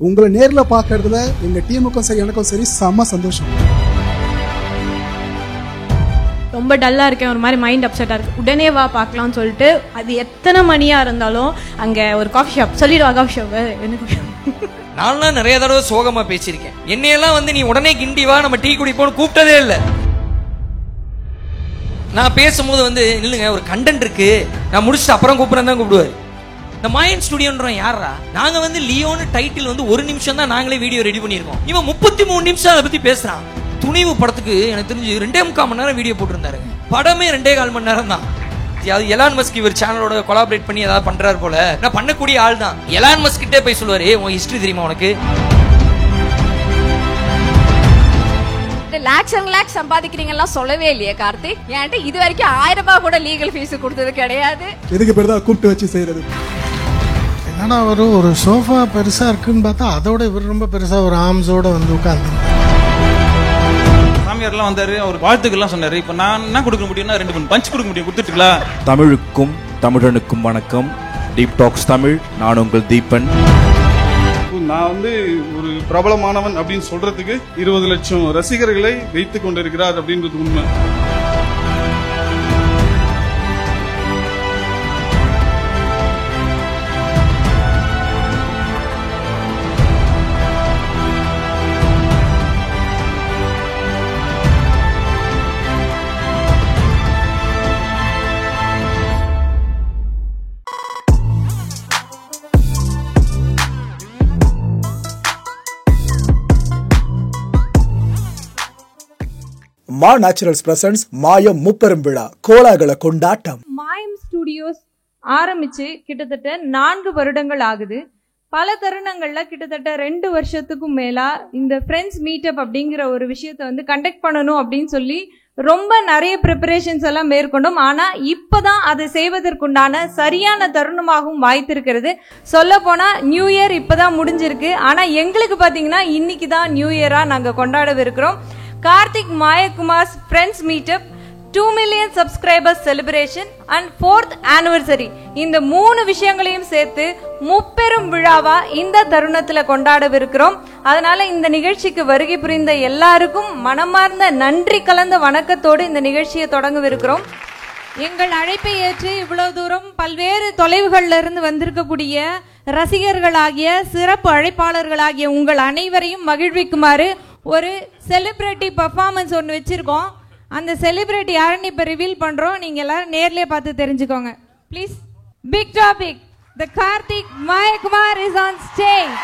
உங்களை நேர்ல பாக்குறதுல எங்க டீமுக்கும் சரி எனக்கும் சரி செம்ம சந்தோஷம். ரொம்ப டல்லா இருக்கேன், ஒரு மாதிரி மைண்ட் அப்செட்டா இருக்கு, உடனே வா பார்க்கலாம்னு சொல்லிட்டு அது எத்தனை மணியா இருந்தாலும் அங்க ஒரு காஃபி ஷாப் சொல்லிடுவா, காஃபி ஷாப் எனக்கு. நான்லாம் நிறைய தடவை சோகமா பேசியிருக்கேன். என்னையெல்லாம் வந்து நீ உடனே கிண்டி வா நம்ம டீ குடிப்போன்னு கூப்பிட்டதே இல்லை. நான் பேசும்போது வந்து இல்லைங்க ஒரு கண்டென்ட் இருக்கு நான் முடிச்சுட்டு அப்புறம் கூப்பிடுறேன் தான் கூப்பிடுவாரு. இந்த மாயன் ஸ்டுடியோன்றோம் யாரா? நாங்க வந்து லியோன்னு டைட்டில் வந்து 1 நிமிஷம் தான் நாங்களே வீடியோ ரெடி பண்ணியிருக்கோம். இவன் 33 நிமிஷம் அதை பத்தி பேசுறான். துணிவு படத்துக்கு எனக்கு தெரிஞ்சு 2.25 மணி நேரம் வீடியோ போட்டிருந்தாரு. படமே 2.25 மணி நேரம் தான். அது எலான் மஸ்க் இவர் சேனலோட கொலாபரேட் பண்ணி ஏதாவது பண்றாரு போல. நான் பண்ணக்கூடிய ஆள் தான். எலான் மஸ்க் கிட்டே போய் சொல்லுவாரு, உன் ஹிஸ்டரி தெரியுமா உனக்கு? லாக்ஸ் அண்ட் லாக்ஸ் சம்பாதிக்கிறீங்கலாம் சொல்லவே இல்லையே கார்த்திக். என்கிட்ட இது வரைக்கும் 1000 ரூபாய் கூட லீகல் ஃபீஸ் கொடுத்தது கிடையாது. எதுக்கு பேர் தான் கூப்பிட்டு வச்சு செய்யறது? என்னன்னா ஒரு சோஃபா பெருசா இருக்குன்னு பார்த்தா அதோட இவர் ரொம்ப பெருசா ஒரு ஆர்ம்ஸோட வந்து உட்கார்ந்து சாமியார்லாம் வந்தாரு, அவர் வாழ்த்துக்கெல்லாம் சொன்னாரு. இப்ப நான் என்ன கொடுக்க முடியும்னா 2 பஞ்ச் கொடுக்க முடியும், கொடுத்துட்டுங்களா? தமிழுக்கும் தமிழனுக்கும் வணக்கம். டீப் டாக்ஸ் தமிழ், நான் உங்கள் தீபன். நான் வந்து ஒரு பிரபலமானவன் அப்படின்னு சொல்றதுக்கு 20 லட்சம் ரசிகர்களை வைத்துக் கொண்டிருக்கிறார் அப்படின்றது உண்மை. மா நேச்சுரல்ஸ் பிரசன்ஸ் மாயம் முப்பெரும் விழா கோலாகல கொண்டாட்டம். மாயம் ஸ்டுடியோஸ் ஆரம்பிச்சு கிட்டத்தட்ட 4 வருடங்கள் ஆகுது. பல தருணங்கள்ல கிட்டத்தட்ட 2 வருஷத்துக்கும் மேலா இந்த ஃப்ரெண்ட்ஸ் மீட்டப் அப்படிங்கிற ஒரு விஷயத்த வந்து கண்டக்ட் பண்ணணும் அப்படின்னு சொல்லி ரொம்ப நிறைய ப்ரிப்பரேஷன்ஸ் எல்லாம் மேற்கொண்டோம். ஆனா இப்பதான் அதை செய்வதற்குண்டான சரியான தருணமாகவும் வாய்த்திருக்கிறது. சொல்ல போனா நியூ இயர் இப்பதான் முடிஞ்சிருக்கு. ஆனா எங்களுக்கு பாத்தீங்கன்னா இன்னைக்கு தான் நியூ இயரா நாங்க கொண்டாடவிருக்கிறோம். Karthik Mayakumar's friends meetup 2 million subscribers celebration and 4th anniversary இந்த 3 விஷயங்களையும் சேர்த்து முப்பெரும் விழாவா இந்த தருணத்துல கொண்டாடவிருக்கிறோம். அதனால இந்த நிகழ்ச்சிக்கு வருகை புரிந்த எல்லாருக்கும் மனமார்ந்த நன்றி கலந்த வணக்கத்தோடு இந்த நிகழ்ச்சியை தொடங்கவிருக்கிறோம். எங்கள் அழைப்பை ஏற்று இவ்வளவு தூரம் பல்வேறு தொலைவுகள்ல இருந்து வந்திருக்கக்கூடிய ரசிகர்களாகிய சிறப்பு அழைப்பாளர்களாகிய உங்கள் அனைவரையும் மகிழ்விக்குமாறு ஒரு செலிபிரிட்டி பர்ஃபார்மன்ஸ் ஒன்று வச்சிருக்கோம். அந்த செலிபிரிட்டி யாருன்னு இப்ப ரிவீல் பண்றோம். நீங்க எல்லாரும் நேர்லயே பார்த்து தெரிஞ்சுக்கோங்க please. Big topic, the Karthik Mayakumar is on stage.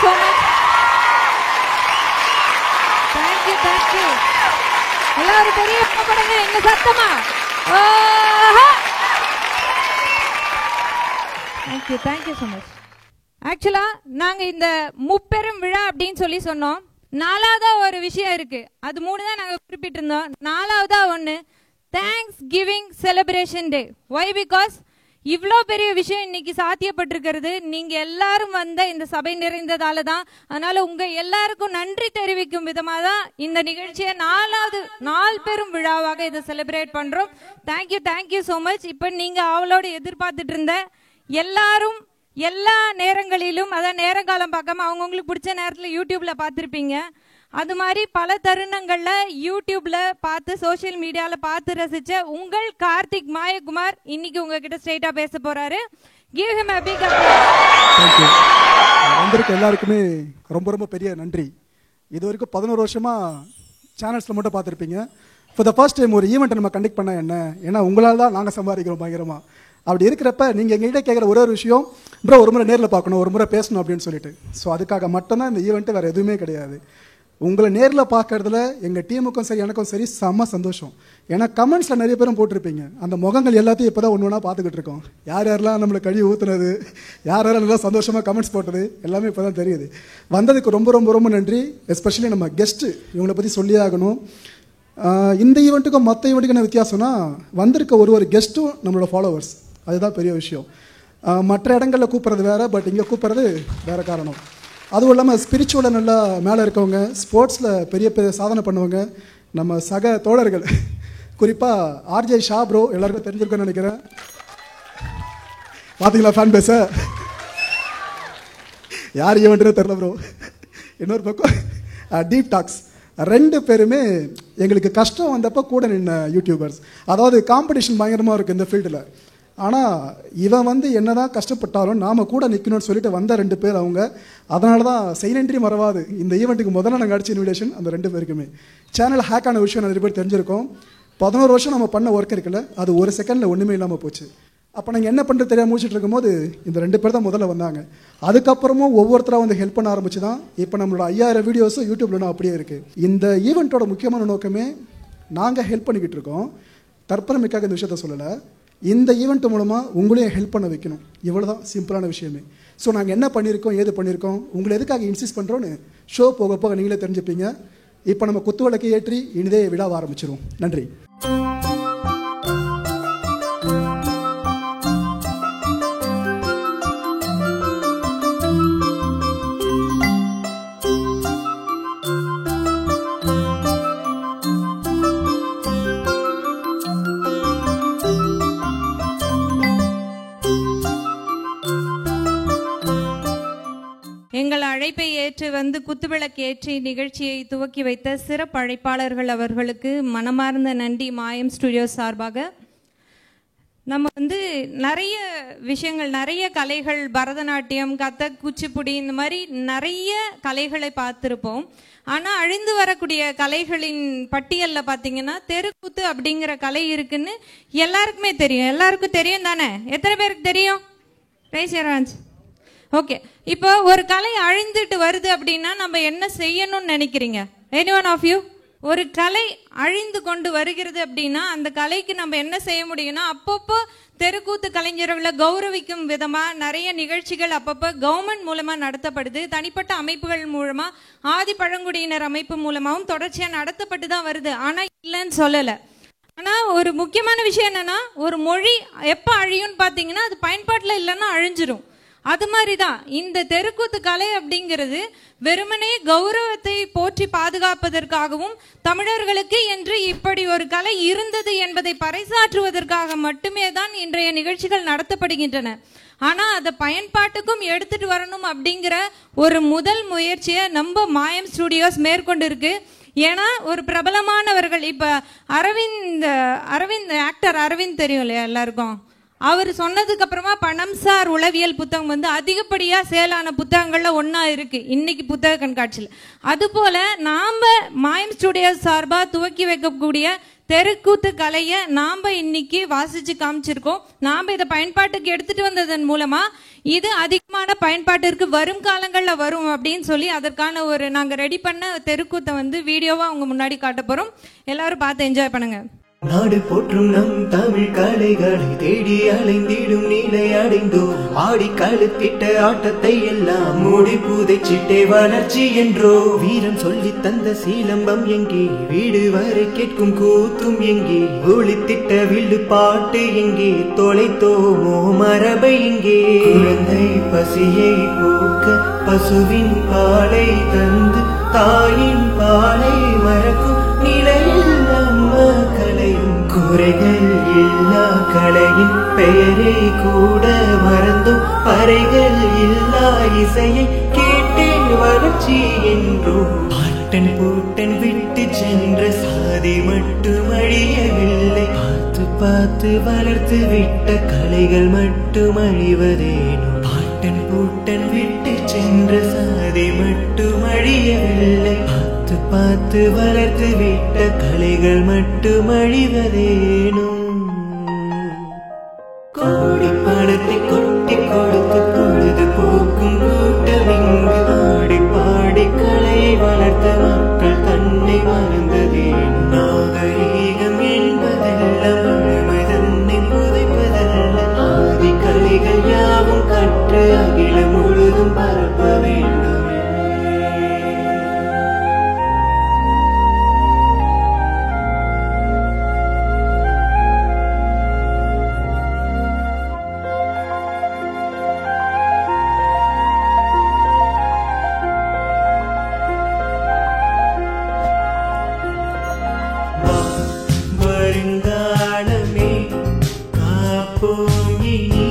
so much. Thank you, thank you. எல்லாரும் பெரிய படுங்க எங்க சத்தமா. Thank you so much. ஆக்சுவலா நாங்க இந்த முப்பெரும் விழா அப்படின்னு சொல்லி சொன்னோம். நாலாவதா ஒரு விஷயம் இருக்கு, அது 3 தான் நாங்க குறிப்பிட்டு இருந்தோம். நாலாவதா ஒண்ணு thanksgiving celebration day. Why? Because இவ்வளோ பெரிய விஷயம் இன்னைக்கு சாத்தியப்பட்டிருக்கிறது நீங்க எல்லாரும் வந்த இந்த சபை நிறைந்ததால தான். அதனால உங்க எல்லாருக்கும் நன்றி தெரிவிக்கும் விதமாக தான் இந்த நிகழ்ச்சியை நாள் பெரும் விழாவாக இதை செலிப்ரேட் பண்றோம். Thank you so much. இப்போ நீங்க அவளோட எதிர்பார்த்துட்டு இருந்த எல்லாரும் எல்லா நேரங்களிலும், அதான் நேரங்காலம் பார்க்காம அவங்கவுங்களுக்கு பிடிச்ச நேரத்தில் யூடியூப்ல பார்த்துருப்பீங்க. அது மாதிரி பல தருணங்கள்ல யூடியூப்ல பார்த்து சோசியல் மீடியால பார்த்து ரசிச்ச உங்கள் கார்த்திக் மாயகுமார் இன்னைக்கு உங்ககிட்ட ஸ்ட்ரெயிட்டா பேச போறாரு. Give him a big applause. Thank you. வந்திருக்க எல்லாருக்குமே ரொம்ப ரொம்ப பெரிய நன்றி. இது வரைக்கும் 11 வருஷமா சேனல்ஸ்ல மட்டும் பார்த்துருப்பீங்க. ஃபார் த ஃபர்ஸ்ட் டைம் ஒரு ஈவெண்ட் நம்ம கண்டக்ட் பண்ண என்ன, ஏன்னா உங்களால் தான் நாங்கள் சம்பாதிக்கிறோம் பயங்கரமா. அப்படி இருக்கிறப்ப நீங்கள் எங்ககிட்ட கேட்குற ஒரு விஷயம், ப்ரோ ஒரு முறை நேரில் பார்க்கணும், ஒரு முறை பேசணும் அப்படின்னு சொல்லிட்டு. ஸோ அதுக்காக மட்டும்தான் இந்த ஈவெண்ட்டு, வேறு எதுவுமே கிடையாது. உங்களை நேரில் பார்க்கறதுல எங்கள் டீமுக்கும் சரி எனக்கும் சரி செம்ம சந்தோஷம். ஏன்னா கமெண்ட்ஸில் நிறைய பேரும் போட்டிருப்பீங்க, அந்த முகங்கள் எல்லாத்தையும் இப்போ தான் ஒன்று ஒன்றா பார்த்துக்கிட்டு இருக்கோம். யாரெல்லாம் நம்மளை கழுவி ஊற்றுனது, யாரெல்லாம் நல்லா சந்தோஷமாக கமெண்ட்ஸ் போட்டது எல்லாமே இப்போ தான் தெரியுது. வந்ததுக்கு ரொம்ப ரொம்ப ரொம்ப நன்றி. எஸ்பெஷலி நம்ம கெஸ்ட்டு, இவங்களை பற்றி சொல்லியே ஆகணும். இந்த ஈவெண்ட்டுக்கும் மற்ற ஈவெண்ட்டுக்கு என்ன வித்தியாசம்னா, வந்திருக்க ஒரு கெஸ்ட்டும் நம்மளோட ஃபாலோவர்ஸ். அதுதான் பெரிய விஷயம். மற்ற இடங்களில் கூப்பிட்றது வேறு, பட் இங்கே கூப்பிட்றது வேறு காரணம். அதுவும் இல்லாமல் ஸ்பிரிச்சுவலாக நல்லா மேலே இருக்கவங்க, ஸ்போர்ட்ஸில் பெரிய பெரிய சாதனை பண்ணுவாங்க நம்ம சக தோழர்கள். குறிப்பாக ஆர்ஜே ஷா ப்ரோ எல்லாருக்கும் தெரிஞ்சிருக்குன்னு நினைக்கிறேன். பார்த்தீங்களா ஃபேன் பேச? யார் ஈவெண்ட்டுன்னு தெரில ப்ரோ. இன்னொரு பக்கம் டீப் டாக்ஸ், 2 பேருமே எங்களுக்கு கஷ்டம் வந்தப்போ கூட நின்ன யூடியூபர்ஸ். அதாவது காம்படிஷன் பயங்கரமாக இருக்குது இந்த ஃபீல்டில். ஆனால் இவன் என்னதான் கஷ்டப்பட்டாலும் நாம் கூட நிற்கணும்னு சொல்லிட்டு வந்த 2 பேர் அவங்க. அதனால தான் செய்நன்றி மறவாது இந்த ஈவெண்ட்டுக்கு முதல்ல நாங்கள் அடிச்ச இன்விடேஷன் அந்த 2 பேருக்குமே. சேனல் ஹேக் ஆன விஷயம் நிறைய பேர் தெரிஞ்சிருக்கோம். 11 வருஷம் நம்ம பண்ண ஒர்க் இருக்குல்ல, அது ஒரு செகண்டில் ஒன்றுமே இல்லாமல் போச்சு. அப்போ நாங்கள் என்ன பண்ணுறது தெரியாமல் முடிச்சுட்டு இருக்கும்போது இந்த 2 பேர் தான் முதல்ல வந்தாங்க. அதுக்கப்புறமும் ஒவ்வொருத்தராக வந்து ஹெல்ப் பண்ண ஆரம்பிச்சு தான் இப்போ நம்மளோட 5000 வீடியோஸும் யூடியூப்லனா அப்படியே இருக்குது. இந்த ஈவெண்ட்டோட முக்கியமான நோக்கமே நாங்கள் ஹெல்ப் பண்ணிக்கிட்டு இருக்கோம். தற்பெருமைக்காக இந்த விஷயத்த சொல்லலை, இந்த ஈவெண்ட் மூலமாக உங்களையும் ஹெல்ப் பண்ண வைக்கணும். இவ்வளோ தான் சிம்பிளான விஷயமே. ஸோ நாங்கள் என்ன பண்ணியிருக்கோம், ஏது பண்ணியிருக்கோம், உங்களை எதுக்காக இன்சிஸ்ட் பண்ணுறோன்னு ஷோ போக போக நீங்களே தெரிஞ்சுப்பீங்க. இப்போ நம்ம குத்து விளக்கை ஏற்றி இனிதே விழாவ ஆரம்பிச்சிருவோம். நன்றி. எங்கள் அழைப்பை ஏற்று வந்து குத்துவிளக்கு ஏற்றி நிகழ்ச்சியை துவக்கி வைத்த சிறப்பு அழைப்பாளர்கள் அவர்களுக்கு மனமார்ந்த நன்றி. மாயம் ஸ்டுடியோஸ் சார்பாக நம்ம நிறைய விஷயங்கள், நிறைய கலைகள், பரதநாட்டியம், கதக், குச்சிப்புடி, இந்த மாதிரி நிறைய கலைகளை பார்த்துருப்போம். ஆனால் அழிந்து வரக்கூடிய கலைகளின் பட்டியலில் பார்த்தீங்கன்னா தெருக்கூத்து அப்படிங்கிற கலை இருக்குன்னு எல்லாருக்குமே தெரியும். எல்லாருக்கும் தெரியும் தானே? எத்தனை பேருக்கு தெரியும்? Raise your hands. ஓகே, இப்போ ஒரு கலை அழிந்துட்டு வருது அப்படின்னா நம்ம என்ன செய்யணும்னு நினைக்கிறீங்க? Any one of you? ஒரு கலை அழிந்து கொண்டு வருகிறது அப்படின்னா அந்த கலைக்கு நம்ம என்ன செய்ய முடியும்னா, அப்பப்போ தெருக்கூத்து கலைஞர்களை கௌரவிக்கும் விதமா நிறைய நிகழ்ச்சிகள் அப்பப்போ கவர்மெண்ட் மூலமா நடத்தப்படுது. தனிப்பட்ட அமைப்புகள் மூலமா, ஆதி பழங்குடியினர் அமைப்பு மூலமாவும் தொடர்ச்சியா நடத்தப்பட்டு தான் வருது. ஆனா இல்லைன்னு சொல்லலை. ஆனா ஒரு முக்கியமான விஷயம் என்னன்னா, ஒரு மொழி எப்ப அழியும்னு பாத்தீங்கன்னா அது பயன்பாட்டுல இல்லைன்னா அழிஞ்சிரும். அது மாதிரிதான் இந்த தெருக்கூத்து கலை அப்படிங்கிறது வெறுமனே கௌரவத்தை போற்றி பாதுகாப்பதற்காகவும் தமிழர்களுக்கு என்று இப்படி ஒரு கலை இருந்தது என்பதை பறைசாற்றுவதற்காக மட்டுமே தான் இன்றைய நிகழ்ச்சிகள் நடத்தப்படுகின்றன. ஆனா அதை பயன்பாட்டுக்கும் எடுத்துட்டு வரணும் அப்படிங்கிற ஒரு முதல் முயற்சியை நம்ம மாயம் ஸ்டுடியோஸ் மேற்கொண்டு இருக்கு. ஏன்னா ஒரு பிரபலமானவர்கள், இப்ப அரவிந்த் ஆக்டர் அரவிந்த் தெரியும் இல்லையா எல்லாருக்கும்? அவர் சொன்னதுக்கு அப்புறமா பணம்சார் உளவியல் புத்தகம் அதிகப்படியா சேலான புத்தகங்கள்ல ஒன்னா இருக்கு இன்னைக்கு புத்தக கண்காட்சியில். அதுபோல நாம மாயம் ஸ்டுடியோஸ் சார்பா துவக்கி வைக்கக்கூடிய தெருக்கூத்து கலையை நாம இன்னைக்கு வாசிச்சு காமிச்சிருக்கோம். நாம இதை பயன்பாட்டுக்கு எடுத்துட்டு வந்ததன் மூலமா இது அதிகமான பயன்பாட்டிற்கு வரும் காலங்கள்ல வரும் அப்படின்னு சொல்லி அதற்கான ஒரு நாங்க ரெடி பண்ண தெருக்கூத்தை வீடியோவா அவங்க முன்னாடி காட்ட போறோம். எல்லாரும் பார்த்து என்ஜாய் பண்ணுங்க. நாடு போற்றும் நம் தமிழ் கலைகளை தேடி அலைந்திடும் நிலை அடைந்தோம். ஆடி கழுத்திட்ட ஆட்டத்தை எல்லாம் மூடி புதைச்சிட்டே வளர்ச்சி என்றோ. வீரம் சொல்லி தந்த சீலம்பம் எங்கே, வீடு வரை கேட்கும் கூத்தும் எங்கே, ஒளித்திட்ட வில்லு பாட்டு எங்கே, தொலைத்தோமோ மரபை எங்கே. குழந்தை பசியை போக்க பசுவின் பாலை தந்து தாயின் பாலை மறக்கும் நிலையில் நம்ம கலையும். குறைகள் இல்லா கலையின் பெயரை கூட மறந்தும் பறைகள் இல்லா இசையை கேட்டே வளர்ச்சி என்றும். பாட்டன் பூட்டன் விட்டு சென்ற சாதி மட்டும் அழியவில்லை, பார்த்து பார்த்து வளர்த்து விட்ட கலைகள் மட்டும் அழிவதேனோ. பாட்டன் பூட்டன் விட்டு சென்ற சாதி மட்டும் அழியவில்லை, பார்த்து பார்த்து வளர்த்து விட்ட கலைகள் மட்டும் அழிவதேனோ. கோடி பணத்தை கொட்டி கொடுத்து பொழுது போக்கும் கூட்டம் இங்கு பாடி பாடி கலையை வளர்த்த மக்கள் தன்னை மறந்ததேனோ. நாகரீகம் என்பதெல்லாம் முழுமை தன்னை புதைப்பதல்ல, ஆதி கலைகள் யாவும் கற்று அகிலம் முழுதும் பரப்ப வேண்டும். வருங்காலமே காப்போம் இனி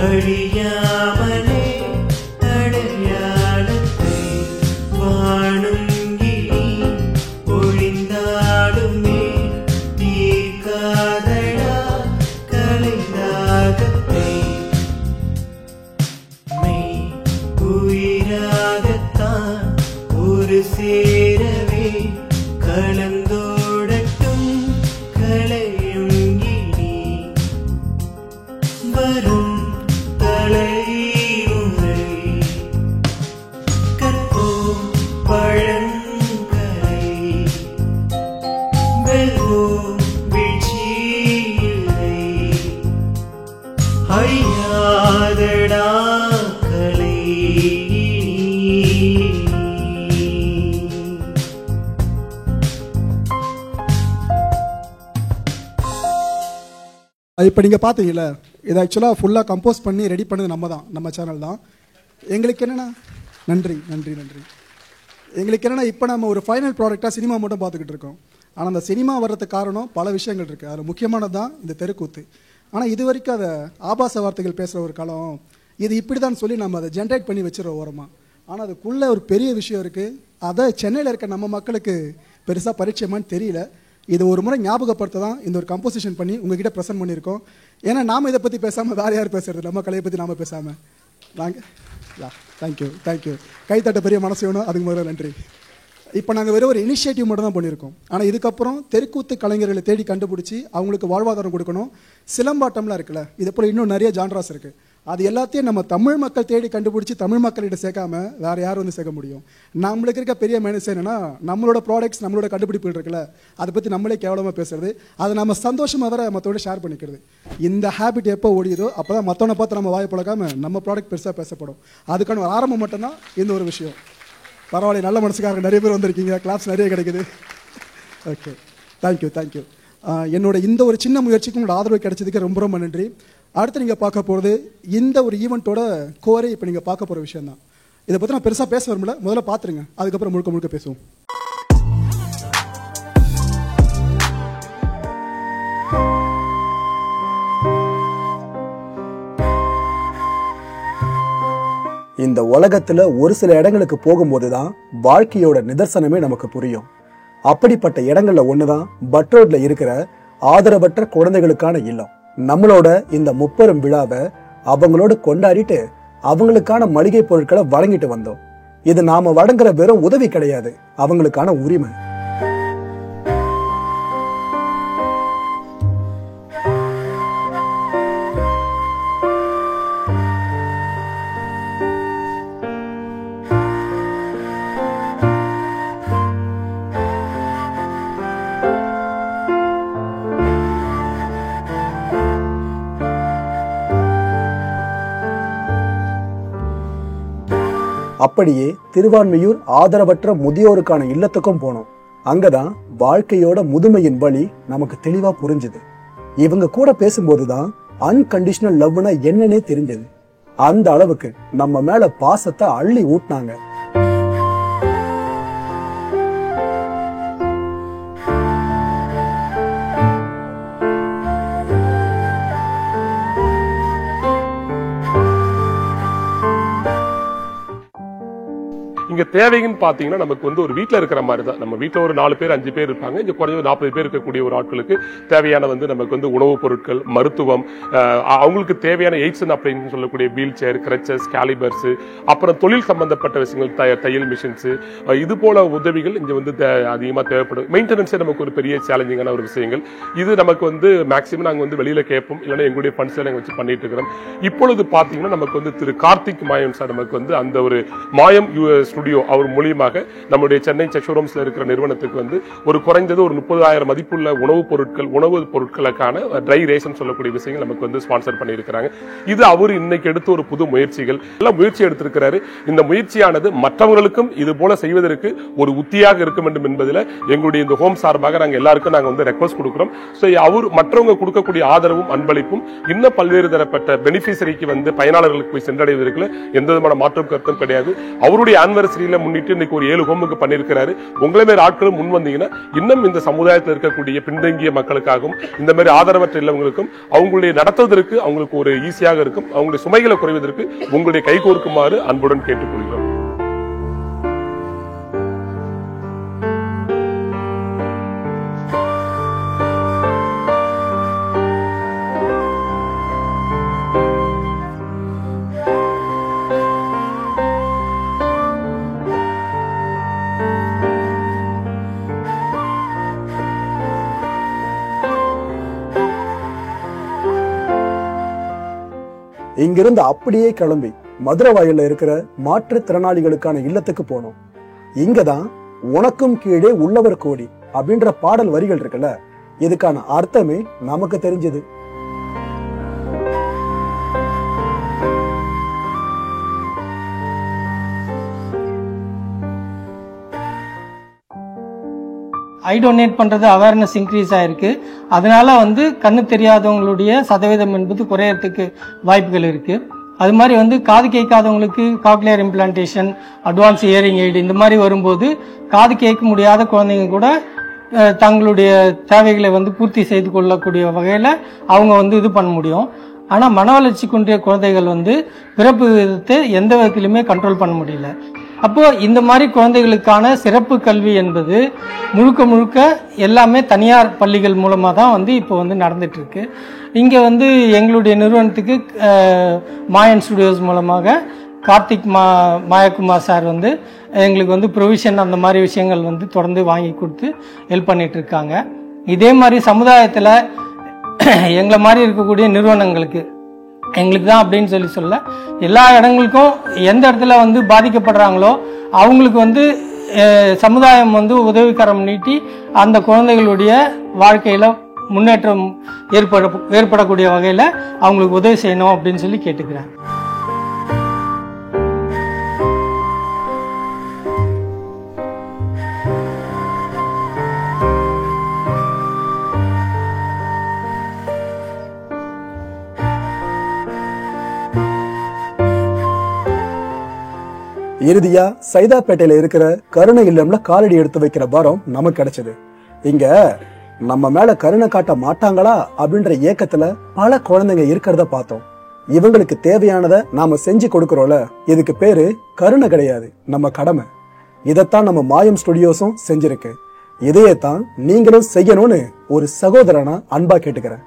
அழியாமலே அடையாளத்தை. வாழும் இனி ஒளிந்தாலுமே தீர்க்காதடா கலைதாகத்தை. மெய் உயிராகத்தான் ஒரு சேரவே கலந்தோடட்டும் கலையும் இனி. வரும் தலைமுறை கற்போம் பழங்கலை, வெல்வோம் வீழ்ச்சியில்லை, அழியாதடா கலை. இப்போ நீங்கள் பார்த்தீங்களா, இதை ஆக்சுவலாக ஃபுல்லாக கம்போஸ் பண்ணி ரெடி பண்ணது நம்ம சேனல் தான். எங்களுக்கு என்னென்னா நன்றி நன்றி நன்றி. எங்களுக்கு என்னென்னா இப்போ நம்ம ஒரு ஃபைனல் ப்ராடக்டாக சினிமா மட்டும் பார்த்துக்கிட்டு இருக்கோம். ஆனால் அந்த சினிமா வர்றதுக்கு காரணம் பல விஷயங்கள் இருக்குது. அதில் முக்கியமானது தான் இந்த தெருக்கூத்து. ஆனால் இது வரைக்கும் அதை ஆபாச வார்த்தைகள் பேசுகிற ஒரு காலம், இது இப்படி தான் சொல்லி நம்ம அதை ஜென்ரேட் பண்ணி வச்சுருவோம் ஓரமாக. ஆனால் அதுக்குள்ளே ஒரு பெரிய விஷயம் இருக்குது. அதை சென்னையில் இருக்க நம்ம மக்களுக்கு பெருசாக பரிச்சயமானு தெரியல. இது ஒரு முறை ஞாபகப்படுத்த தான் இந்த ஒரு கம்போசிஷன் பண்ணி உங்ககிட்ட ப்ரெசென்ட் பண்ணியிருக்கோம். ஏன்னா நாம் இதை பற்றி பேசாமல் வேறு யார் பேசுறது, நம்ம கலையை பற்றி நாம் பேசாமல் நாங்கள் தேங்க்யூ கைத்தட்ட பெரிய மனசு வேணும், அதுக்கு முதல்ல நன்றி. இப்போ நாங்கள் வெறும் ஒரு இனிஷியேட்டிவ் மட்டும் தான் பண்ணியிருக்கோம். ஆனால் இதுக்கப்புறம் தெருக்கூத்து கலைஞர்களை தேடி கண்டுபிடிச்சி அவங்களுக்கு வாழ்வாதாரம் கொடுக்கணும். சிலம்பாட்டம்லாம் இருக்குல்ல, இது போல் இன்னும் நிறைய ஜான்ராஸ் இருக்குது. அது எல்லாத்தையும் நம்ம தமிழ் மக்கள் தேடி கண்டுபிடிச்சி தமிழ் மக்கள்கிட்ட சேர்க்காம வேறு யார் சேர்க்க முடியும்? நம்மளுக்கு இருக்க பெரிய மைனஸ் என்னன்னா, நம்மளோட ப்ராடக்ட்ஸ் நம்மளோட கண்டுபிடிப்புகள் இருக்குல்ல, அதை பற்றி நம்மளே கேவலமாக பேசுறது, அதை நம்ம சந்தோஷமாக வர மற்றோட ஷேர் பண்ணிக்கிறது. இந்த ஹேபிட் எப்போ ஓடியதோ அப்போ தான் மற்றவனை பார்த்து நம்ம வாயை பழக்காம நம்ம ப்ராடக்ட் பெருசாக பேசப்படும். அதுக்கான ஒரு ஆரம்பம் மட்டும்தான் இந்த ஒரு விஷயம். பரவாயில்ல, நல்ல மனசுக்காரங்க நிறைய பேர் வந்திருக்கீங்க, கிளாப்ஸ் நிறைய கிடைக்குது. Okay, thank you. என்னோட இந்த ஒரு சின்ன முயற்சிக்கு உங்களோட ஆதரவு கிடைச்சதுக்கு ரொம்ப ரொம்ப நன்றி. அடுத்து நீங்கள் பார்க்க போகிறது இந்த ஒரு ஈவெண்ட்டோட கோரே இப்போ நீங்கள் பார்க்க போகிற விஷயம் தான். இதை பற்றி நான் பெருசாக பேச வரும்ல, முதல்ல பார்த்துருங்க, அதுக்கப்புறம் முழுக்க பேசுவோம். இந்த உலகத்தில் ஒரு சில இடங்களுக்கு போகும்போது தான் வாழ்க்கையோட நிதர்சனமே நமக்கு புரியும். அப்படிப்பட்ட இடங்கள்ல ஒன்று தான் பட் ரோட்ல இருக்கிற ஆதரவற்ற குழந்தைகளுக்கான இல்லம். நம்மளோட இந்த முப்பெரும் விழாவை அவங்களோட கொண்டாடிட்டு அவங்களுக்கான மளிகை பொருட்களை வழங்கிட்டு வந்தோம். இது நாம வழங்குற வெறும் உதவி கிடையாது, அவங்களுக்கான உரிமை. அப்படியே திருவான்மியூர் ஆதரவற்ற முதியோருக்கான இல்லத்துக்கும் போனோம். அங்கதான் வாழ்க்கையோட முதுமையின் வழி நமக்கு தெளிவா புரிஞ்சுது. இவங்க கூட பேசும்போதுதான் அன்கண்டிஷனல் லவ்னா என்னன்னே தெரிஞ்சது. அந்த அளவுக்கு நம்ம மேல பாசத்தை அள்ளி ஊட்டினாங்க. இங்க தேவைன்னு பாத்தீங்கன்னா நமக்கு வந்து ஒரு வீட்டுல இருக்கிற மாதிரி தான். நம்ம வீட்டுல ஒரு 4 பேர் 5 பேர் இருப்பாங்க. இங்க குறைஞ்ச 40 பேர் இருக்கக்கூடிய ஒரு ஆட்களுக்கு தேவையான வந்து நமக்கு வந்து உணவுப் பொருட்கள், மருத்துவம், அவங்களுக்கு தேவையான எய்ட்ஸ் அப்படின்னு சொல்லக்கூடிய வீல் சேர், கிரச்சஸ், கேலிபர்ஸ், அப்புறம் தொழில் சம்பந்தப்பட்ட விஷயங்கள், தையல் மிஷின்ஸ், இது போல உதவிகள் இங்க வந்து அதிகமா தேவைப்படும். மெயின்டெனன்ஸே நமக்கு ஒரு பெரிய சேலஞ்சிங்கான ஒரு விஷயங்கள். இது நமக்கு வந்து மேக்சிமம் நாங்க வந்து வெளியில கேட்போம், இல்லைன்னா எங்களுடைய ஃபண்ட்ஸ் எல்லாம் வச்சு பண்ணிட்டு இருக்கிறோம். இப்பொழுது பாத்தீங்கன்னா நமக்கு வந்து திரு கார்த்திக் மாயம் சார் நமக்கு வந்து அந்த ஒரு மாயம் ஸ்டுடியோ அவர் மூலியமாக நம்முடைய சென்னை செக்ஷோரூம்ஸ்ல இருக்கிற நிறுவனத்துக்கு வந்து ஒரு குறைந்தது ஒரு 30,000 மதிப்புள்ள உணவுப் பொருட்களுக்கான ட்ரை ரேஷன் சொல்லக்கூடிய விஷயங்கள் நமக்கு வந்து ஸ்பான்சர் பண்ணியிருக்கிறாங்க. இது அவர் இன்னைக்கு எடுத்த ஒரு புது முயற்சிகள் எல்லாம் முயற்சி எடுத்திருக்கிறாரு. இந்த முயற்சியானது மற்றவர்களுக்கும் இது போல செய்வதற்கு ஒரு உத்தியாக இருக்க வேண்டும் என்பதில் எங்களுடைய இந்த ஹோம் சார்பாக நாங்கள் எல்லாருக்கும் நாங்கள் வந்து ரெக்வஸ்ட் கொடுக்கிறோம். அவர் மற்றவங்க கொடுக்கக்கூடிய ஆதரவும் அன்பளிப்பும் இன்னும் பல்வேறு தரப்பட்ட பெனிஃபிஷரிக்கு வந்து பயனாளர்களுக்கு போய் சென்றடைவதற்கு எந்த விதமான மாற்றம் கருத்தும் கிடையாது. அவருடைய ஆனிவர்சரியில முன்னிட்டு இன்னைக்கு ஒரு 7 ஹோமுக்கு பண்ணிருக்கிறாரு. உங்களை மாதிரி ஆட்களும் முன் வந்தீங்கன்னா இன்னும் இந்த சமுதாயத்தில் இருக்கக்கூடிய பின்தங்கிய மக்களுக்காகவும் இந்த மாதிரி ஆதரவற்ற இல்லவங்களுக்கும் அவங்களுடைய நடத்துவதற்கு அவங்களுக்கு ஒரு ஈஸியாக இருக்கும். அவங்களுடைய சுமைகளை குறைவதற்கு உங்களுடைய கைகோர்க்குமாறு அன்புடன் கேட்டுக்கொள்கிறோம். இங்கிருந்து அப்படியே கிளம்பி மதுரை வாயில இருக்கிற மாற்றுத்திறனாளிகளுக்கான இல்லத்துக்கு போனோம். இங்கதான் உனக்கும் கீழே உள்ளவர் கோடி அப்படின்ற பாடல் வரிகள் இருக்குல்ல, இதுக்கான அர்த்தமே நமக்கு தெரிஞ்சது. ஐ டொனேட் பண்றது அவேர்னஸ் இன்க்ரீஸ் ஆயிருக்கு. அதனால வந்து கண்ணு தெரியாதவங்களுடைய சதவீதம் என்பது குறையறதுக்கு வாய்ப்புகள் இருக்கு. அது மாதிரி வந்து காது கேட்காதவங்களுக்கு cochlear implantation, advance hearing aid இந்த மாதிரி வரும்போது காது கேட்க முடியாத குழந்தைங்க கூட தங்களுடைய தேவைகளை வந்து பூர்த்தி செய்து கொள்ளக்கூடிய வகையில அவங்க வந்து இது பண்ண முடியும். ஆனா மன வளர்ச்சி குன்றிய குழந்தைகள் வந்து பிறப்பு விதத்தை எந்த விதத்திலுமே கண்ட்ரோல் பண்ண முடியல. அப்போ இந்த மாதிரி குழந்தைகளுக்கான சிறப்பு கல்வி என்பது முழுக்க முழுக்க எல்லாமே தனியார் பள்ளிகள் மூலமா தான் வந்து இப்போ வந்து நடந்துட்டு இருக்கு. இங்க வந்து எங்களுடைய நிறுவனத்துக்கு மாயன் ஸ்டுடியோஸ் மூலமாக கார்த்திக் மாயகுமார் சார் வந்து எங்களுக்கு வந்து ப்ரொவிஷன் அந்த மாதிரி விஷயங்கள் வந்து தொடர்ந்து வாங்கி கொடுத்து ஹெல்ப் பண்ணிட்டு இருக்காங்க. இதே மாதிரி சமுதாயத்துல எங்களை மாதிரி இருக்கக்கூடிய நிறுவனங்களுக்கு எங்களுக்கு தான் அப்படின்னு சொல்ல எல்லா இடங்களுக்கும் எந்த இடத்துல வந்து பாதிக்கப்படுறாங்களோ அவங்களுக்கு வந்து சமுதாயம் வந்து உதவிக்கரம் நீட்டி அந்த குழந்தைகளுடைய வாழ்க்கையில முன்னேற்றம் ஏற்படக்கூடிய வகையில அவங்களுக்கு உதவி செய்யணும் அப்படின்னு சொல்லி கேட்டுக்கிறேன். இறுதியா சைதாப்பேட்டையில இருக்கிற கருணை இல்லம்ல காலடி எடுத்து வைக்கிற பாரம் நமக்கு கிடைச்சது. இங்க நம்ம மேல கருணை காட்ட மாட்டாங்களா அப்படின்ற ஏக்கத்துல பல குழந்தைங்க இருக்கிறத பார்த்தோம். இவங்களுக்கு தேவையானதை நாம செஞ்சு கொடுக்கறோம்ல, இதுக்கு பேரு கருணை கிடையாது, நம்ம கடமை. இதைத்தான் நம்ம மாயம் ஸ்டுடியோஸும் செஞ்சிருக்கு. இதையே தான் நீங்களும் செய்யணும்னு ஒரு சகோதரனா அன்பா கேட்டுக்கிறேன்.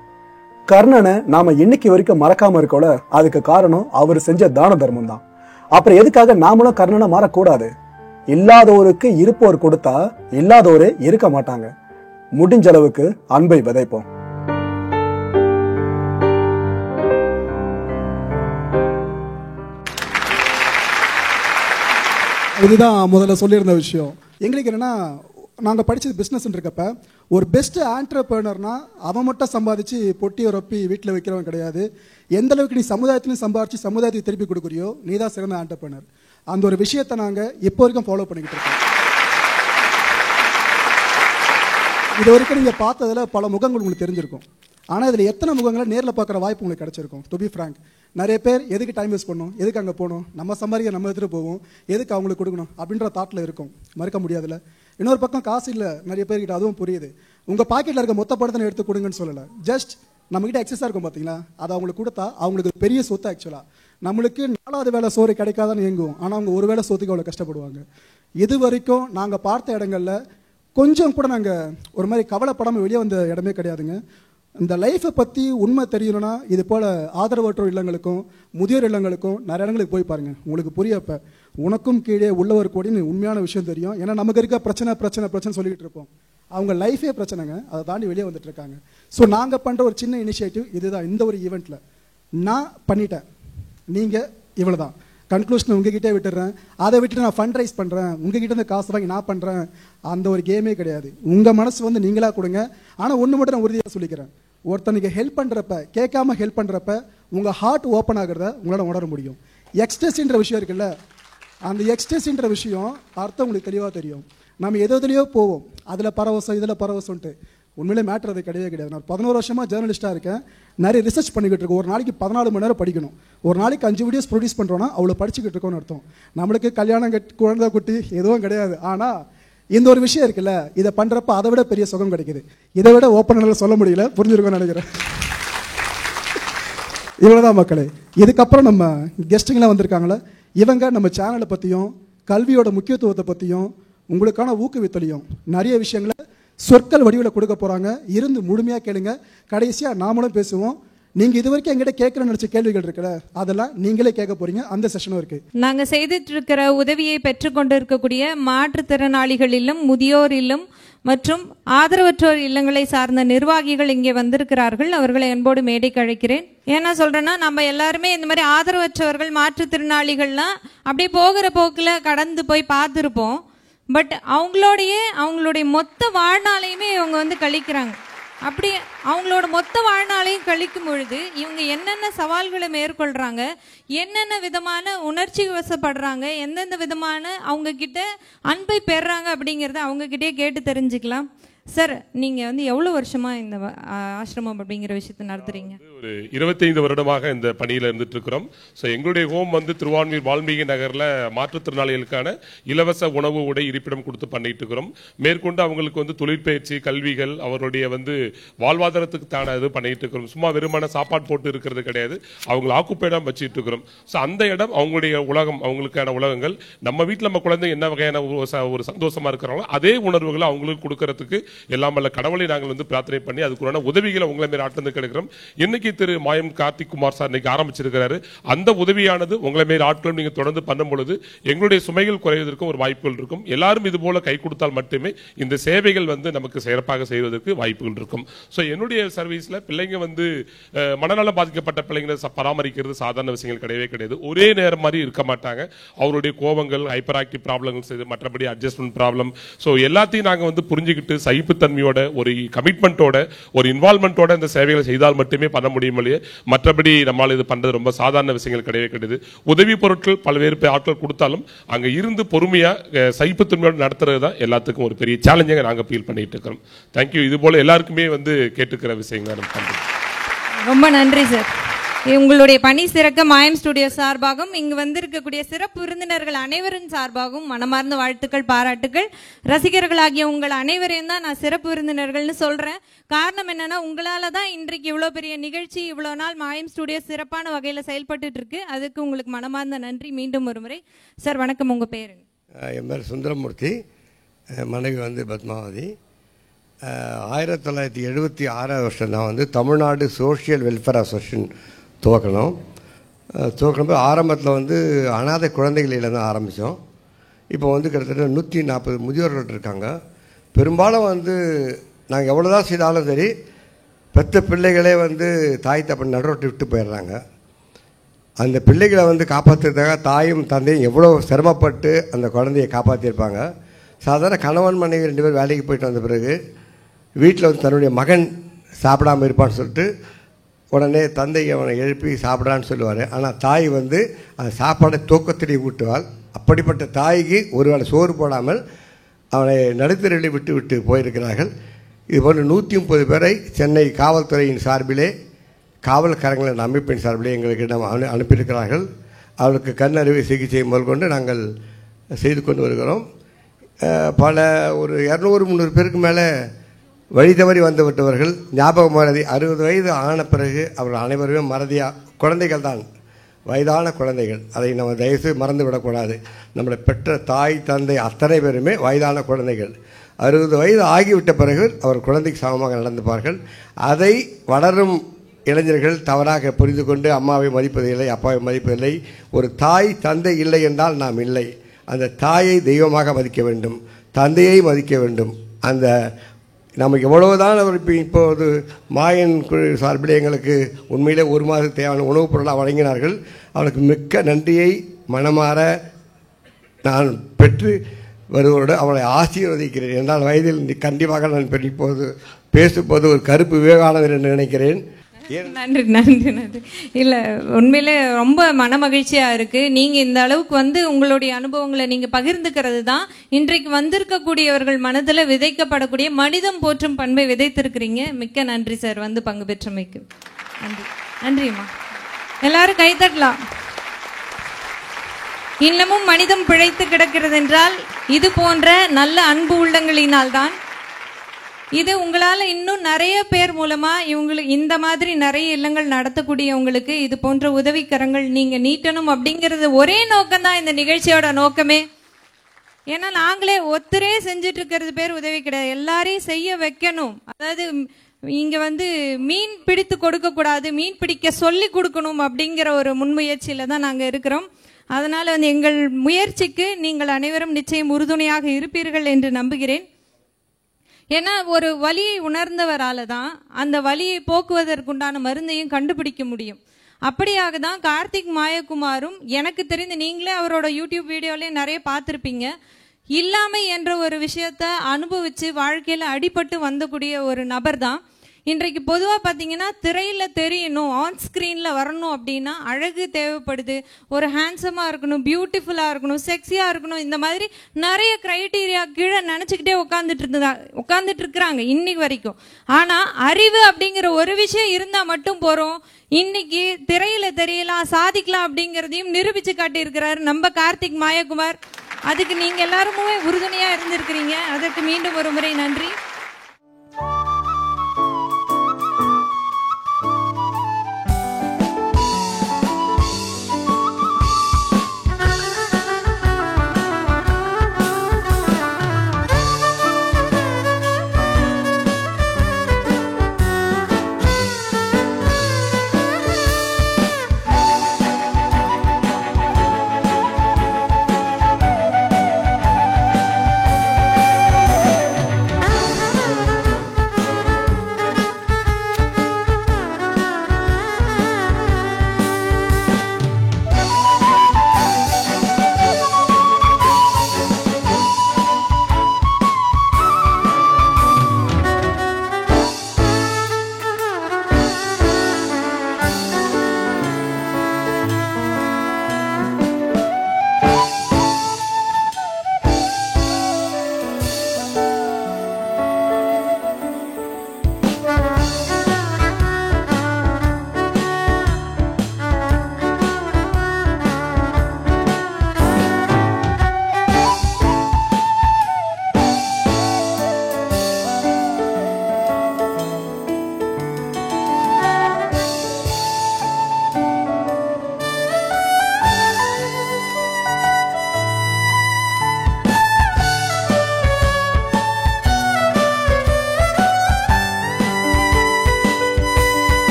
கர்ணனை நாம இன்னைக்கு வரைக்கும் மறக்காம இருக்கோல, அதுக்கு காரணம் அவர் செஞ்ச தான தர்மம் தான். அப்புறம் எதுக்காக நாமளும் கர்ணனை மாறக்கூடாது? இல்லாதோருக்கு இருப்போர் கொடுத்தா இல்லாதோரே இருக்க மாட்டாங்க. முடிஞ்ச அளவுக்கு அன்பை விதைப்போம். இதுதான் முதல்ல சொல்லியிருந்த விஷயம். எங்களுக்கு என்னன்னா, நாங்கள் படித்தது பிஸ்னஸ் இருக்கப்ப ஒரு பெஸ்ட் ஆண்டர்பிரனர்னா அவன் மட்டும் சம்பாதிச்சு பொட்டியை ரொப்பி வீட்டில் வைக்கிறவன் கிடையாது. எந்த அளவுக்கு நீ சமுதாயத்திலும் சம்பாதிச்சு சமுதாயத்துக்கு திருப்பி கொடுக்குறியோ நீ தான் சிறந்த ஆண்டர்பிரனர். அந்த ஒரு விஷயத்தை நாங்கள் இப்போ வரைக்கும் ஃபாலோ பண்ணிக்கிட்டு இருக்கோம். இது வரைக்கும் நீங்கள் பார்த்ததில் பல முகங்கள் உங்களுக்கு தெரிஞ்சிருக்கும். ஆனால் இதில் எத்தனை முகங்களை நேரில் பார்க்குற வாய்ப்பு உங்களுக்கு கிடச்சிருக்கும்? டு பி ஃப்ராங்க், நிறைய பேர் எதுக்கு டைம் வேஸ்ட் பண்ணணும், எதுக்கு அங்கே போகணும், நம்ம சம்பாதிக்க நம்ம எடுத்துகிட்டு போவோம், எதுக்கு அவங்களுக்கு கொடுக்கணும் அப்படின்ற தாட்டில் இருக்கும். மறுக்க முடியாதுல்ல. இன்னொரு பக்கம் காசு இல்லை நிறைய பேர்கிட்ட, அதுவும் புரியுது. உங்கள் பாக்கெட்டில் இருக்க மொத்த படத்தை எடுத்து கொடுங்கன்னு சொல்லலை. ஜஸ்ட் நம்மகிட்ட எக்ஸஸாக இருக்கும் பார்த்தீங்களா, அதை அவங்களுக்கு கொடுத்தா அவங்களுக்கு பெரிய சொத்து. ஆக்சுவலாக நம்மளுக்கு 4வது வேலை சோறு கிடைக்காதான்னு இயங்குவோம், ஆனால் அவங்க ஒரு வேளை சோத்துக்கு அவ்வளோ கஷ்டப்படுவாங்க. இது வரைக்கும் நாங்கள் பார்த்த இடங்களில் கொஞ்சம் கூட நாங்கள் ஒரு மாதிரி கவலைப்படாமல் வெளியே வந்த இடமே கிடையாதுங்க. இந்த லைஃப்பை பற்றி உண்மை தெரியணும்னா இது போல் ஆதரவற்றோர் இல்லங்களுக்கும் முதியோர் இல்லங்களுக்கும் நிறைய இடங்களுக்கு போய் பாருங்கள், உங்களுக்கு புரியப்போ உனக்கும் கீழே உள்ளவர் கூடின்னு உண்மையான விஷயம் தெரியும். ஏன்னா நமக்கு இருக்க பிரச்சனை பிரச்சனை பிரச்சனை சொல்லிக்கிட்டு இருப்போம், அவங்க லைஃபே பிரச்சனைங்க, அதை தாண்டி வெளியே வந்துட்டு இருக்காங்க. ஸோ நாங்கள் பண்ணுற ஒரு சின்ன இனிஷியேட்டிவ் இதுதான். இந்த ஒரு ஈவெண்ட்டில் நான் பண்ணிட்டேன், நீங்கள் இவ்வளோ தான். கன்க்ளூஷன் உங்ககிட்டே விட்டுறேன். அதை விட்டுட்டு நான் ஃபண்ட் ரைஸ் பண்ணுறேன், உங்ககிட்ட இருந்து காசு வாங்கி நான் பண்ணுறேன், அந்த ஒரு கேமே கிடையாது. உங்கள் மனசு வந்து நீங்களாக கொடுங்க. ஆனால் ஒன்று மட்டும் நான் உறுதியாக சொல்லிக்கிறேன், ஒருத்தனுக்கு ஹெல்ப் பண்ணுறப்ப, கேட்காம ஹெல்ப் பண்ணுறப்ப உங்கள் ஹார்ட் ஓப்பன் ஆகிறத உங்களால் உணர முடியும். எக்ஸ்டெஸ்ன்ற விஷயம் இருக்குல்ல, அந்த எக்ஸ்டெஸ்ன்ற விஷயம் அர்த்தம் உங்களுக்கு தெளிவாக தெரியும். நம்ம எதுலையோ போவோம், அதில் பரவசம் இதில் பரவசம்ன்ட்டு. உண்மையிலே மேட்ரு அது கிடையவே கிடையாது. நான் 11 வருஷமாக ஜேர்னலிஸ்ட்டாக இருக்கேன், நிறைய ரிசர்ச் பண்ணிக்கிட்டு இருக்கோம். ஒரு நாளைக்கு 14 மணி நேரம் படிக்கணும். ஒரு நாளைக்கு 5 வீடியோஸ் ப்ரொடியூஸ் பண்ணுறோன்னா அவ்வளோ படிச்சுக்கிட்டு இருக்கோன்னு அர்த்தம். நம்மளுக்கு கல்யாணம் குழந்தை குட்டி எதுவும் கிடையாது. ஆனால் இந்த ஒரு விஷயம் இருக்குல்ல, இதை பண்ணுறப்ப அதை விட பெரிய சுகம் கிடைக்குது. இதை விட ஓப்பனாக சொல்ல முடியல, புரிஞ்சிருக்கோன்னு நினைக்கிறேன். இவ்வளோதான் மக்களே. இதுக்கப்புறம் நம்ம கெஸ்ட்டுங்களாம் வந்திருக்காங்களே, இவங்க நம்ம சேனலை பற்றியும் கல்வியோட முக்கியத்துவத்தை பற்றியும் உங்களுக்கான ஊக்குவித்தலையும் நிறைய விஷயங்களை சொற்கள் வடிவில் கொடுக்க போகிறாங்க. இருந்து முழுமையாக கேளுங்க. கடைசியாக நாமளும் பேசுவோம். நீங்கள் இது வரைக்கும் எங்கிட்ட கேட்கணும்னு நினச்ச கேள்விகள் இருக்குல்ல, அதெல்லாம் நீங்களே கேட்க போகிறீங்க. அந்த செஷனும் இருக்குது. நாங்கள் செய்துட்டு இருக்கிற உதவியை பெற்றுக்கொண்டு இருக்கக்கூடிய மாற்றுத்திறனாளிகள் இல்லம், முதியோர் இல்லம் மற்றும் ஆதரவற்றோர் இல்லங்களை சார்ந்த நிர்வாகிகள் இங்கே வந்திருக்கிறார்கள். அவர்களை அன்போடு மேடைக்கு அழைக்கிறேன். ஏன்னா சொல்கிறேன்னா, நம்ம எல்லாருமே இந்த மாதிரி ஆதரவற்றவர்கள் மாற்றுத்திறனாளிகள்லாம் அப்படியே போகிற போக்கில் கடந்து போய் பார்த்துருப்போம். பட் அவங்களுடைய மொத்த வாழ்நாளையுமே இவங்க வந்து கழிக்கிறாங்க. அப்படி அவங்களோட மொத்த வாழ்நாளையும் கழிக்கும் பொழுது இவங்க என்னென்ன சவால்களை மேற்கொள்றாங்க, என்னென்ன விதமான உணர்ச்சி வசப்படுறாங்க, எந்தெந்த விதமான அவங்க கிட்ட அன்பை பெறுறாங்க அப்படிங்கிறத அவங்க கிட்டே கேட்டு தெரிஞ்சுக்கலாம். சார், நீங்க வந்து எவ்வளவு வருஷமா இந்த ஆசிரமம் அப்படிங்கிற விஷயத்தை நடத்துறீங்க? ஒரு 25 வருடமாக இந்த பணியில இருந்துட்டு இருக்கிறோம். ஸோ எங்களுடைய ஹோம் வந்து திருவான்மியூர் வால்மீகி நகர்ல மாற்றுத்திறனாளிகளுக்கான இலவச உணவு உடை இருப்பிடம் கொடுத்து பண்ணிட்டு இருக்கிறோம். மேற்கொண்டு அவங்களுக்கு வந்து தொழிற்பயிற்சி, கல்விகள், அவருடைய வந்து வாழ்வாதாரத்துக்கு தான இது பண்ணிட்டு இருக்கிறோம். சும்மா வெறுமான சாப்பாடு போட்டு இருக்கிறது கிடையாது, அவங்களை ஆக்குப்பையிடம் வச்சுட்டு இருக்கிறோம். ஸோ அந்த இடம் அவங்களுடைய உலகம், அவங்களுக்கான உலகங்கள். நம்ம வீட்டில் நம்ம குழந்தை என்ன வகையான ஒரு சந்தோஷமா இருக்கிறாங்களோ அதே உணர்வுகளை அவங்களுக்கு கொடுக்கறதுக்கு எல்லாம் வல்ல கடவுளை நாங்கள் வந்து பிரார்த்தனை பண்ணி அதுக்குள்ள உதவிகளை உங்களை மேல ஆட்டம் கிடைக்கிறோம். இன்னைக்கு திரு மாயம் கார்த்திக் குமார் சார் இன்னைக்கு ஆரம்பிச்சிருக்கிறாரு. அந்த உதவியானது உங்களை மேல ஆட்களும் நீங்க தொடர்ந்து பண்ணும் பொழுது எங்களுடைய சுமைகள் குறைவதற்கும் ஒரு வாய்ப்புகள் இருக்கும். எல்லாரும் இது போல கை கொடுத்தால் மட்டுமே இந்த சேவைகள் வந்து நமக்கு சிறப்பாக செய்வதற்கு வாய்ப்புகள் இருக்கும். ஸோ என்னுடைய சர்வீஸ்ல பிள்ளைங்க வந்து மனநலம் பாதிக்கப்பட்ட பிள்ளைங்களை பராமரிக்கிறது சாதாரண விஷயங்கள் கிடையவே கிடையாது. ஒரே நேரம் மாதிரி இருக்க மாட்டாங்க. அவருடைய கோபங்கள், ஹைப்பர் ஆக்டிவ் ப்ராப்ளங்கள், மற்றபடி அட்ஜஸ்ட்மெண்ட் ப்ராப்ளம், ஸோ எல்லாத்தையும் நாங்கள் வந்து புரிஞ்சுக்கிட்டு சகிப்புத்தன்மையோட, ஒரு கமிட்மெண்ட்டோட, ஒரு இன்வால்மெண்ட்டோட இந்த சேவைகளை செய்தால் மட்டுமே பண்ண முடியும் இல்லையே. மற்றபடி நம்மளால் இது பண்றது ரொம்ப சாதாரண விஷயங்கள் கிடையவே கிடையாது. உதவி பொருட்கள் பல்வேறு ஆட்கள் கொடுத்தாலும் அங்க இருந்து பொறுமையா சகிப்புத்தன்மையோட நடத்துறது தான் எல்லாத்துக்கும் ஒரு பெரிய சேலஞ்சாக நாங்கள் ஃபீல் பண்ணிட்டு இருக்கிறோம். தேங்க்யூ. இது போல எல்லாருக்குமே வந்து கேட்டுக்கிற விஷயங்கள் நம்ம பண்றோம். ரொம்ப நன்றி சார். உங்களுடைய பணி சிறக்க மாயம் ஸ்டுடியோ சார்பாகவும் இங்கு வந்திருக்கக்கூடிய சிறப்பு விருந்தினர்கள் அனைவரின் சார்பாகவும் மனமார்ந்த வாழ்த்துக்கள், பாராட்டுகள். ரசிகர்களாகிய உங்கள் அனைவரையும் தான் நான் சிறப்பு விருந்தினர்கள்னு சொல்றேன். காரணம் என்னன்னா, உங்களால தான் இன்றைக்கு இவ்வளோ பெரிய நிகழ்ச்சி, இவ்வளோ நாள் மாயம் ஸ்டுடியோ சிறப்பான வகையில் செயல்பட்டு இருக்கு. அதுக்கு உங்களுக்கு மனமார்ந்த நன்றி. மீண்டும் ஒரு முறை சார் வணக்கம். உங்க பேரு? என் பேர் சுந்தரமூர்த்தி, மனைவி வந்து பத்மாவதி. 1976 வருஷம் நான் வந்து தமிழ்நாடு சோஷியல் வெல்ஃபேர் அசோசியேஷன் துவக்கணும். ஆரம்பத்தில் வந்து அனாதை குழந்தைகளில் தான் ஆரம்பித்தோம். இப்போ வந்து கிட்டத்தட்ட 140 முதியோர்கள் இருக்காங்க. பெரும்பாலும் வந்து நாங்கள் எவ்வளோ தான் செய்தாலும் சரி, பெற்ற பிள்ளைகளே வந்து தாய் தப்பன் நடுரோட்டு விட்டு போயிடுறாங்க. அந்த பிள்ளைகளை வந்து காப்பாற்றுறதுக்காக தாயும் தந்தையும் எவ்வளோ சிரமப்பட்டு அந்த குழந்தையை காப்பாற்றிருப்பாங்க. சாதாரண கணவன் மனைவி 2 பேர் வேலைக்கு போயிட்டு வந்த பிறகு வீட்டில் வந்து தன்னுடைய மகன் சாப்பிடாமல் இருப்பான்னு சொல்லிட்டு உடனே தந்தை அவனை எழுப்பி சாப்பிடான்னு சொல்லுவார். ஆனால் தாய் வந்து அந்த சாப்பாடை தூக்கத்திலே ஊட்டுவாள். அப்போ அப்படிப்பட்ட தாய்க்கு ஒருவேளை சோறு போடாமல் அவனை நடுத்தரில் விட்டு விட்டு போயிருக்கிறார்கள். இதுபோன்று 130 பேரை சென்னை காவல்துறையின் சார்பிலே காவல்கரங்களின் அமைப்பின் சார்பிலே எங்களுக்கு அனுப்பியிருக்கிறார்கள். அவளுக்கு கண் அறுவை சிகிச்சை முதற்கொண்டு நாங்கள் செய்து கொண்டு வருகிறோம். பல ஒரு 200-300 பேருக்கு மேலே வழி தவறி வந்துவிட்டவர்கள் ஞாபக மறதி 60 வயது ஆன பிறகு அவர்கள் அனைவருமே மறதியாக குழந்தைகள் தான், வயதான குழந்தைகள். அதை நம்ம தயவுசெய்து மறந்து விடக்கூடாது. நம்மளை பெற்ற தாய் தந்தை அத்தனை பேருமே வயதான குழந்தைகள். 60 வயது ஆகிவிட்ட பிறகு அவர் குழந்தைக்கு சமமாக நடந்துப்பார்கள். அதை வளரும் இளைஞர்கள் தவறாக புரிந்து கொண்டு அம்மாவை மதிப்பதில்லை, அப்பாவை மதிப்பதில்லை. ஒரு தாய் தந்தை இல்லை என்றால் நாம் இல்லை. அந்த தாயை தெய்வமாக மதிக்க வேண்டும், தந்தையை மதிக்க வேண்டும். அந்த நமக்கு எவ்வளவுதான் அவர் இப்போது மாயன் குழு சார்பில் எங்களுக்கு உண்மையிலே 1 மாதத்துக்கு தேவையான உணவுப் பொருளாக வழங்கினார்கள். அவனுக்கு மிக்க நன்றியை மனமாற நான் பெற்று வருவதோடு அவளை ஆசீர்வதிக்கிறேன். என்றால் வயதில் கண்டிப்பாக நான் இப்போது பேசும்போது ஒரு கருப்பு விவேகானந்தர் என்று நினைக்கிறேன். நன்றி நன்றி நன்றி. இல்லை, உண்மையிலே ரொம்ப மன மகிழ்ச்சியா இருக்கு. நீங்க இந்த அளவுக்கு வந்து உங்களுடைய அனுபவங்களை நீங்க பகிர்ந்துக்கிறது தான் இன்றைக்கு வந்திருக்கக்கூடியவர்கள் மனதில் விதைக்கப்படக்கூடிய மனிதம் போற்றும் பண்பை விதைத்திருக்கிறீங்க. மிக்க நன்றி சார், வந்து பங்கு பெற்றமைக்கு நன்றி. நன்றிம்மா. எல்லாரும் கைத்தட்டலாம். இன்னமும் மனிதம் பிழைத்து கிடக்கிறது என்றால் இது போன்ற நல்ல அன்பு உள்ளங்களினால்தான். இது உங்களால் இன்னும் நிறைய பேர் மூலமா இவங்களுக்கு இந்த மாதிரி நிறைய இல்லங்கள் நடத்தக்கூடியவங்களுக்கு இது போன்ற உதவிக்கரங்கள் நீங்க நீட்டணும் அப்படிங்கிறது ஒரே நோக்கம்தான் இந்த நிகழ்ச்சியோட நோக்கமே. ஏன்னா நாங்களே ஒத்தரே செஞ்சுட்டு இருக்கிறது பேர் உதவி கிடையாது, எல்லாரையும் செய்ய வைக்கணும். அதாவது இங்க வந்து மீன் பிடித்து கொடுக்க கூடாது, மீன் பிடிக்க சொல்லி கொடுக்கணும் அப்படிங்கிற ஒரு முன்முயற்சியில தான் நாங்க இருக்கிறோம். அதனால வந்து எங்கள் முயற்சிக்கு நீங்கள் அனைவரும் நிச்சயம் உறுதுணையாக இருப்பீர்கள் என்று நம்புகிறேன். ஏன்னா ஒரு வலியை உணர்ந்தவரால தான் அந்த வலியை போக்குவதற்குண்டான மருந்தையும் கண்டுபிடிக்க முடியும். அப்படியாக தான் கார்த்திக் மாயகுமாரும், எனக்கு தெரிந்து நீங்களே அவரோட யூடியூப் வீடியோலயும் நிறைய பார்த்துருப்பீங்க, இல்லாமை என்ற ஒரு விஷயத்த அனுபவிச்சு வாழ்க்கையில அடிபட்டு வந்தக்கூடிய ஒரு நபர் தான். இன்றைக்கு பொதுவாக பார்த்தீங்கன்னா திரையில் தெரியணும், ஆன் ஸ்க்ரீனில் வரணும் அப்படின்னா அழகு தேவைப்படுது, ஒரு ஹேண்ட்ஸமாக இருக்கணும், பியூட்டிஃபுல்லாக இருக்கணும், செக்ஸியாக இருக்கணும், இந்த மாதிரி நிறைய க்ரைட்டீரியா கீழே நினச்சிக்கிட்டே உட்காந்துட்டு இருக்கிறாங்க இன்னைக்கு வரைக்கும். ஆனால் அறிவு அப்படிங்கிற ஒரு விஷயம் இருந்தால் மட்டும் போகிறோம். இன்னைக்கு திரையில் தெரியலாம், சாதிக்கலாம் அப்படிங்கிறதையும் நிரூபித்து காட்டியிருக்கிறார் நம்ம கார்த்திக் மாயகுமார். அதுக்கு நீங்கள் எல்லாருமே உறுதுணையாக இருந்திருக்கிறீங்க. அதற்கு மீண்டும் ஒரு முறை நன்றி.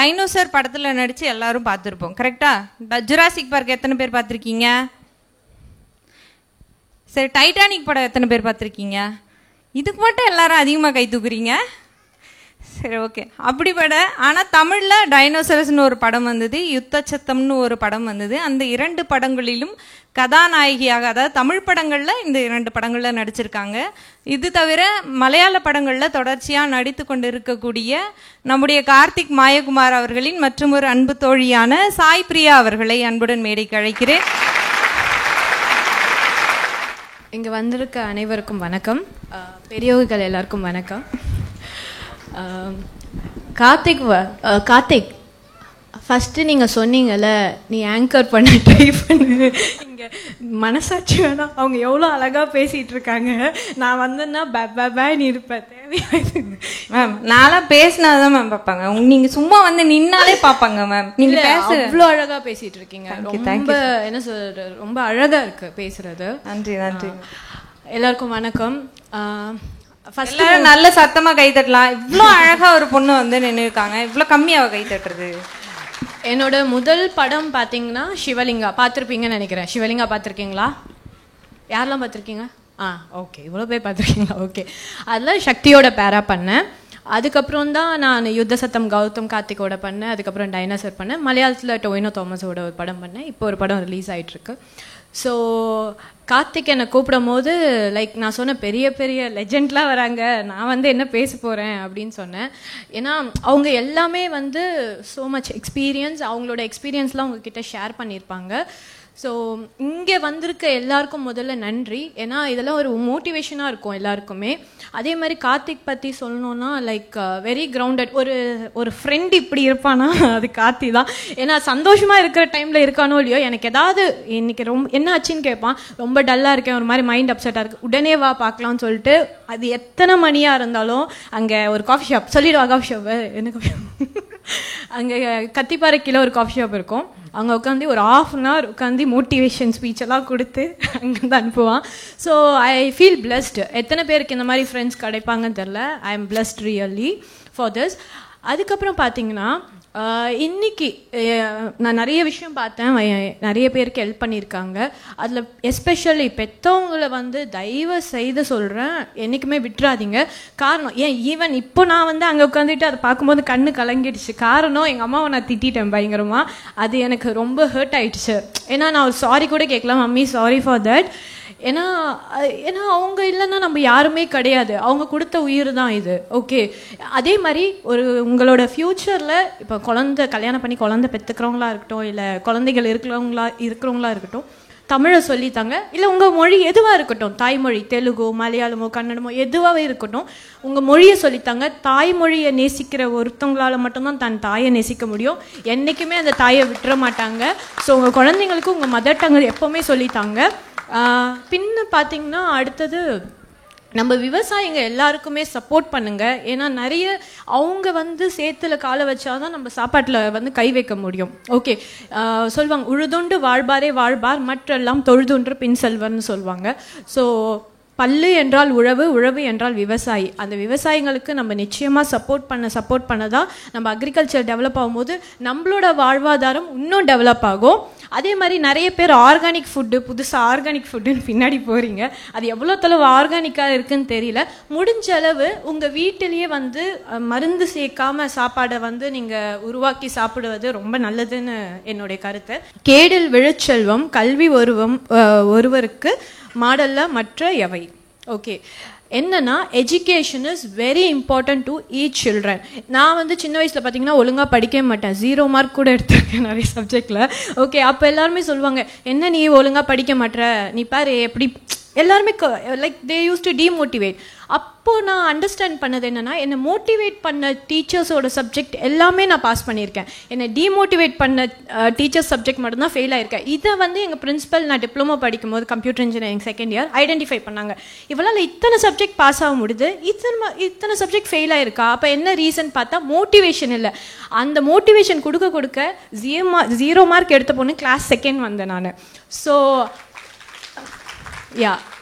டைனோசர் படத்தில் நடித்து எல்லாரும் பார்த்துருப்போம், கரெக்டா? ஜுராசிக் பார்க் எத்தனை பேர் பார்த்துருக்கீங்க? சரி, டைட்டானிக் படம் எத்தனை பேர் பார்த்துருக்கீங்க? இதுக்கு மட்டும் எல்லாரும் அதிகமாக கை தூக்குறீங்க. சரி, ஓகே. அப்படிப்பட்ட ஆனால் தமிழில் டைனோசரஸ்னு ஒரு படம் வந்தது, யுத்த சத்தம்னு ஒரு படம் வந்தது. அந்த 2 படங்களிலும் கதாநாயகியாக, அதாவது தமிழ் படங்களில் இந்த 2 படங்களில் நடிச்சிருக்காங்க. இது தவிர மலையாள படங்களில் தொடர்ச்சியாக நடித்து கொண்டு இருக்கக்கூடிய நம்முடைய கார்த்திக் மாயகுமார் அவர்களின் மற்றும் ஒரு அன்பு தோழியான சாய் பிரியா அவர்களை அன்புடன் மேடைக்கு அழைக்கிறேன். இங்கே வந்திருக்க அனைவருக்கும் வணக்கம். பெரியவர்கள் எல்லாருக்கும் வணக்கம். கார்த்திக், ஃபஸ்ட்டு நீங்கள் சொன்னீங்கல்ல, நீ ஆங்கர் பண்ண ட்ரை பண்ணு, இங்கே மனசாட்சி வேணாம், அவங்க எவ்வளோ அழகாக பேசிகிட்டு இருக்காங்க, நான் வந்தேன்னா பேன்னு இருப்பேன், தேவையாது மேம். நான்லாம் பேசினாதான் மேம் பார்ப்பாங்க, நீங்கள் சும்மா வந்து நின்னாலே பார்ப்பாங்க மேம். நீங்கள் பேச அவ்வளோ அழகாக பேசிகிட்டு இருக்கீங்க, ரொம்ப என்ன சொல்ற, ரொம்ப அழகாக இருக்கு பேசுறது. நன்றி நன்றி. எல்லாருக்கும் வணக்கம். எல்லாரும் நல்ல சத்தமா கை தட்டலாம். இவ்வளோ அழகா ஒரு பொண்ணு வந்து நின்று இருக்காங்க, இவ்வளோ கம்மியாக கை தட்டுறது. என்னோட முதல் படம் பார்த்தீங்கன்னா சிவலிங்கா, பார்த்துருப்பீங்கன்னு நினைக்கிறேன். சிவலிங்கா பார்த்துருக்கீங்களா? யாரெல்லாம் பார்த்துருக்கீங்க? ஓகே, இவ்வளோ பேர் பார்த்துருக்கீங்களா? ஓகே. அதில் சக்தியோட பேரா பண்ணேன். அதுக்கப்புறம் தான் நான் யுத்த சத்தம் கௌதம் கார்த்திகோட பண்ணேன். அதுக்கப்புறம் டைனோசர் பண்ணேன். மலையாளத்தில் டொவினோ தாமஸோட ஒரு படம் பண்ணேன். இப்போ ஒரு படம் ரிலீஸ் ஆகிட்டுருக்கு. ஸோ கார்த்திக் என்னை கூப்பிடும் போது லைக் நான் சொன்ன பெரிய பெரிய லெஜெண்ட்லாம் வராங்க, நான் வந்து என்ன பேச போகிறேன் அப்படின்னு சொன்னேன். ஏன்னா அவங்க எல்லாமே வந்து ஸோ மச் எக்ஸ்பீரியன்ஸ், அவங்களோட எக்ஸ்பீரியன்ஸ்லாம் உங்ககிட்ட ஷேர் பண்ணியிருப்பாங்க. ஸோ இங்கே வந்திருக்க எல்லாருக்கும் முதல்ல நன்றி. ஏன்னா இதெல்லாம் ஒரு மோட்டிவேஷனாக இருக்கும் எல்லாருக்குமே. அதே மாதிரி கார்த்திக் பற்றி சொல்லணுன்னா லைக் வெரி கிரவுண்டட். ஒரு ஃப்ரெண்ட் இப்படி இருப்பானா அது கார்த்தி தான். ஏன்னா சந்தோஷமாக இருக்கிற டைமில் இருக்கானோ இல்லையோ, எனக்கு ஏதாவது இன்னைக்கு ரொம்ப என்ன ஆச்சுன்னு கேட்பான், ரொம்ப டல்லாக இருக்கேன், ஒரு மாதிரி மைண்ட் அப்செட்டாக இருக்குது, உடனே வா பார்க்கலாம்னு சொல்லிட்டு, அது எத்தனை மணியாக இருந்தாலும் அங்கே ஒரு காஃபி ஷாப் சொல்லிடுவா, காஃபி ஷாப்பு என்ன காஃபி அங்கே கத்திப்பாறை கீழே ஒரு காஃபி ஷாப் இருக்கும். அங்கே உட்காந்து ஒரு 1/2 an hour உட்காந்து மோட்டிவேஷன் ஸ்பீச்செல்லாம் கொடுத்து அங்கேருந்து அனுப்புவான். So I feel blessed. எத்தனை பேருக்கு இந்த மாதிரி ஃப்ரெண்ட்ஸ் கிடைப்பாங்கன்னு தெரில. I am blessed really for this. அதுக்கப்புறம் பார்த்தீங்கன்னா இன்னைக்கு நான் நிறைய விஷயம் பார்த்தேன், நிறைய பேருக்கு ஹெல்ப் பண்ணியிருக்காங்க. அதில் எஸ்பெஷலி பெற்றவங்களை வந்து தயவு செய்து சொல்கிறேன், என்றைக்குமே விட்டுறாதீங்க. காரணம் ஈவன் இப்போ நான் வந்து அங்கே உட்காந்துட்டு அதை பார்க்கும்போது கண்ணு கலங்கிடுச்சு. காரணம் எங்கள் அம்மாவை நான் திட்டேன் பயங்கரமாக. அது எனக்கு ரொம்ப ஹர்ட் ஆயிடுச்சு. ஏன்னா நான் ஒரு சாரி கூட கேட்கலாம், மம்மி சாரி ஃபார் தட். ஏன்னா அவங்க இல்லைன்னா நம்ம யாருமே கிடையாது, அவங்க கொடுத்த உயிர் தான் இது. ஓகே, அதே மாதிரி உங்களோட ஃப்யூச்சரில் இப்போ கல்யாணம் பண்ணி குழந்தை பெற்றுக்கிறவங்களா இருக்கட்டும், இல்லை குழந்தைகள் இருக்கிறவங்களா இருக்கட்டும், தமிழை சொல்லித்தாங்க. இல்லை உங்கள் மொழி எதுவாக இருக்கட்டும், தாய்மொழி தெலுங்கு, மலையாளமோ, கன்னடமோ எதுவாகவே இருக்கட்டும், உங்கள் மொழியை சொல்லித்தாங்க. தாய்மொழியை நேசிக்கிற ஒருத்தவங்களால் மட்டும்தான் தன் தாயை நேசிக்க முடியும். என்றைக்குமே அந்த தாயை விட்டுற மாட்டாங்க. ஸோ உங்கள் குழந்தைங்களுக்கு உங்கள் மதர் டங்கை எப்போவுமே சொல்லித்தாங்க. பின்ன பார்த்தீங்கன்னா அடுத்தது நம்ம விவசாயிங்க எல்லாருக்குமே சப்போர்ட் பண்ணுங்க. ஏன்னா நிறைய அவங்க வந்து சேத்துல காலை வச்சாதான் நம்ம சாப்பாட்டில் வந்து கை வைக்க முடியும். ஓகே, சொல்லுவாங்க உழுதுண்டு வாழ்பாரே வாழ்பார் மற்றெல்லாம் தொழுதுன்று பின் செல்வர்னு சொல்லுவாங்க. ஸோ பல்லு என்றால் உழவு, உழவு என்றால் விவசாயி. அந்த விவசாயிங்களுக்கு நம்ம நிச்சயமாக சப்போர்ட் பண்ண தான் நம்ம அக்ரிகல்ச்சர் டெவலப் ஆகும்போது நம்மளோட வாழ்வாதாரம் இன்னும் டெவலப் ஆகும். அதே மாதிரி நிறைய பேர் ஆர்கானிக் ஃபுட்டு, புதுசாக ஆர்கானிக் ஃபுட்டுன்னு பின்னாடி போகிறீங்க. அது எவ்வளோ தொலைவு ஆர்கானிக்காக இருக்குன்னு தெரியல. முடிஞ்ச அளவு உங்கள் வீட்டிலேயே வந்து மருந்து சேர்க்காம சாப்பாடை வந்து நீங்கள் உருவாக்கி சாப்பிடுவது ரொம்ப நல்லதுன்னு என்னுடைய கருத்து. கேடில் விழுச்செல்வம் கல்வி ஒருவருக்கு மாடல்ல மற்ற எவை. ஓகே, என்னன்னா education is very important to each children. நான் வந்து சின்ன வயசில் பார்த்தீங்கன்னா ஒழுங்காக படிக்கவே மாட்டேன், 0 மார்க் கூட எடுத்திருக்கேன் நிறைய சப்ஜெக்டில். ஓகே, அப்போ எல்லாருமே சொல்லுவாங்க, என்ன நீ ஒழுங்காக படிக்க மாட்டேற, நீ பாரு எப்படி, எல்லாருமே like they use to demotivate. அப்போது நான் அண்டர்ஸ்டாண்ட் பண்ணது என்னென்னா, என்னை மோட்டிவேட் பண்ண டீச்சர்ஸோட சப்ஜெக்ட் எல்லாமே நான் பாஸ் பண்ணியிருக்கேன். என்னை டிமோட்டிவேட் பண்ண டீச்சர்ஸ் சப்ஜெக்ட் மட்டும்தான் ஃபெயில் ஆயிருக்கேன். இதை வந்து எங்கள் பிரின்சிபல் நான் டிப்ளமோ படிக்கும்போது computer engineering 2nd year identify பண்ணாங்க. இவளால் இத்தனை சப்ஜெக்ட் பாஸ் ஆக முடியுது, இத்தனை சப்ஜெக்ட் ஃபெயில் ஆயிருக்கா, அப்போ என்ன ரீசன் பார்த்தா மோட்டிவேஷன் இல்லை. அந்த மோட்டிவேஷன் கொடுக்க 0 மார்க் எடுத்த பொண்ணு கிளாஸ் 2nd வந்தேன் நான். ஸோ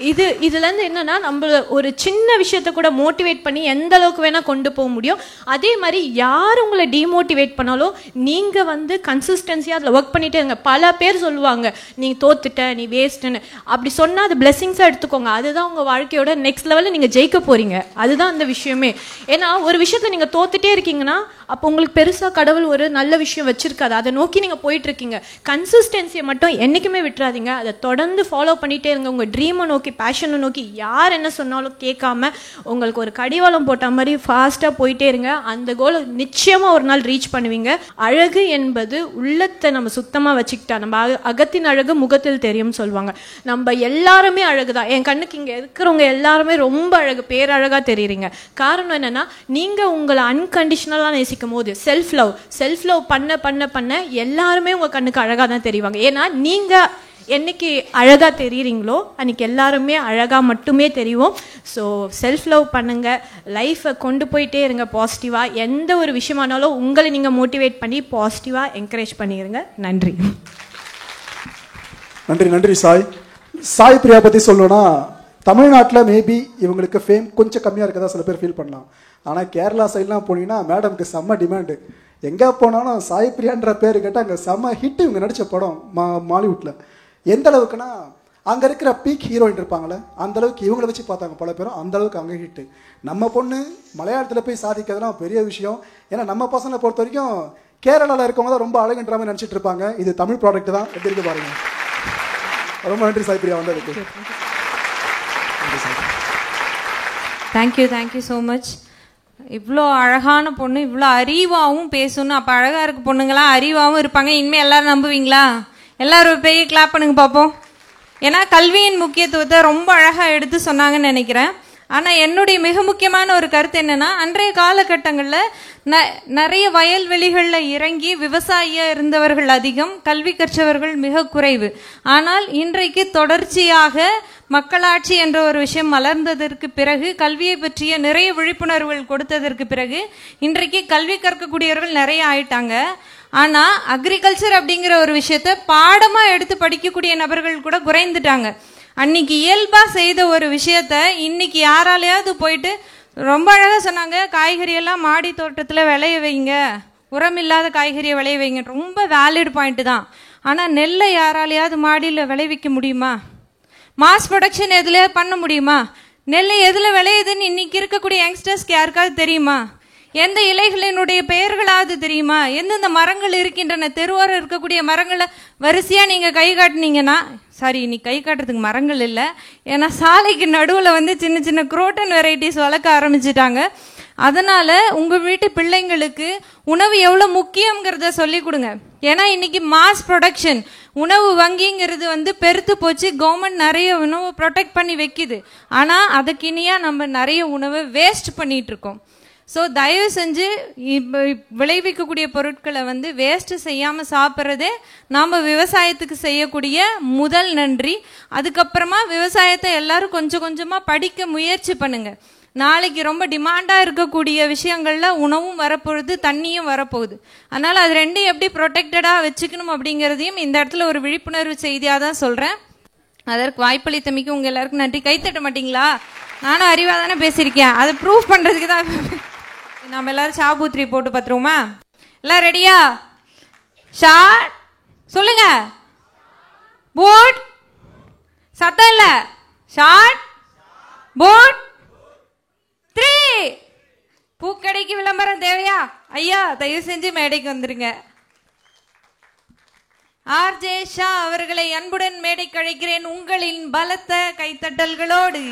இதுலேருந்து என்னன்னா நம்ம ஒரு சின்ன விஷயத்தை கூட மோட்டிவேட் பண்ணி எந்த அளவுக்கு வேணால் கொண்டு போக முடியும். அதே மாதிரி யார் உங்களை டிமோட்டிவேட் பண்ணாலும் நீங்கள் வந்து கன்சிஸ்டன்சியாக அதில் ஒர்க் பண்ணிகிட்டே இருங்க. பல பேர் சொல்லுவாங்க நீ தோத்துட்ட, நீ வேஸ்ட்டுன்னு. அப்படி சொன்னால் அது பிளெஸிங்ஸாக எடுத்துக்கோங்க. அதுதான் உங்கள் வாழ்க்கையோட நெக்ஸ்ட் லெவலில் நீங்கள் ஜெயிக்க போகிறீங்க. அதுதான் அந்த விஷயமே. ஏன்னா ஒரு விஷயத்தை நீங்கள் தோத்துட்டே இருக்கீங்கன்னா அப்போ உங்களுக்கு பெருசாக கடவுள் ஒரு நல்ல விஷயம் வச்சிருக்காது. அதை நோக்கி நீங்கள் போயிட்டு இருக்கீங்க. கன்சிஸ்டன்சியை மட்டும் என்றைக்குமே விட்டுறாதீங்க. அதை தொடர்ந்து ஃபாலோ பண்ணிகிட்டே இருங்க. உங்கள் ட்ரீமை நோக்கி, பேஷனை நோக்கி. யார் என்ன சொன்னாலும் கேட்காம உங்களுக்கு ஒரு கடிவாளம் போட்ட மாதிரி ஃபாஸ்ட்டாக போயிட்டே இருங்க. அந்த கோலை நிச்சயமாக ஒரு நாள் ரீச் பண்ணுவீங்க. அழகு என்பது உள்ளத்தை நம்ம சுத்தமாக வச்சுக்கிட்டா, நம்ம அகத்தின் அழகு முகத்தில் தெரியும் சொல்லுவாங்க. நம்ம எல்லாருமே அழகு தான். என் கண்ணுக்கு இங்கே இருக்கிறவங்க எல்லாருமே ரொம்ப அழகு, பேரழகாக தெரியுறீங்க. காரணம் என்னன்னா, நீங்கள் உங்களை அன்கண்டிஷனலாக நேசிக்கும் போது செல்ஃப் லவ் பண்ண பண்ண பண்ண எல்லாருமே உங்கள் கண்ணுக்கு அழகாக தான் தெரிவாங்க. ஏன்னா நீங்கள் என்னைக்கு அழகாக தெரியுறீங்களோ அன்றைக்கி எல்லாருமே அழகாக மட்டுமே தெரியும். ஸோ செல்ஃப் லவ் பண்ணுங்கள். லைஃப்பை கொண்டு போயிட்டே இருங்க பாசிட்டிவாக. எந்த ஒரு விஷயமானாலும் உங்களை நீங்கள் மோட்டிவேட் பண்ணி பாசிட்டிவாக என்கரேஜ் பண்ணிடுங்க. நன்றி. நன்றி நன்றி சாய். சாய் பிரியா பற்றி சொல்லணும்னா, தமிழ்நாட்டில் மேபி இவங்களுக்கு ஃபேம் கொஞ்சம் கம்மியாக இருக்கதா சில பேர் ஃபீல் பண்ணலாம். ஆனால் கேரளா சைட்லாம் போனீங்கன்னா மேடம்க்கு செம்ம டிமாண்டு. எங்கே போனாலும் சாய் பிரியான்ற பேர் கேட்டால் அங்கே செம்ம ஹிட். இவங்க நடித்த படம் மாலிவுட்டில் எந்த அளவுக்குன்னா, அங்கே இருக்கிற பீக் ஹீரோயின் இருப்பாங்களே அந்த அளவுக்கு இவங்களை வச்சு பார்த்தாங்க பல பேரும். அந்த அளவுக்கு அங்கே ஹிட்டு. நம்ம பொண்ணு மலையாளத்தில் போய் சாதிக்கிறதுலாம் பெரிய விஷயம். ஏன்னா நம்ம பசங்களை பொறுத்த வரைக்கும் கேரளாவில் இருக்கவங்க தான் ரொம்ப அழகுன்ற மாதிரி நினச்சிட்டு இருப்பாங்க. இது தமிழ் ப்ராடக்ட் தான். எப்படி இருக்கு பாருங்க. ரொம்ப நன்றி சாய் பிரியா வந்ததுக்கு. Thank you so much. இவ்வளோ அழகான பொண்ணு, இவ்வளோ அறிவாகவும் பேசணும். அப்போ அழகாக இருக்க பொண்ணுங்களாம் அறிவாகவும் இருப்பாங்க. இனிமேல் எல்லாரும் நம்புவீங்களா? எல்லாரும் பெரிய கிளாப் பண்ணுங்க பார்ப்போம். ஏன்னா கல்வியின் முக்கியத்துவத்தை ரொம்ப அழகாக எடுத்து சொன்னாங்கன்னு நினைக்கிறேன். ஆனால் என்னுடைய மிக முக்கியமான ஒரு கருத்து என்னென்னா, அன்றைய காலகட்டங்களில் நிறைய வயல்வெளிகளில் இறங்கி விவசாயியாக இருந்தவர்கள் அதிகம், கல்வி கற்றவர்கள் மிக குறைவு. ஆனால் இன்றைக்கு தொடர்ச்சியாக மக்களாட்சி என்ற ஒரு விஷயம் மலர்ந்ததற்கு பிறகு, கல்வியை பற்றிய நிறைய விழிப்புணர்வுகள் கொடுத்ததற்கு பிறகு இன்றைக்கு கல்வி கற்கக்கூடியவர்கள் நிறைய ஆயிட்டாங்க. ஆனால் அக்ரிகல்ச்சர் அப்படிங்கிற ஒரு விஷயத்த பாடமாக எடுத்து படிக்கக்கூடிய நபர்கள் கூட குறைந்துட்டாங்க. அன்னைக்கு இயல்பா செய்த ஒரு விஷயத்த இன்னைக்கு யாராலையாவது போயிட்டு, ரொம்ப அழகாக சொன்னாங்க, காய்கறியெல்லாம் மாடி தோட்டத்தில் விளைய வைங்க, உரம் இல்லாத காய்கறியை விளைய வைங்க. ரொம்ப வேலிட் பாயிண்ட் தான். ஆனால் நெல்லை யாராலையாவது மாடியில் விளைவிக்க முடியுமா? மாஸ் ப்ரொடக்ஷன் எதுல பண்ண முடியுமா? நெல் எதில் விளையுதுன்னு இன்னைக்கு இருக்கக்கூடிய யங்ஸ்டர்ஸ்க்கு யாருக்காவது தெரியுமா? எந்த இலைகளினுடைய பெயர்களாவது தெரியுமா? எந்தெந்த மரங்கள் இருக்கின்றன? தெருவோரம் இருக்கக்கூடிய மரங்களை வரிசையாக நீங்கள் கை காட்டினீங்கன்னா, சாரி இன்னைக்கு கை காட்டுறதுக்கு மரங்கள் இல்லை, ஏன்னா சாலைக்கு நடுவில் வந்து சின்ன சின்ன குரோட்டன் வெரைட்டிஸ் வளர்க்க ஆரம்பிச்சிட்டாங்க. அதனால் உங்கள் வீட்டு பிள்ளைங்களுக்கு உணவு எவ்வளோ முக்கியங்கிறத சொல்லி கொடுங்க. ஏன்னா இன்னைக்கு மாஸ் ப்ரொடக்ஷன் உணவு வங்கிங்கிறது வந்து பெருத்து போச்சு. கவர்மெண்ட் நிறைய உணவு ப்ரொடெக்ட் பண்ணி வைக்குது. ஆனால் அதுக்கு இனியாக நம்ம நிறைய உணவை வேஸ்ட் பண்ணிகிட்டு இருக்கோம். ஸோ தயவு செஞ்சு விளைவிக்கக்கூடிய பொருட்களை வந்து வேஸ்ட்டு செய்யாமல் சாப்பிட்றதே நாம் விவசாயத்துக்கு செய்யக்கூடிய முதல் நன்றி. அதுக்கப்புறமா விவசாயத்தை எல்லாரும் கொஞ்சம் கொஞ்சமாக படிக்க முயற்சி பண்ணுங்க. நாளைக்கு ரொம்ப டிமாண்டாக இருக்கக்கூடிய விஷயங்களில் உணவும் வரப்போகுது, தண்ணியும் வரப்போகுது. அதனால் அது ரெண்டையும் எப்படி ப்ரொடெக்டடாக வச்சுக்கணும் அப்படிங்கிறதையும் இந்த இடத்துல ஒரு விழிப்புணர்வு செய்தியாக தான் சொல்கிறேன். அதற்கு வாய்ப்பளித்தமைக்கு உங்கள் எல்லாருக்கும் நன்றி. கைத்தட்ட மாட்டிங்களா? நானும் அறிவாக தானே பேசியிருக்கேன். அதை ப்ரூவ் பண்ணுறதுக்கு தான். நம்ம எல்லாரும் சாபூத்திரி போட்டு பார்த்துருவோமா? எல்லாம் ரெடியா? ஷார்ட் சொல்லுங்க. போட் சத்தம் இல்ல. Short boat 3. பூக்கடைக்கு விளம்பரம் தேவையா? ஐயா தயவு செஞ்சு மேடைக்கு வந்துருங்க. ஆர்ஜே ஷா அவர்களை அன்புடன் மேடைக்கு அழைக்கிறேன், உங்களின் பலத்த கைத்தட்டல்களோடு.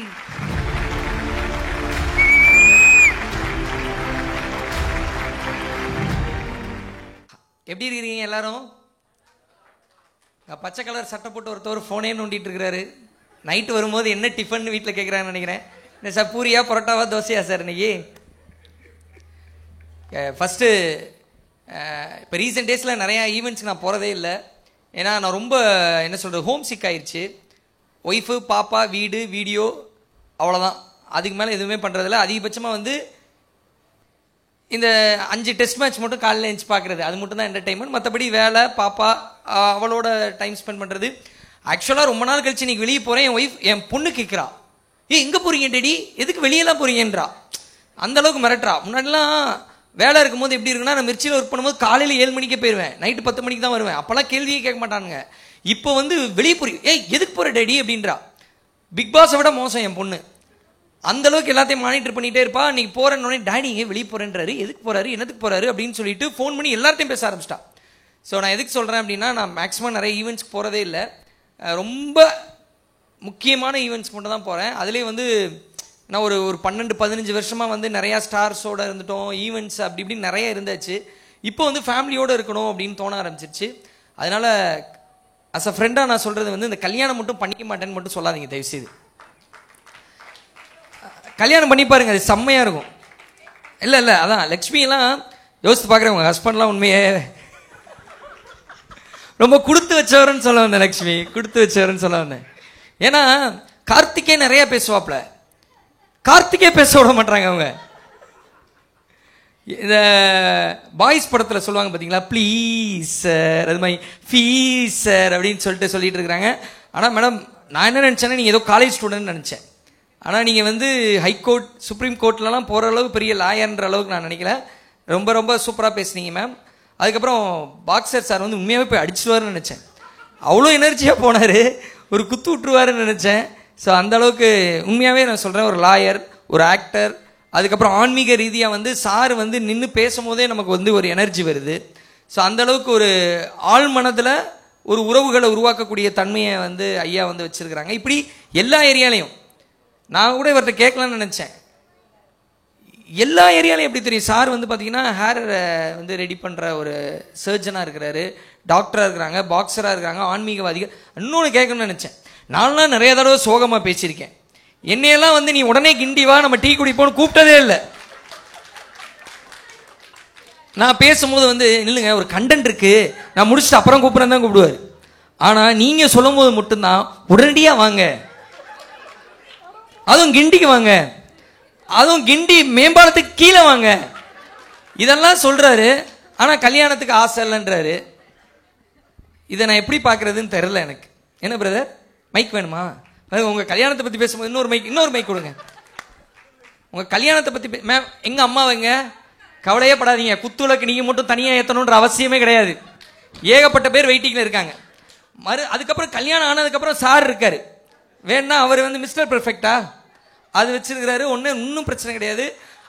எப்படி இருக்கிறீங்க எல்லாரும்? பச்சை கலர் சட்டை போட்டு ஒருத்தவர் ஃபோனே நோண்டிட்டு இருக்கிறாரு. நைட்டு வரும்போது என்ன டிஃபன் வீட்டில் கேட்குறாங்கன்னு நினைக்கிறேன். என்ன சார், பூரியா பரோட்டாவா தோசையா சார் இன்னைக்கு? ஃபஸ்ட்டு இப்போ ரீசெண்ட் டேஸில் நிறையா ஈவெண்ட்ஸ்க்கு நான் போகிறதே இல்லை. ஏன்னா நான் ரொம்ப என்ன சொல்கிறது, ஹோம் சிக் ஆயிடுச்சு. ஒய்ஃபு, பாப்பா, வீடு, வீடியோ, அவ்வளோதான். அதுக்கு மேலே எதுவுமே பண்ணுறதில்ல. அதிகபட்சமாக வந்து இந்த 5 டெஸ்ட் மேட்ச் மட்டும் காலையில் எழுந்துச்சு பார்க்குறது, அது மட்டும் தான் என்டர்டைன்மெண்ட். மற்றபடி வேலை, பாப்பா, அவளோட டைம் ஸ்பெண்ட் பண்ணுறது. ஆக்சுவலாக ரொம்ப நாள் கழிச்சு இன்னைக்கு வெளியே போகிறேன், என் பொண்ணு கேட்குறா, எங்கே போறீங்க டேடி, எதுக்கு வெளியெல்லாம் போறீங்கன்றா. அந்த அளவுக்கு மிரட்டுறா. முன்னாடிலாம் வேலை இருக்கும்போது எப்படி இருக்குன்னா, நான் மிர்ச்சியில் ஒர்க் பண்ணும்போது காலையில் 7 மணிக்கே போயிடுவேன், நைட்டு 10 மணிக்கு தான் வருவேன். அப்போல்லாம் கேள்வியே கேட்க மாட்டானுங்க. இப்போ வந்து வெளியே போறீங்க, எதுக்கு போகிற டேடி அப்படின்றா. பிக் பாஸை விட மோசம் என் பொண்ணு. அந்த அளவுக்கு எல்லாத்தையும் மானிட்டர் பண்ணிட்டே இருப்பா. நீங்க போறேன்னு டாடி இங்கே வெளியே போறேன்றாரு, எதுக்கு போறாரு, என்னதுக்கு போறாரு அப்படின்னு சொல்லிட்டு ஃபோன் பண்ணி எல்லார்ட்டையும் பேச ஆரம்பிச்சிட்டா. ஸோ நான் எதுக்கு சொல்றேன் அப்படின்னா, நான் மேக்ஸிமம் நிறைய ஈவெண்ட்ஸ்க்கு போறதே இல்லை, ரொம்ப முக்கியமான ஈவெண்ட்ஸ் மட்டும் தான் போறேன். அதுலேயே வந்து நான் ஒரு 12-15 வருஷமா வந்து நிறையா ஸ்டார்ஸோட இருந்துட்டோம், ஈவெண்ட்ஸ் அப்படி இப்படி நிறைய இருந்தாச்சு. இப்போ வந்து ஃபேமிலியோடு இருக்கணும் அப்படின்னு தோண ஆரம்பிச்சிருச்சு. அதனால அஸ் அ ஃப்ரெண்டாக நான் சொல்றது வந்து, இந்த கல்யாணம் மட்டும் பண்ணிக்க மாட்டேன்னு மட்டும் சொல்லாதீங்க தயவுசெய்து. கல்யாணம் பண்ணி பாருங்க, அது செம்மையா இருக்கும். இல்லை அதான் லக்ஷ்மியெல்லாம் யோசித்து பார்க்குறேன், உங்கள் ஹஸ்பண்ட்லாம் உண்மையே ரொம்ப கொடுத்து வச்சவர்னு சொல்ல வந்தேன். லக்ஷ்மி கொடுத்து வச்சவர்னு சொல்ல வந்தேன். ஏன்னா கார்த்திகே நிறைய பேசுவாப்ல, கார்த்திகே பேச விட மாட்டாங்க அவங்க. இந்த பாய்ஸ் படத்தில் சொல்லுவாங்க பார்த்தீங்களா, ப்ளீஸ் சார், அது மாதிரி ஃபீஸ் சார் அப்படின்னு சொல்லிட்டு இருக்கிறாங்க. ஆனால் மேடம் நான் என்ன நினச்சேன்னா, நீங்கள் ஏதோ காலேஜ் ஸ்டூடெண்ட் நினச்சேன். ஆனால் நீங்கள் வந்து ஹைகோர்ட் சுப்ரீம் கோர்ட்லலாம் போகிற அளவுக்கு பெரிய லாயர்ன்ற அளவுக்கு நான் நினைக்கல. ரொம்ப ரொம்ப சூப்பராக பேசுனீங்க மேம். அதுக்கப்புறம் பாக்ஸர் சார் வந்து உண்மையாகவே போய் அடிச்சுடுவார்னு நினச்சேன். அவ்வளோ எனர்ஜியாக போனார், ஒரு குத்து விட்டுருவாருன்னு நினச்சேன். ஸோ அந்த அளவுக்கு உண்மையாகவே நான் சொல்கிறேன், ஒரு லாயர், ஒரு ஆக்டர். அதுக்கப்புறம் ஆன்மீக ரீதியாக வந்து சார் வந்து நின்று பேசும்போதே நமக்கு வந்து ஒரு எனர்ஜி வருது. ஸோ அந்த அளவுக்கு ஒரு ஆழ் மனதில் ஒரு உறவுகளை உருவாக்கக்கூடிய தன்மையை வந்து ஐயா வந்து வச்சுருக்கிறாங்க. இப்படி எல்லா ஏரியாலையும் நான் கூட இவர்கிட்ட கேட்கலான்னு நினச்சேன், எல்லா ஏரியாலையும் எப்படி தெரியும். சார் வந்து பார்த்தீங்கன்னா ஹேர் வந்து ரெடி பண்ணுற ஒரு சர்ஜனாக இருக்கிறாரு, டாக்டராக இருக்கிறாங்க, பாக்ஸராக இருக்கிறாங்க, ஆன்மீகவாதிகள். இன்னொன்று கேட்கணும்னு நினச்சேன். நான்லாம் நிறைய தடவை சோகமாக பேசியிருக்கேன். என்னையெல்லாம் வந்து நீ உடனே கிண்டி வா நம்ம டீ குடிப்போன்னு கூப்பிட்டதே இல்லை. நான் பேசும்போது வந்து இல்லைங்க ஒரு கண்டென்ட் இருக்கு, நான் முடிச்சுட்டு அப்புறம் கூப்பிட்றேன் தான் கூப்பிடுவார். ஆனால் நீங்கள் சொல்லும் போது மட்டும்தான் உடனடியாக வாங்க, அதுவும் கிண்டிக்கு வாங்க, அதுவும் கிண்டி மேம்பாலத்துக்கு கீழே வாங்க, இதெல்லாம் சொல்றாரு. ஆனா கல்யாணத்துக்கு ஆசை இல்லைன்றாரு. இதை நான் எப்படி பார்க்கறதுன்னு தெரியல எனக்கு. என்ன பிரதர் மைக் வேணுமா? உங்க கல்யாணத்தை பத்தி பேசும்போது இன்னொரு மைக் கொடுங்க. உங்க கல்யாணத்தை பத்தி மேம், எங்க அம்மாவைங்க கவலையே படாதீங்க, குத்துவிளக்கு நீங்க மட்டும் தனியா ஏத்தணும்ன்ற அவசியமே கிடையாது. ஏகப்பட்ட பேர் வெயிட்டிங்ல இருக்காங்க. அதுக்கப்புறம் கல்யாணம் ஆனதுக்கப்புறம் சார் இருக்காரு, வேணா அவர் வந்து மிஸ்டர் பெர்ஃபெக்டா அது வச்சிருக்கிறாரு, இன்னும் பிரச்சனை கிடையாது.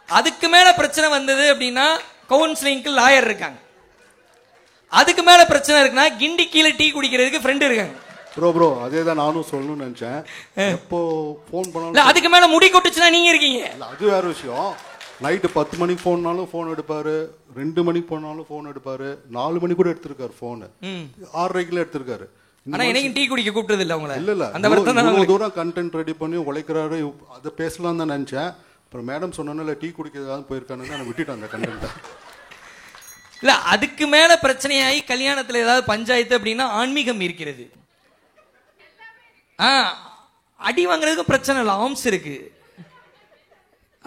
அதுக்கு மேல பிரச்சனை வந்தது அப்படின்னா கவுன்சிலிங்க்கு லாயர் இருக்காங்க. அதுக்கு மேல பிரச்சனை இருக்குன்னா கிண்டி கீழே டீ குடிக்கிறதுக்கு ஃப்ரெண்ட் இருக்காங்க. ப்ரோ அதே தான் நானும் சொல்லணும்னு நினைச்சேன். எப்போ ஃபோன் பண்ணாலும் அதுக்கு மேல முடி கொட்டுச்சுன்னா நீங்க இருக்கீங்க, அது வேற விஷயம். நைட்டு 10 மணிக்கு போனாலும் ஃபோன் எடுப்பாரு, 2 மணிக்கு போனாலும் ஃபோன் எடுப்பாரு, 4 மணிக்கு கூட எடுத்திருக்காரு ஃபோன், 6:30 எடுத்திருக்காரு. ஆனா எனக்கு டீ குடிக்க கூப்பிட்டது இல்ல அவங்கள. இல்ல அந்த வருத்தம் தூரம் கண்டென்ட் ரெடி பண்ணி உழைக்கிறாரு, அதை பேசலாம் தான் நினைச்சேன். அப்புறம் மேடம் சொன்னால டீ குடிக்கிறதா போயிருக்கானுன்னு நான் விட்டுட்டேன் அந்த கண்டென்ட்டை. இல்ல அதுக்கு மேல பிரச்சனையாகி கல்யாணத்துல ஏதாவது பஞ்சாயத்து அப்படின்னா ஆன்மீகம் இருக்கிறது. அடி வாங்குறதுக்கு பிரச்சனை இல்லை, ஆர்ம்ஸ் இருக்கு.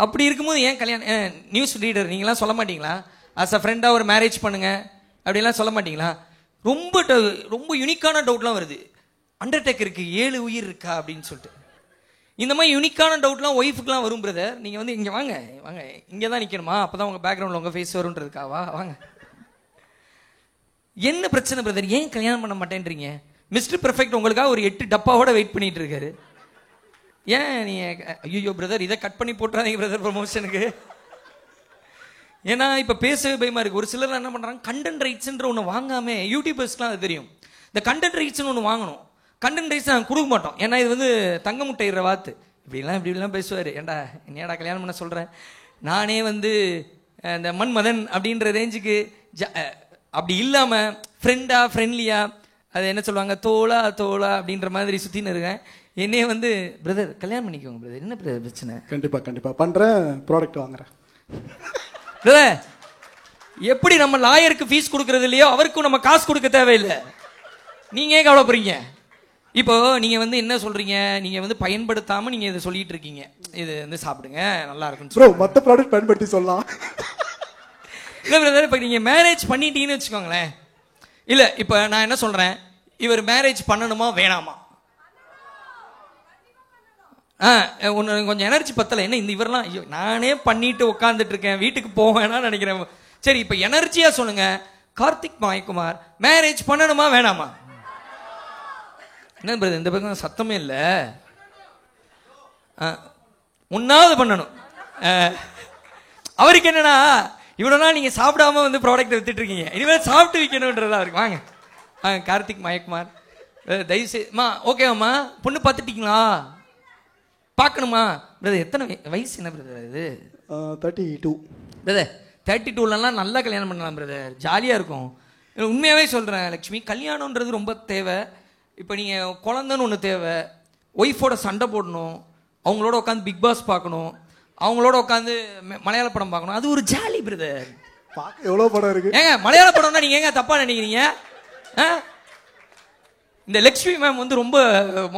அப்படி இருக்கும்போது ஏன் கல்யாணம்? நியூஸ் ரீடர் நீங்களாம் சொல்ல மாட்டீங்களா, அஸ் அ ஃப்ரெண்டா ஒரு மேரேஜ் பண்ணுங்க அப்படிலாம் சொல்ல மாட்டீங்களா? ரொம்ப யூனிக்கான டவுட்லாம் வருது. அண்டர்டேக்கருக்கு 7 உயிர் இருக்கா அப்படின்னு சொல்லிட்டு இந்த மாதிரி யூனிக்கான டவுட்லாம் ஒய்ஃபுக்குலாம் வரும். பிரதர் நீங்க வந்து இங்க வாங்க வாங்க, இங்கே தான் நிற்கணுமா, அப்பதான் உங்க பேக்ரவுண்ட்ல உங்க ஃபேஸ் வரும்ன்றதுக்காவா? வாங்க. என்ன பிரச்சனை பிரதர், ஏன் கல்யாணம் பண்ண மாட்டேன்றீங்க? மிஸ்டர் பெர்ஃபெக்ட் உங்களுக்காக ஒரு 8 டப்பாவோட வெயிட் பண்ணிட்டு இருக்காரு. ஏன் நீங்க ஐயோ பிரதர் இதை கட் பண்ணி போட்டுறாதீங்க பிரதர் ப்ரொமோஷனுக்கு. ஏன்னா இப்ப பேசவே பயமா இருக்கு. ஒரு சிலர் என்ன பண்றாங்க, கண்டென்ட் ரைட்ஸ்ன்ற ஒன்று வாங்காம, யூடியூபர்ஸ்க்குலாம் அது தெரியும், இந்த கண்டென்ட் ரைட்ஸ்னு ஒன்று வாங்கணும். கண்டென்ட் ரைட்ஸ் நாங்கள் கொடுக்க மாட்டோம், ஏன்னா இது வந்து தங்க முட்டையிற வாத்து. இப்படிலாம் பேசுவார். ஏன்டா என்னடா கல்யாணம் பண்ண சொல்கிறேன், நானே வந்து இந்த மன்மதன் அப்படின்ற ரேஞ்சுக்கு அப்படி இல்லாமல் ஃப்ரெண்ட்லியாக அது என்ன சொல்லுவாங்க, தோளா அப்படின்ற மாதிரி சுற்றின்னு இருக்கேன். என்னையே வந்து பிரதர் கல்யாணம் பண்ணிக்கோங்க பிரதர், என்ன பிரதர் பிரச்சனை? கண்டிப்பாக பண்ணுறேன், ப்ராடக்ட் வாங்குறேன். பிரதர் எப்படி நம்ம லாயருக்கு ஃபீஸ் கொடுக்கறது இல்லையோ அவருக்கும் நம்ம காசு கொடுக்க தேவையில்லை. நீங்க ஏன் கவலைப்படுறீங்க? இப்போ நீங்க வந்து என்ன சொல்றீங்க, நீங்க வந்து பயன்படுத்தாம நீங்க இதை சொல்லிட்டு இருக்கீங்க, இது வந்து சாப்பிடுங்க நல்லா இருக்கும் ப்ரோ, மற்ற ப்ராடக்ட் பயன்படுத்தி சொல்லலாம். இல்லை பிரதர், இப்போ நீங்க மேரேஜ் பண்ணிட்டீங்கன்னு வச்சுக்கோங்களேன். இல்லை இப்போ நான் என்ன சொல்றேன், இவர் மேரேஜ் பண்ணணுமா வேணாமா ஒன்று கொஞ்சம் எனர்ஜி பத்தலை. என்ன இந்த இவரெல்லாம் ஐயோ நானே பண்ணிட்டு உட்காந்துட்டு இருக்கேன், வீட்டுக்கு போவேன்னா நினைக்கிறேன். சரி இப்போ எனர்ஜியா சொல்லுங்க, கார்த்திக் மாயக்குமார் மேரேஜ் பண்ணணுமா வேணாமா? என்ன பிரதர் இந்த பக்கம் சத்தமே இல்லை. ஒன்னாவது பண்ணணும். அவருக்கு என்னன்னா இவ்வளோனா நீங்க சாப்பிடாம வந்து ப்ராடக்ட் வித்துட்டு இருக்கீங்க, இனிமேல் சாப்பிட்டு விற்கணுன்றதா இருக்கு. வாங்க கார்த்திக் மாயக்குமார் தயவுசெய்துமா. ஓகேவாம்மா, பொண்ணு பார்த்துட்டீங்களா? பார்க்கணுமா பிரதர்? எத்தனை வயசு என்ன பிரதர் இது? 32 பிரதர். 32லலாம் நல்லா கல்யாணம் பண்ணலாம் பிரதர், ஜாலியாக இருக்கும். உண்மையாகவே சொல்கிறேன் லக்ஷ்மி, கல்யாணன்றது ரொம்ப தேவை. இப்போ நீங்கள் குழந்தைன்னு ஒன்று தேவை, ஒய்ஃபோட சண்டை போடணும், அவங்களோட உட்காந்து பிக் பாஸ் பார்க்கணும், அவங்களோட உட்காந்து மலையாள படம் பார்க்கணும், அது ஒரு ஜாலி பிரதர். பார்க்க எவ்வளோ படம் இருக்கு. ஏங்க மலையாள படம்னா நீங்கள் ஏங்க தப்பாக நினைக்கிறீங்க? இந்த லக்ஷ்மி மேம் வந்து ரொம்ப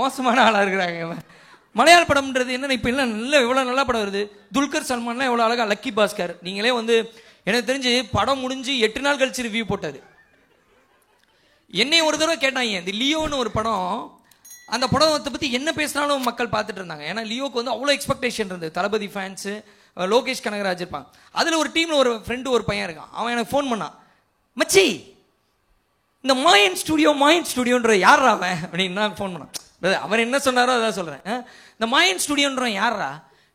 மோசமான ஆளாக இருக்கிறாங்க. மலையாள படம்ன்றது என்னென்ன இப்போ இல்லை நல்ல எவ்வளோ நல்ல படம் வருது. துல்கர் சல்மான்லாம் எவ்வளோ அழகா, லக்கி பாஸ்கர். நீங்களே வந்து எனக்கு தெரிஞ்சு படம் முடிஞ்சு 8 நாள் கழிச்சு ரிவ்யூ போட்டாரு. என்னையும் ஒரு தடவை கேட்டாங்க, இந்த லியோன்னு ஒரு படம், அந்த படத்தை பற்றி என்ன பேசினாலும் மக்கள் பார்த்துட்டு இருந்தாங்க. ஏன்னா லியோக்கு வந்து அவ்வளோ எக்ஸ்பெக்டேஷன் இருந்தது. தளபதி ஃபேன்ஸு, லோகேஷ் கனகராஜ் இருப்பாங்க. அதில் ஒரு டீமில் ஒரு ஃப்ரெண்டு ஒரு பையன் இருக்கான். அவன் எனக்கு ஃபோன் பண்ணான், மச்சி இந்த மாயன் ஸ்டுடியோன்ற யாரா அவன் அப்படின்னு நான் ஃபோன் பண்ணான். அவர் என்ன சொன்னாரோ அதான் சொல்கிறேன். இந்த மாயன் ஸ்டுடியோன்றவன் யாரா?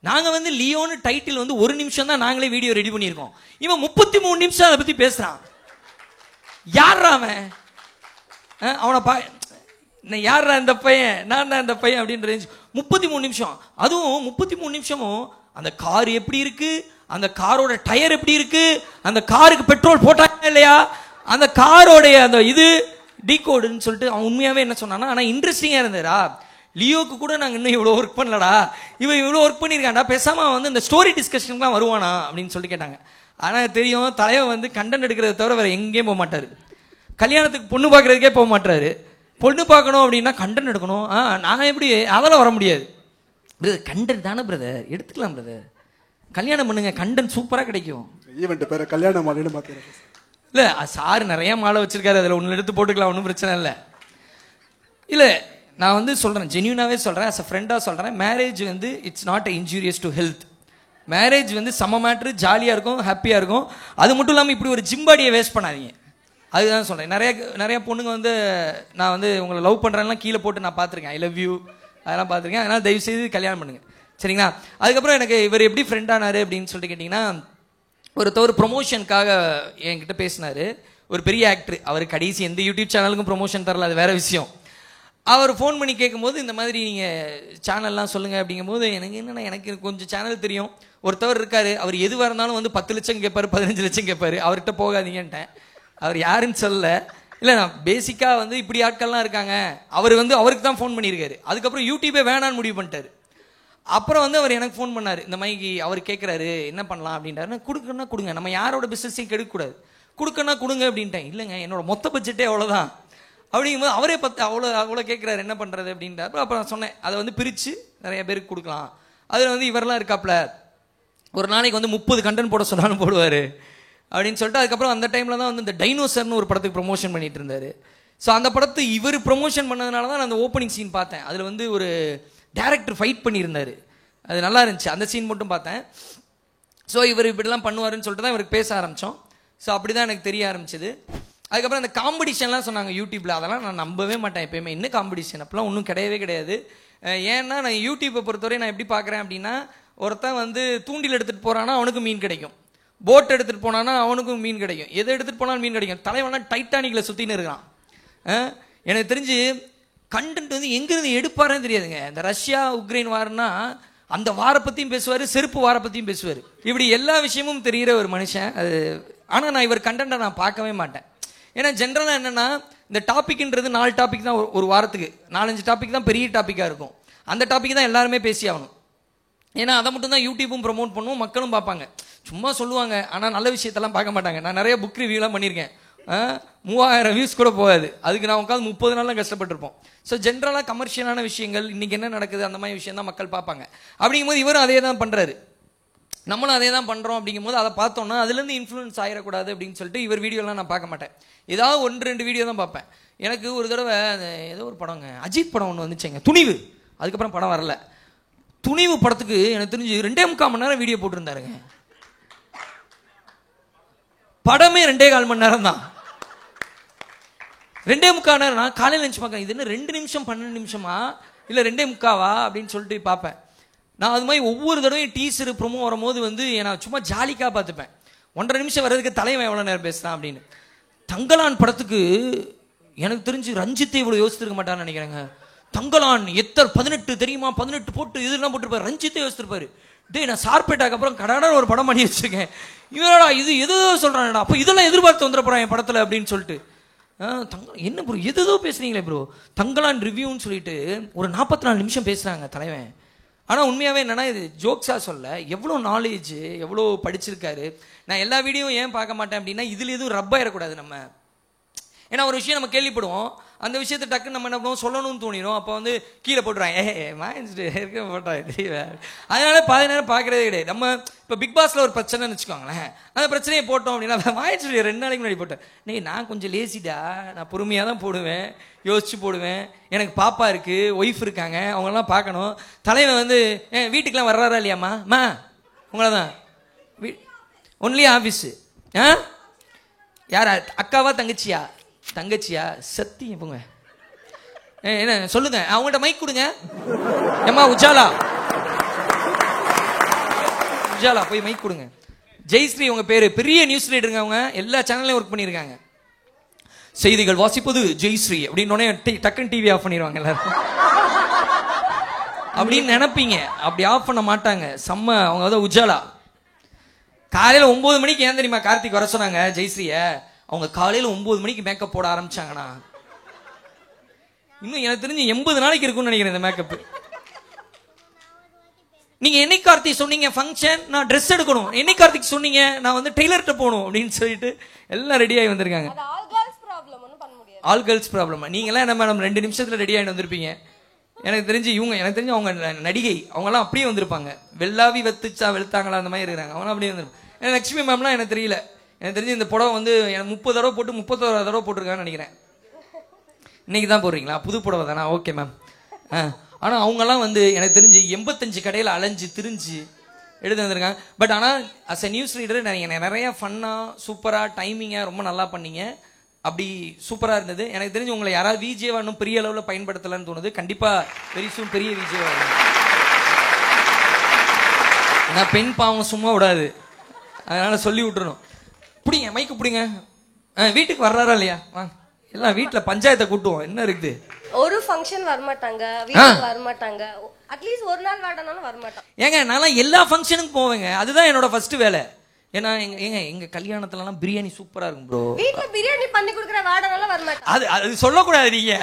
நாங்கள் வந்து லியோன்னு டைட்டில் வந்து 1 நிமிஷம் தான் நாங்களே வீடியோ ரெடி பண்ணியிருக்கோம், இவன் 33 நிமிஷம் அதை பற்றி பேசுகிறான். யாரா அவன்? அவனை யாரா இந்த பையன், நான் தான் இந்த பையன் அப்படின்ற 33 நிமிஷம். அதுவும் 33 நிமிஷமும் அந்த கார் எப்படி இருக்கு, அந்த காரோட டயர் எப்படி இருக்கு, அந்த காருக்கு பெட்ரோல் போட்டாங்க இல்லையா, அந்த காரோடைய அந்த இது டீகோடுன்னு சொல்லிட்டு அவன் உண்மையாவே என்ன சொன்னானா. ஆனால் இன்ட்ரெஸ்டிங்காக இருந்ததா, லியோக்கு கூட நாங்கள் இன்னும் இவ்வளோ ஒர்க் பண்ணலடா, இவன் இவ்வளோ ஒர்க் பண்ணியிருக்காண்டா, பேசாமல் அவன் வந்து இந்த ஸ்டோரி டிஸ்கஷனுக்குலாம் வருவானா அப்படின்னு சொல்லிட்டு கேட்டாங்க. ஆனால் தெரியும் தலைவர் வந்து கண்டென்ட் எடுக்கிறத தவிர வேறு எங்கேயும் போக மாட்டார். கல்யாணத்துக்கு பொண்ணு பார்க்குறதுக்கே போக மாட்டாரு. பொண்ணு பார்க்கணும் அப்படின்னா கண்டென்ட் எடுக்கணும். நான் எப்படி அதெல்லாம் வர முடியாது பிரதர். கண்டென்ட் தானே பிரதர், எடுத்துக்கலாம் பிரதர், கல்யாணம் பண்ணுங்க, கண்டென்ட் சூப்பராக கிடைக்கும். ஈவெண்ட் பேர் கல்யாண மாலைன்னு பார்த்துருக்கேன். இல்லை சார் நிறைய மாலை வச்சிருக்காரு, அதில் ஒன்று எடுத்து போட்டுக்கலாம், ஒன்றும் பிரச்சனை இல்லை. இல்லை நான் வந்து சொல்கிறேன், ஜென்யூனாகவே சொல்கிறேன், அஸ் அ ஃப்ரெண்டாக சொல்கிறேன், மேரேஜ் வந்து it's not a injurious to health. Marriage வந்து செம்ம மேட்ரு, ஜாலியாக இருக்கும், ஹாப்பியாக இருக்கும். அது மட்டும் இல்லாமல் இப்படி ஒரு ஜிம்பாடியை வேஸ்ட் பண்ணாதீங்க, அதுதான் சொல்கிறேன். நிறைய பொண்ணுங்க வந்து நான் வந்து உங்களை லவ் பண்ணுறேன்லாம் கீழே போட்டு நான் பார்த்துருக்கேன், ஐ லவ் யூ அதெல்லாம் பார்த்துருக்கேன். அதனால் தயவுசெய்து கல்யாணம் பண்ணுங்கள் சரிங்களா. அதுக்கப்புறம் எனக்கு இவர் எப்படி ஃப்ரெண்டானார் அப்படின்னு சொல்லிட்டு கேட்டிங்கன்னா, ஒரு ப்ரொமோஷனுக்காக என்கிட்ட பேசினார். ஒரு பெரிய ஆக்டர், அவர் கடைசி எந்த யூடியூப் சேனலுக்கும் ப்ரொமோஷன் தரல, அது வேறு விஷயம். அவர் ஃபோன் பண்ணி கேட்கும்போது இந்த மாதிரி நீங்கள் சேனல்லாம் சொல்லுங்கள் அப்படிங்கும்போது எனக்கு கொஞ்சம் சேனல் தெரியும். ஒருத்தவர் இருக்கார், அவர் எதுவாக இருந்தாலும் வந்து 10 லட்சம் கேட்பார், 15 லட்சம் கேட்பார், அவர்கிட்ட போகாதீங்கன்ட்டேன். அவர் யாருன்னு சொல்லலை. இல்லை நான் பேசிக்காக வந்து இப்படி ஆட்கள்லாம் இருக்காங்க. அவர் வந்து அவருக்கு தான் ஃபோன் பண்ணியிருக்காரு. அதுக்கப்புறம் யூடியூபே வேணான்னு முடிவு பண்ணிட்டார். அப்புறம் வந்து அவர் எனக்கு ஃபோன் பண்ணார், இந்த மாதிரி அவர் கேட்குறாரு என்ன பண்ணலாம் அப்படின்றாரு. கொடுக்கணும்னா கொடுங்க, நம்ம யாரோட பிஸ்னஸையும் கெடுக்கக்கூடாது, கொடுக்கணும்னா கொடுங்க அப்படின்ட்டேன். இல்லைங்க என்னோட மொத்த பட்ஜெட்டே அவ்வளோதான் அப்படிங்கும்போது அவரே அவ்வளோ கேட்குறாரு, என்ன பண்ணுறது அப்படின்றாரு. அப்புறம் நான் சொன்னேன், அதை வந்து பிரித்து நிறைய பேருக்கு கொடுக்கலாம். அதில் வந்து இவரெல்லாம் இருக்காப்புல, ஒரு நாளைக்கு வந்து 30 கண்டென்ட் போட சொன்னாலும் போடுவார் அப்படின்னு சொல்லிட்டு. அதுக்கப்புறம் அந்த டைமில் தான் வந்து இந்த டைனோசர்னு ஒரு படத்துக்கு ப்ரொமோஷன் பண்ணிட்டு இருந்தார். ஸோ அந்த படத்தை இவர் ப்ரொமோஷன் பண்ணதுனால தான் நான் அந்த ஓப்பனிங் சீன் பார்த்தேன். அதில் வந்து ஒரு டேரக்டர் ஃபைட் பண்ணியிருந்தார், அது நல்லா இருந்துச்சு, அந்த சீன் மட்டும் பார்த்தேன். ஸோ இவர் இப்படிலாம் பண்ணுவாருன்னு சொல்லிட்டு தான் இவருக்கு பேச ஆரம்பித்தோம். ஸோ அப்படி தான் எனக்கு தெரிய ஆரம்பிச்சது. அதுக்கப்புறம் அந்த காம்படிஷன்லாம் சொன்னாங்க யூடியூப்பில், அதெல்லாம் நான் நம்பவே மாட்டேன் எப்பயுமே. என்ன காம்படிஷன் அப்போலாம் ஒன்றும் கிடையவே கிடையாது. ஏன்னா நான் யூடியூப்பை பொறுத்தவரை நான் எப்படி பார்க்குறேன் அப்படின்னா, ஒருத்தன் வந்து தூண்டில் எடுத்துகிட்டு போகிறான்னா அவனுக்கு மீன் கிடைக்கும், போட் எடுத்துகிட்டு போனான்னா அவனுக்கும் மீன் கிடைக்கும், எதை எடுத்துகிட்டு போனாலும் மீன் கிடைக்கும். தலைவனா டைட்டானிக்கில் சுற்றின்னு இருக்கிறான். எனக்கு தெரிஞ்சு கண்டென்ட் வந்து எங்கேருந்து எடுப்பாருன்னு தெரியாதுங்க. இந்த ரஷ்யா உக்ரைன் வார்னா அந்த வாரை பற்றியும் பேசுவார், செருப்பு வாரை பற்றியும் பேசுவார், இப்படி எல்லா விஷயமும் தெரிகிற ஒரு மனுஷன் அது. ஆனால் நான் இவர் கண்டென்ட்டை நான் பார்க்கவே மாட்டேன். ஏன்னா ஜென்ரலாக என்னென்னா இந்த டாப்பிக்ன்றது 4 டாபிக் தான் ஒரு வாரத்துக்கு, 4-5 டாபிக் தான் பெரிய டாப்பிக்காக இருக்கும். அந்த டாபிக் தான் எல்லாருமே பேசி ஆகணும். ஏன்னா அதை மட்டும் தான் யூடியூப்பும் ப்ரொமோட் பண்ணுவோம், மக்களும் பார்ப்பாங்க. சும்மா சொல்லுவாங்க, ஆனால் நல்ல விஷயத்தெல்லாம் பார்க்க மாட்டாங்க. நான் நிறைய புக் ரிவ்யூலாம் பண்ணியிருக்கேன், 3000 வியூஸ் கூட போகாது. அதுக்கு நான் உட்காந்து 30 நாள்லாம் கஷ்டப்பட்டிருப்போம். ஸோ ஜென்ரலாக கமர்ஷியலான விஷயங்கள், இன்றைக்கி என்ன நடக்குது அந்த மாதிரி விஷயம் தான் மக்கள் பார்ப்பாங்க. அப்படிங்கும்போது இவரும் அதே தான் பண்ணுறாரு, நம்மளும் அதே தான் பண்ணுறோம். அப்படிங்கும்போது அதை பார்த்தோன்னா அதுலேருந்து இன்ஃப்ளூயன்ஸ் ஆகிடக்கூடாது அப்படின்னு சொல்லிட்டு இவர் வீடியோலாம் நான் பார்க்க மாட்டேன். ஏதாவது 1-2 வீடியோ தான் பார்ப்பேன். எனக்கு ஒரு தடவை ஏதோ ஒரு படங்க, அஜித் படம் ஒன்று வந்துச்சுங்க, துணிவு. அதுக்கப்புறம் படம் வரல. துணிவு படத்துக்கு எனக்கு தெரிஞ்சு 2.25 மணி நேரம் வீடியோ போட்டிருந்தாருங்க. படமே 2.25 மணி நேரம் தான். 2.25 நேரம். நான் காலையில் நினச்சி பார்க்கேன், இது என்ன 2 நிமிஷம் 12 நிமிஷமா இல்லை 2.25 அப்படின்னு சொல்லிட்டு பார்ப்பேன். நான் அது மாதிரி ஒவ்வொரு தடவையும் டீசர் ப்ரொமோ வரும்போது வந்து நான் சும்மா ஜாலிக்காக பார்த்துப்பேன். 1.5 நிமிஷம் வர்றதுக்கு தலைவன் எவ்வளோ நேரம் பேசுகிறான் அப்படின்னு. தங்கலான் படத்துக்கு எனக்கு தெரிஞ்சு ரஞ்சித்தை இவ்வளோ யோசிச்சிருக்க மாட்டான்னு நினைக்கிறேங்க. தங்கலான் 18 தெரியுமா, 18 போட்டு இதெல்லாம் போட்டுருப்பாரு. ரஞ்சித்தை யோசிச்சிருப்பாரு. நான் சார்பேட்டாக்கு அப்புறம் கடை ஒரு படம் பண்ணி வச்சிருக்கேன். இவனடா இது எதோ சொல்றானடா, அப்போ இதெல்லாம் எதிர்பார்த்து வந்துட போறான் என் படத்துல அப்படின்னு சொல்லிட்டு. என்ன ப்ரோ எதோ பேசுறீங்களே ப்ரோ. தங்கலான் ரிவ்யூன்னு சொல்லிட்டு ஒரு 44 நிமிஷம் பேசுறாங்க தலைவன். ஆனா உண்மையாவே என்னன்னா இது ஜோக்ஸா சொல்ல, எவ்வளோ நாலேஜ் எவ்வளோ படிச்சிருக்காரு. நான் எல்லா வீடியோவும் ஏன் பார்க்க மாட்டேன் அப்படின்னா இதுல எதுவும் ரப்பாயிடக்கூடாது நம்ம. ஏன்னா ஒரு விஷயம் நம்ம கேள்விப்படுவோம், அந்த விஷயத்தை டக்குன்னு நம்ம என்ன பண்ணுவோம் சொல்லணும்னு தோணிடும். அப்போ வந்து கீழே போட்டுறாங்க, மாயிச்சுட்டு இருக்க போட்டாங்க. அதனால பாதி நேரம் பார்க்கறதே கிடையாது. நம்ம இப்போ பிக் பாஸ்ல ஒரு பிரச்சனைன்னு வச்சுக்கோங்களேன், அந்த பிரச்சனையை போட்டோம் அப்படின்னா மாயிச்சுட்டு 2 நாளைக்கு முன்னாடி போட்டேன். நான் கொஞ்சம் லேசிடா, நான் பொறுமையாக தான் போடுவேன், யோசிச்சு போடுவேன். எனக்கு பாப்பா இருக்கு, ஒய்ஃப் இருக்காங்க, அவங்கெல்லாம் பார்க்கணும். தலைவன் வந்து வீட்டுக்கெல்லாம் வர்றாரா இல்லையாம்மா? மா உங்களை தான் ஒன்லி ஆஃபீஸு. யாரா அக்காவா தங்கச்சியா? தங்கச்சியா? சத்தியம் போங்க. என்ன சொல்லுங்க, அவங்கள்ட்ட மைக் கொடுங்க. ஏம்மா உஜாலா, உஜாலா போய் மைக் கொடுங்க. ஜெயஸ்ரீ உங்க பேரு, பெரிய நியூஸ் ரீடருங்க, அவங்க எல்லா சேனல்லையும் ஒர்க் பண்ணியிருக்காங்க. செய்திகள் வாசிப்பது ஜெயஸ்ரீ அப்படின்னு டக்குன்னு டிவி ஆஃப் பண்ணிடுவாங்க எல்லாரும் அப்படின்னு நினைப்பீங்க. அப்படி ஆஃப் பண்ண மாட்டாங்க. செம்ம அவங்க வந்து உஜாலா. காலையில 9 மணிக்கு ஏன் தெரியுமா கார்த்திக் வர சொன்னாங்க ஜெயஸ்ரீய? அவங்க காலையில 9 மணிக்கு மேக்கப் போட ஆரம்பிச்சாங்கன்னா இன்னும் எனக்கு தெரிஞ்சு 80 நாளைக்கு இருக்கும்னு நினைக்கிறேன் இந்த மேக்கப். நீங்க என்னைக்கு கார்த்திக் சொன்னீங்க ஃபங்க்ஷன், நான் ட்ரெஸ் எடுக்கணும். என்னைக்கு கார்த்திக் சொன்னீங்க நான் வந்து டெய்லர்கிட்ட போகணும் அப்படின்னு சொல்லிட்டு எல்லாம் ரெடி ஆகி வந்திருக்காங்க. All girls problem. நீங்களாம் என்ன மேடம் 2 நிமிஷத்துல ரெடி ஆகிட்டு வந்திருப்பீங்க. எனக்கு தெரிஞ்சு அவங்க நடிகை, அவங்கெல்லாம் அப்படியே வந்திருப்பாங்க. வெள்ளாவி வெத்துச்சா வெளுத்தாங்களா அந்த மாதிரி இருக்கிறாங்க. அவங்களாம் அப்படியே வந்திருப்பாங்க. லட்சுமி மேம்லாம் எனக்கு தெரியல. எனக்கு தெரிஞ்சு இந்த புடவை வந்து எனக்கு 30 தடவை போட்டு 31 தடவை போட்டிருக்காங்கன்னு நினைக்கிறேன். இன்னைக்கு தான் போடுறீங்களா? புது புடவை தானா? Okay ma'am. ஆனால் அவங்கெல்லாம் வந்து எனக்கு தெரிஞ்சு 85 கடையில் அலைஞ்சு திரிஞ்சு எடுத்து வந்திருக்காங்க. பட் ஆனால் அஸ் எ நியூஸ் ரீடர் நீங்கள் நிறைய ஃபன்னாக சூப்பராக டைமிங்காக ரொம்ப நல்லா பண்ணீங்க. அப்படி சூப்பராக இருந்தது. எனக்கு தெரிஞ்சு உங்களை யாராவது விஜேவா இன்னும் பெரிய அளவில் பயன்படுத்தலான்னு தோணுது. கண்டிப்பாக வெரி சூன் பெரிய விஜேவா. ஏன்னா பெண் பாவம் சும்மா விடாது, அதனால சொல்லி விட்டுறணும். பிடிங்க மைக்கு பிடிங்க. வீட்டுக்கு வர்றாரா இல்லையா? வாங்க எல்லாம் வீட்டில் பஞ்சாயத்தை கூட்டுவோம். என்ன இருக்குது? ஒரு ஃபங்க்ஷன் வரமாட்டாங்க, வீட்டுக்கு வரமாட்டாங்க. அட்லீஸ்ட் ஒரு நாள் வாடனாலும் வரமாட்டாங்க. ஏங்க நான் எல்லா ஃபங்க்ஷனுக்கும் போவேங்க. அதுதான் என்னோட ஃபர்ஸ்ட் வேலை. ஏன்னா எங்க கல்யாணத்துலலாம் பிரியாணி சூப்பரா இருக்கும் ப்ரோ. வீட்ல பிரியாணி பண்ணி கொடுக்குற வாடனாலும் வரமாட்டாங்க. அது சொல்லக்கூடாது நீங்க,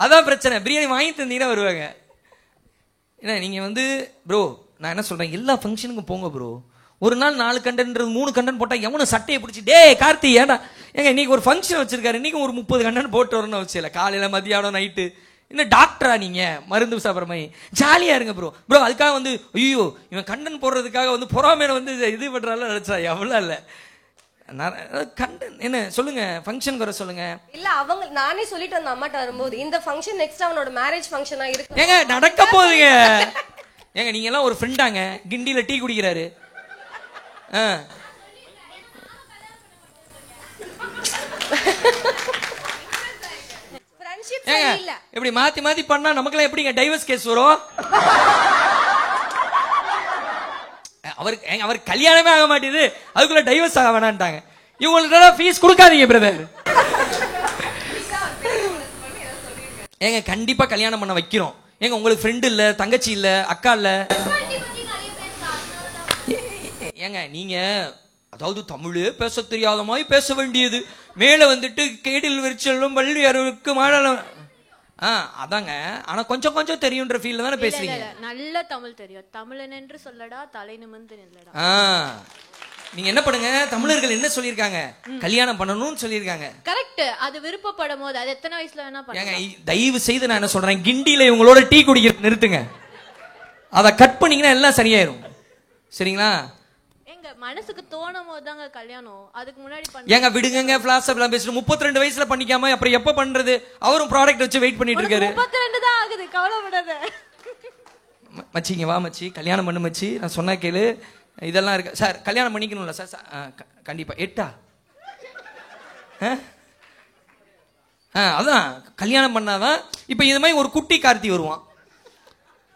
அதான் பிரச்சனை. பிரியாணி வாங்கி தந்தீங்கன்னா வருவாங்க. ஏன்னா நீங்க வந்து ப்ரோ நான் என்ன சொல்றேன், எல்லா ஃபங்க்ஷனுக்கும் போங்க ப்ரோ. ஒரு நாள் 4 கண்டன்றது 3 கண்டன் போட்டா எவனும் சட்டையை பிடிச்சி கார்த்தி ஏன்னா இன்னைக்கு ஒரு ஃபங்க்ஷன் வச்சிருக்காரு, இன்னைக்கு ஒரு 30 கண்டன் போட்டு வரணும்னு வச்சுல. காலையில மதியானம் நைட்டு இன்னும் டாக்டரா நீங்க மருந்து சாப்பிட்ற மாதிரி ஜாலியா இருங்க ப்ரோ. ப்ரோ அதுக்காக வந்து ஐயோ இவன் கண்டன் போடுறதுக்காக வந்து பொறாமையில வந்து இது பண்றால நினைச்சா எவ்வளவு இல்ல. கண்டன் என்ன சொல்லுங்க, ஃபங்க்ஷன் வர சொல்லுங்க. இல்ல அவங்க நானே சொல்லிட்டு வந்த அம்மாட்ட வரும்போது இந்த ஃபங்க்ஷன் நெக்ஸ்ட் அவனோட மேரேஜ் ஃபங்க்ஷனா இருக்கு. ஏங்க நடக்க போகுதுங்க. ஏங்க நீங்க எல்லாம் ஒரு ஃப்ரெண்டாங்க, கிண்டியில டீ குடிக்கிறாரு. எப்படி மாத்தி மாத்தி பண்ணா நமக்குலாம் எப்படிங்க டைவர்ஸ் கேஸ் வரும்? அவர் கல்யாணமே ஆக மாட்டேது, அதுக்குள்ள டைவர்ஸ் ஆக வேணான்ட்டாங்க. இவங்களுக்கு ஃபீஸ் கொடுக்காதீங்க பிரதர். ஏங்க கண்டிப்பா கல்யாணம் பண்ண வைக்கிறோம். ஏங்க உங்களுக்கு ஃப்ரெண்ட் இல்ல, தங்கச்சி இல்ல, அக்கா இல்ல. ஏங்க நீங்க அதாவது தமிழே பேச தெரியாத மாதிரி பேச வேண்டியது, மேல வந்துட்டு கேடில் விரிச்சலும் பள்ளி அறிவுக்கு மாடலும். அதாங்க. ஆனா கொஞ்சம் கொஞ்சம் தெரியும்ன்ற ஃபீல்ல தானே பேசுறீங்க. நல்ல தமிழ் தெரியும். தமிழன் என்று சொல்லடா தலை நிமிர்ந்து நில்லடா. நீங்க என்ன பண்ணுங்க, தமிழர்கள் என்ன சொல்லிருக்காங்க, கல்யாணம் பண்ணணும்னு சொல்லிருக்காங்க. கரெக்ட். அது விருப்பப்படும் போது அது எத்தனை வயசுல வேணா பண்ணலாம். தயவு செய்து நான் என்ன சொல்றேன், கிண்டியில இவங்களோட டீ குடிக்கிறது நிறுத்துங்க. அதை கட் பண்ணீங்கன்னா எல்லாம் சரியாயிரும். சரிங்களா? மனசுக்கு தோணும் போதுதாங்க கல்யாணம். அதுக்கு முன்னாடி ஏங்க விடுங்க, ஃபிளாஷ் எல்லாம் பேசுறோம். 32 வயசுல பண்ணிக்காம அப்புறம் எப்ப பண்றது? அவரும் ப்ராடக்ட் வச்சு வெயிட் பண்ணிட்டு இருக்காரு. 32 தான் ஆகுது, கவலைப்படாத. மச்சிங்க வா மச்சி, கல்யாணம் பண்ணு மச்சி, நான் சொன்னா கேளு, இதெல்லாம் இருக்கு சார். கல்யாணம் பண்ணிக்கணும்ல சார்? கண்டிப்பா. 8 அதான் கல்யாணம் பண்ணாதான். இப்ப இது மாதிரி ஒரு குட்டி கார்த்தி வருவான்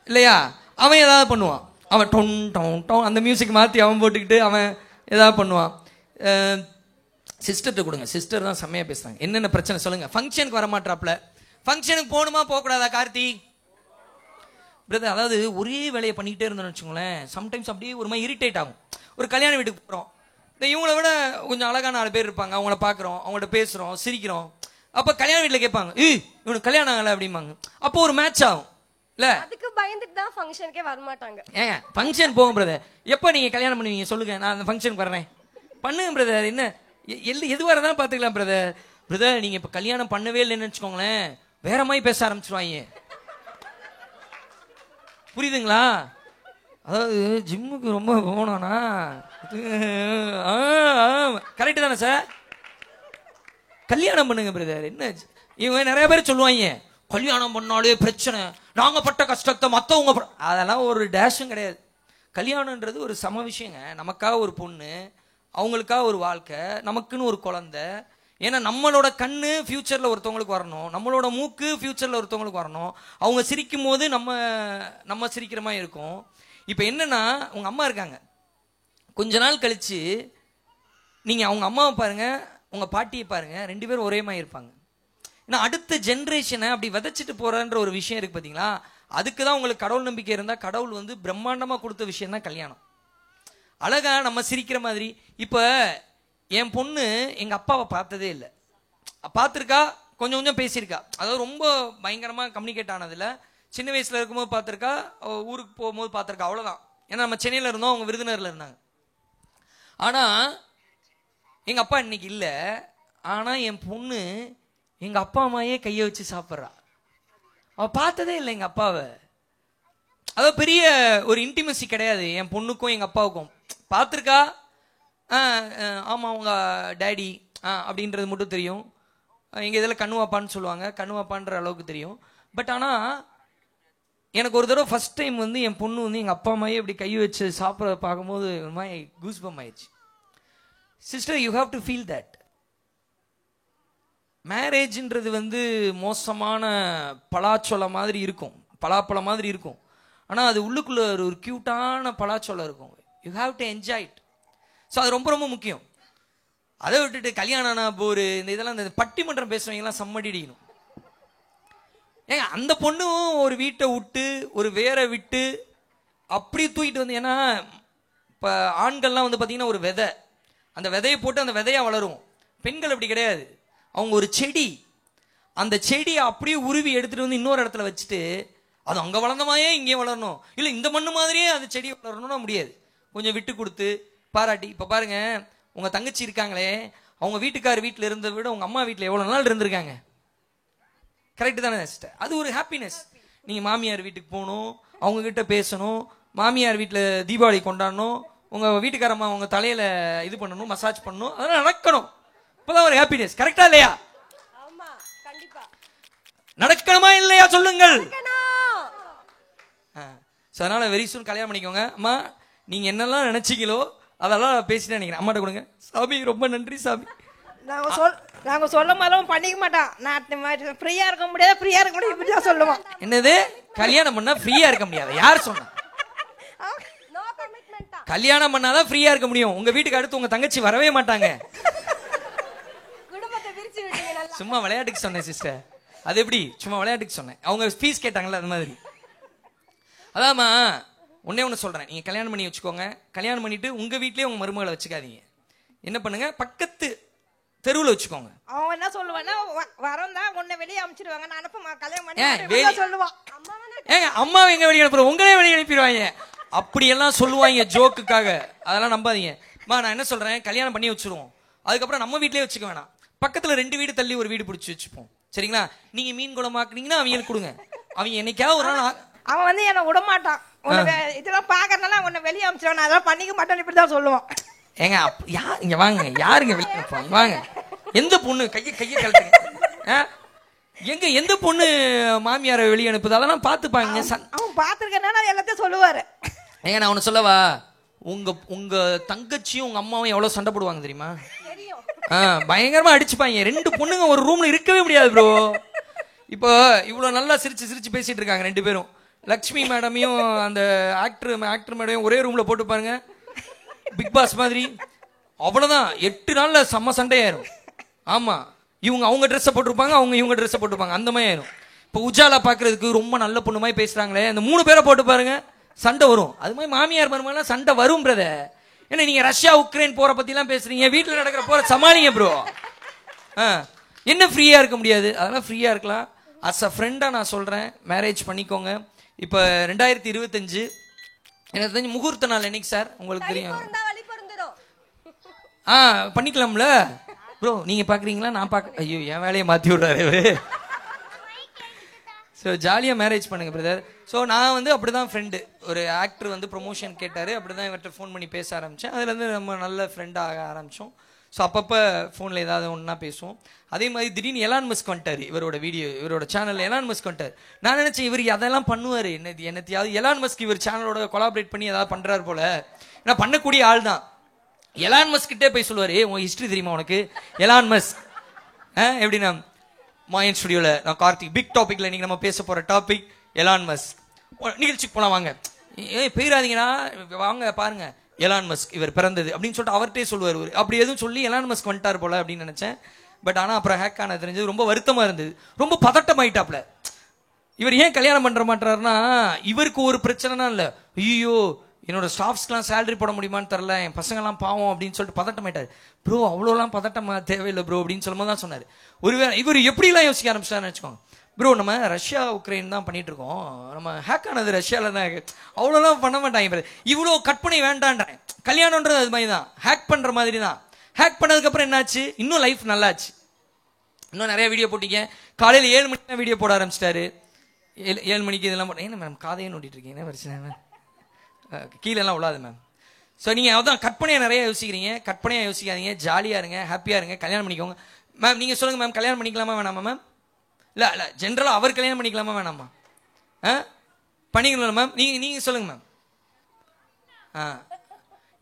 இல்லையா, அவன் ஏதாவது பண்ணுவான், அவன் டொன் டவுன் டவுன் அந்த மியூசிக் மாற்றி அவன் போட்டுக்கிட்டு அவன் ஏதாவது பண்ணுவான். சிஸ்டர்கிட்ட கொடுங்க, சிஸ்டர் தான் செம்மையாக பேசுகிறாங்க. என்னென்ன பிரச்சனை சொல்லுங்கள். ஃபங்க்ஷனுக்கு வரமாட்டாப்ல, ஃபங்க்ஷனுக்கு போகணுமா போகக்கூடாதா கார்த்தி பிரதர்? அதாவது ஒரே வேலையை பண்ணிக்கிட்டே இருந்தோம்னு வச்சுக்கோங்களேன், சம்டைம்ஸ் அப்படியே ஒரு மாதிரி இரிட்டேட் ஆகும். ஒரு கல்யாண வீட்டுக்கு போகிறோம், இந்த இவங்கள விட கொஞ்சம் அழகான 4 பேர் இருப்பாங்க, அவங்கள பார்க்குறோம், அவங்கள்ட்ட பேசுகிறோம், சிரிக்கிறோம். அப்போ கல்யாண வீட்டில் கேட்பாங்க, இவனுக்கு கல்யாணம் ஆகலை அப்படிம்பாங்க. அப்போ ஒரு மேட்ச் ஆகும் இல்லை? அதுக்கு பயந்துட்டு தான் ஃபங்க்ஷனுக்கே வர மாட்டாங்க. ஏங்க ஃபங்க்ஷன் போகும் பிரதர், எப்போ நீங்கள் கல்யாணம் பண்ணுவீங்க சொல்லுங்க, நான் அந்த ஃபங்க்ஷனுக்கு வர்றேன். பண்ணுங்க பிரதர், என்ன எதுவாக இருந்தாலும் பார்த்துக்கலாம் பிரதர். பிரதர் நீங்கள் இப்போ கல்யாணம் பண்ணவே இல்லைன்னு வச்சுக்கோங்களேன், வேற மாதிரி பேச ஆரம்பிச்சிருவாங்க. புரியுதுங்களா? அதாவது ஜிம்முக்கு ரொம்ப போனானா கரெக்டு தானே சார்? கல்யாணம் பண்ணுங்க பிரதர். என்ன இவங்க நிறைய பேர் சொல்லுவாங்க, கல்யாணம் பண்ணாலே பிரச்சனை, நாங்க பட்ட கஷ்டத்தை மற்றவங்க, அதெல்லாம் ஒரு டேஷும் கிடையாது. கல்யாணன்றது ஒரு சம விஷயங்க. நமக்காக ஒரு பொண்ணு, அவங்களுக்காக ஒரு வாழ்க்கை, நமக்குன்னு ஒரு குழந்தை. ஏன்னா நம்மளோட கண்ணு ஃபியூச்சர்ல ஒருத்தவங்களுக்கு வரணும், நம்மளோட மூக்கு ஃபியூச்சர்ல ஒருத்தவங்களுக்கு வரணும். அவங்க சிரிக்கும் போது நம்ம சிரிக்கிற மாதிரி இருக்கும். இப்போ என்னன்னா, உங்க அம்மா இருக்காங்க, கொஞ்ச நாள் கழிச்சு நீங்க அவங்க அம்மாவை பாருங்க, உங்க பாட்டியை பாருங்க, 2 பேரும் ஒரே மாதிரி இருப்பாங்க. ஏன்னா அடுத்த ஜென்ரேஷனை அப்படி விதைச்சிட்டு போறன்ற ஒரு விஷயம் இருக்கு பார்த்தீங்களா? அதுக்கு தான் உங்களுக்கு கடவுள் நம்பிக்கை இருந்தால், கடவுள் வந்து பிரம்மாண்டமா கொடுத்த விஷயம் தான் கல்யாணம். அழகா நம்ம சிரிக்கிற மாதிரி. இப்போ என் பொண்ணு எங்க அப்பாவை பார்த்ததே இல்லை, பார்த்துருக்கா, கொஞ்சம் கொஞ்சம் பேசியிருக்கா. அதாவது ரொம்ப பயங்கரமா கம்யூனிகேட் ஆனதில்ல. சின்ன வயசுல இருக்கும்போது பார்த்துருக்கா, ஊருக்கு போகும்போது பார்த்துருக்கா, அவ்வளோதான். ஏன்னா நம்ம சென்னையில் இருந்தோம், அவங்க விருதுநகர்ல இருந்தாங்க. ஆனா எங்க அப்பா இன்னைக்கு இல்லை. ஆனா என் பொண்ணு எங்க அப்பா அம்மாயே கையை வச்சு சாப்பிட்றா. அவ பார்த்ததே இல்லை எங்க அப்பாவை. அதாவது பெரிய ஒரு இன்டிமசி கிடையாது என் பொண்ணுக்கும் எங்க அப்பாவுக்கும். பார்த்துருக்கா, ஆமா உங்க டேடி அப்படின்றது மட்டும் தெரியும். எங்க இதில் கண்ணுவாப்பான்னு சொல்லுவாங்க, கண்ணுவாப்பான்ற அளவுக்கு தெரியும். பட் ஆனா எனக்கு ஒரு தடவை ஃபர்ஸ்ட் டைம் வந்து என் பொண்ணு வந்து எங்க அப்பா அம்மாயே இப்படி கை வச்சு சாப்பிட்றத பார்க்கும்போது ஒரு மாதிரி கூஸ்பம் ஆயிடுச்சு. Sister, you have to feel that. மேரேஜ்ன்றது வந்து மோசமான பலாச்சொலை மாதிரி இருக்கும், பலாப்பழம் மாதிரி இருக்கும். ஆனால் அது உள்ளுக்குள்ள ஒரு கியூட்டான பலாச்சொலை இருக்கும். You have to enjoy it. So அது ரொம்ப ரொம்ப முக்கியம். அதை விட்டுட்டு கல்யாணம்னா போரு, இந்த இதெல்லாம் இந்த பட்டிமன்றம் பேசுறவங்கலாம் சம்மடிக்கணும். ஏங்க அந்த பொண்ணும் ஒரு வீட்டை விட்டு ஒரு வேற விட்டு அப்படி தூக்கிட்டு வந்து, ஏன்னா இப்போ ஆண்கள்லாம் வந்து பார்த்தீங்கன்னா ஒரு விதை, அந்த விதையை போட்டு அந்த விதையா வளரும். பெண்கள் அப்படி கிடையாது, அவங்க ஒரு செடி, அந்த செடியை அப்படியே உருவி எடுத்துட்டு வந்து இன்னொரு இடத்துல வச்சுட்டு அது அங்கே வளர்ந்த மாதிரியே இங்கேயும் வளரணும், இல்லை இந்த மண்ணு மாதிரியே அந்த செடி வளரணும்னா முடியாது. கொஞ்சம் விட்டு கொடுத்து பாராட்டி. இப்போ பாருங்க, உங்க தங்கச்சி இருக்காங்களே, அவங்க வீட்டுக்கார் வீட்டில் இருந்ததை விட உங்க அம்மா வீட்டில் எவ்வளோ நாள் இருந்திருக்காங்க. கரெக்டு தானே சிஸ்டர்? அது ஒரு ஹாப்பினஸ். நீங்கள் மாமியார் வீட்டுக்கு போகணும், அவங்க கிட்ட பேசணும், மாமியார் வீட்டில் தீபாவளி கொண்டாடணும், உங்கள் வீட்டுக்காரம்மா உங்க தலையில் இது பண்ணணும், மசாஜ் பண்ணணும், அதெல்லாம் நடக்கணும். இப்போதான் ஒரு ஹாப்பினஸ். கரெக்டா இல்லையா? நடக்கணுமா இல்லையா சொல்லுங்கள். அதனால வெரி சூன் கல்யாணம் பண்ணிக்கோங்க. அம்மா நீங்க என்னெல்லாம் நினைச்சீங்களோ அதெல்லாம் பேசிட்டு நினைக்கிறேன். அம்மாட்ட கொடுங்க. சாமி ரொம்ப நன்றி சாமி. நாங்க சொல்ல மாதிரிலாம் பண்ணிக்க மாட்டோம். நான் ஃப்ரீயா இருக்க முடியாது, ஃப்ரீயா இருக்க முடியாது, இப்படிதான் சொல்லுவோம். என்னது கல்யாணம் பண்ணா ஃப்ரீயா இருக்க முடியாது? யார் சொன்னா? கல்யாணம் பண்ணாதான் ஃப்ரீயா இருக்க முடியும். உங்க வீட்டுக்கு அடுத்து உங்க தங்கச்சி வரவே மாட்டாங்க. சும்மா விளையாட்டுக்கு சொன்னேன் சிஸ்டர். அது எப்படி? சும்மா விளையாட்டுக்கு சொன்னேன். அவங்க ஃபீஸ் கேட்டாங்கல்ல, அது மாதிரி. அதாம்மா ஒன்னே ஒன்று சொல்றேன், நீங்க கல்யாணம் பண்ணி வச்சுக்கோங்க. கல்யாணம் பண்ணிட்டு உங்க வீட்லயே உங்க மருமகளை வச்சுக்காதீங்க. என்ன பண்ணுங்க, பக்கத்து தெருவில் வச்சுக்கோங்க. அவங்க என்ன சொல்லுவாங்கன்னா, வரந்தா உன்னை வெளியே அனுப்பிச்சிடுவாங்க, நான் அனுப்ப கல்யாணம் பண்ணி சொல்லுவான். ஏங்க அம்மாவை எங்க வெளியே அனுப்புறோம், உங்களே வெளியே அனுப்பிடுவாங்க. அப்படியெல்லாம் சொல்லுவாங்க ஜோக்குக்காக. அதெல்லாம் நம்பாதீங்க. நான் என்ன சொல்றேன், கல்யாணம் பண்ணி வச்சிருவோம், அதுக்கப்புறம் நம்ம வீட்லயே வச்சுக்க வேணாம், பக்கத்துல 2 வீடு தள்ளி ஒரு வீடு பிடிச்சி வச்சுப்போம். சரிங்களா? நீங்க மீன் குளமாக்குனீங்கன்னா அவங்களுக்கு கொடுங்க. அவங்க என்னைக்காவது ஒரு நாள் அவன் வந்து என்ன விட மாட்டான். இதெல்லாம் பாக்கறதுனால உன்னை வெளியே அனுப்பிச்சிடுவான், அதெல்லாம் பண்ணிக்க மாட்டேன், இப்படிதான் சொல்லுவான். ஏங்க இங்க வாங்க, யாருங்க வெளியே அனுப்புவாங்க? வாங்க. எந்த பொண்ணு கையை கழட்டுங்க. எங்க எந்த பொண்ணு மாமியாரை வெளியே அனுப்புது? அதெல்லாம் பாத்துப்பாங்க. பாத்துருக்கேன்னா எல்லாத்தையும் சொல்லுவாரு. ஏங்க நான் ஒண்ணு சொல்லவா, உங்க தங்கச்சியும் உங்க அம்மாவும் எவ்வளவு சண்டை போடுவாங்க தெரியுமா? பயங்கரமா அடிச்சுப்பாங்க. 2 பொண்ணுங்க ஒரு ரூம்ல இருக்கவே முடியாது ப்ரோ. இப்போ இவ்வளவு நல்லா சிரிச்சு சிரிச்சு பேசிட்டு இருக்காங்க 2 பேரும். லக்ஷ்மி மேடமையும் அந்த ஆக்டர் மேடமையும் ஒரே ரூம்ல போட்டு பாருங்க, பிக் பாஸ் மாதிரி. அவ்வளவுதான், 8 நாள்ல செம்ம சண்டையாயிரும். ஆமா, இவங்க அவங்க ட்ரெஸ்ஸை போட்டிருப்பாங்க, அவங்க இவங்க ட்ரெஸ்ஸை போட்டிருப்பாங்க, அந்த மாதிரி ஆயிரும். இப்போ உஜாலா பாக்குறதுக்கு ரொம்ப நல்ல பொண்ணு மாதிரி பேசுறாங்களே, அந்த 3 பேரை போட்டு பாருங்க, சண்டை வரும். அது மாதிரி மாமியார் மருமகள்லாம் சண்டை வரும் பிரதர். ஏன்னா நீங்க ரஷ்யா உக்ரைன் போற பத்தி எல்லாம் பேசுறீங்க, வீட்டுல நடக்கிற போற சமாளிங்க ப்ரோ. என்ன ஃப்ரீயா இருக்க முடியாது? அதெல்லாம் ஃப்ரீயா இருக்கலாம். அஸ் அ ஃப்ரெண்டா நான் சொல்றேன், மேரேஜ் பண்ணிக்கோங்க. இப்போ 2025 எனக்கு தெரிஞ்சு முகூர்த்த நாள் என்னைக்கு சார் உங்களுக்கு தெரியும்? பண்ணிக்கலாம்ல ப்ரோ. நீங்க பாக்குறீங்களா? நான் பாக்க, ஐயோ என் வேலையை மாத்தி விடுறாரு. ஸோ ஜாலியாக மேரேஜ் பண்ணுங்க பிரதர். ஸோ நான் வந்து அப்படிதான் ஃப்ரெண்டு, ஒரு ஆக்டர் வந்து ப்ரொமோஷன் கேட்டார், அப்படி தான் இவர்கிட்ட ஃபோன் பண்ணி பேச ஆரம்பித்தேன். அதுலேருந்து நம்ம நல்ல ஃப்ரெண்டாக ஆக ஆரம்பித்தோம். ஸோ அப்பப்போ ஃபோனில் ஏதாவது ஒன்றா பேசுவோம். அதே மாதிரி திடீர்னு எலான் மஸ்க் வந்துட்டார், இவரோட சேனலில் எலான் மஸ்க் வந்துட்டார். நான் நினச்சேன் இவர் அதெல்லாம் பண்ணுவார், என்னத்தையாவது எலான் மஸ்க் இவர் சேனலோட கொலாபரேட் பண்ணி ஏதாவது பண்ணுறாரு போல. ஏன்னா பண்ணக்கூடிய ஆள் தான். எலான் மஸ்க் கிட்டே போய் சொல்லுவார், உன் ஹிஸ்ட்ரி தெரியுமா உனக்கு? எலான் மஸ்க் எப்படின்னா, மாயன் ஸ்டுடியோவில் நான் கார்த்திக், பிக் டாபிக்ல இன்னைக்கு நம்ம பேச போற டாபிக் எலான் மஸ்க். நிகழ்ச்சிக்கு போலாம் வாங்க, போயிடாதீங்கன்னா வாங்க பாருங்க எலான் மஸ்க் இவர் பிறந்தது அப்படின்னு சொல்லிட்டு அவர்கிட்டே சொல்லுவார். அப்படி எதுவும் சொல்லி எலான் மஸ்க் வந்துட்டார் போல அப்படின்னு நினைச்சேன். பட் ஆனால் அப்புறம் ஹேக் ஆன தெரிஞ்சது, ரொம்ப வருத்தமா இருந்தது, ரொம்ப பதட்டமாயிட்டாப்ல. இவர் ஏன் கல்யாணம் பண்ற மாட்டாருன்னா, இவருக்கு ஒரு பிரச்சனைனா இல்லை, ஐயோ என்னோட ஸ்டாஃப்ஸ்க்குலாம் சேலரி போட முடியுமான்னு தெரில, என் பசங்கள்லாம் பாவம் அப்படின்னு சொல்லிட்டு பதட்டமாயிட்டார். ப்ரோ அவ்வளோலாம் பதட்டமா தேவையில்லை ப்ரோ அப்படின்னு சொல்லும்போது தான் சொன்னார். ஒருவேளை இவர் எப்படிலாம் யோசிக்க ஆரம்பிச்சாருன்னு வச்சுக்கோங்க. ப்ரோ நம்ம ரஷ்யா உக்ரைன் தான் பண்ணிட்டு இருக்கோம், நம்ம ஹேக் ஆனது ரஷ்யாவில் தான், அவ்வளோலாம் பண்ண மாட்டாங்க. இவ்வளோ கற்பனை வேண்டான்றேன். கல்யாணம்ன்றது அது மாதிரி தான், ஹேக் பண்ணுற மாதிரி தான். ஹேக் பண்ணதுக்கப்புறம் என்னாச்சு, இன்னும் லைஃப் நல்லாச்சு. இன்னும் நிறைய வீடியோ போட்டிங்க. காலையில் 7 மணிக்கு தான் வீடியோ போட ஆரம்பிச்சிட்டாரு. 7 மணிக்கு இதெல்லாம் போட்டேன். என்ன மேம் காதையே நோட்டிட்டு இருக்கீங்க, என்ன பிரச்சனை மேம்? கீழெல்லாம் உள்ளாது மேம். ஸோ நீங்கள் அதான் கற்பனையாக நிறைய யோசிக்கிறீங்க, கற்பனையாக யோசிக்காதீங்க, ஜாலியாக இருங்க, ஹாப்பியாக இருங்க, கல்யாணம் பண்ணிக்கோங்க. மேம் நீங்கள் சொல்லுங்கள் மேம், கல்யாணம் பண்ணிக்கலாமா வேணாமா மேம்? இல்லை ஜென்ரலாக அவர் கல்யாணம் பண்ணிக்கலாமா வேணாமா? பண்ணிக்கலாம் மேம். நீங்கள் சொல்லுங்கள் மேம்.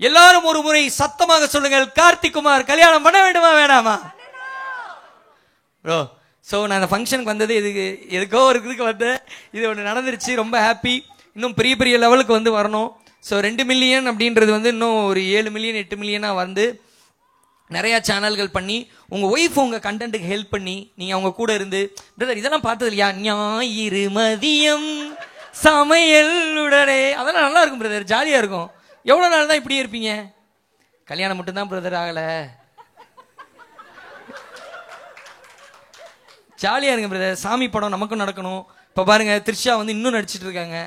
எல்லாரும் ஒரு முறை சத்தமாக சொல்லுங்கள், கார்த்திக் குமார் கல்யாணம் பண்ண வேண்டுமா வேணாமா? ப்ரோ ஸோ நான் இந்த ஃபங்க்ஷனுக்கு வந்தது எதுக்கோ ஒரு இதுக்கு வந்தேன், இது ஒன்று நடந்துருச்சு, ரொம்ப ஹாப்பி. இன்னும் பெரிய பெரிய லெவலுக்கு வந்து வரணும். ஸோ 2 மில்லியன் அப்படின்றது வந்து இன்னும் ஒரு 7 மில்லியன் 8 மில்லியனாக வந்து நிறையா சேனல்கள் பண்ணி உங்கள் ஒய்ஃப் உங்கள் கண்டென்ட்டுக்கு ஹெல்ப் பண்ணி நீங்கள் அவங்க கூட இருந்து, பிரதர் இதெல்லாம் பார்த்தது இல்லையா, ஞாயிறு மதியம் சமையல் உடனே, அதெல்லாம் நல்லா இருக்கும் பிரதர், ஜாலியாக இருக்கும். எவ்வளோ நாள் தான் இப்படியே இருப்பீங்க? கல்யாணம் மட்டும்தான் பிரதர் ஆகலை, ஜாலியாக இருங்க பிரதர். சாமி படம் நமக்கும் நடக்கணும். இப்போ பாருங்க த்ரிஷா வந்து இன்னும் நடிச்சிட்டு இருக்காங்க.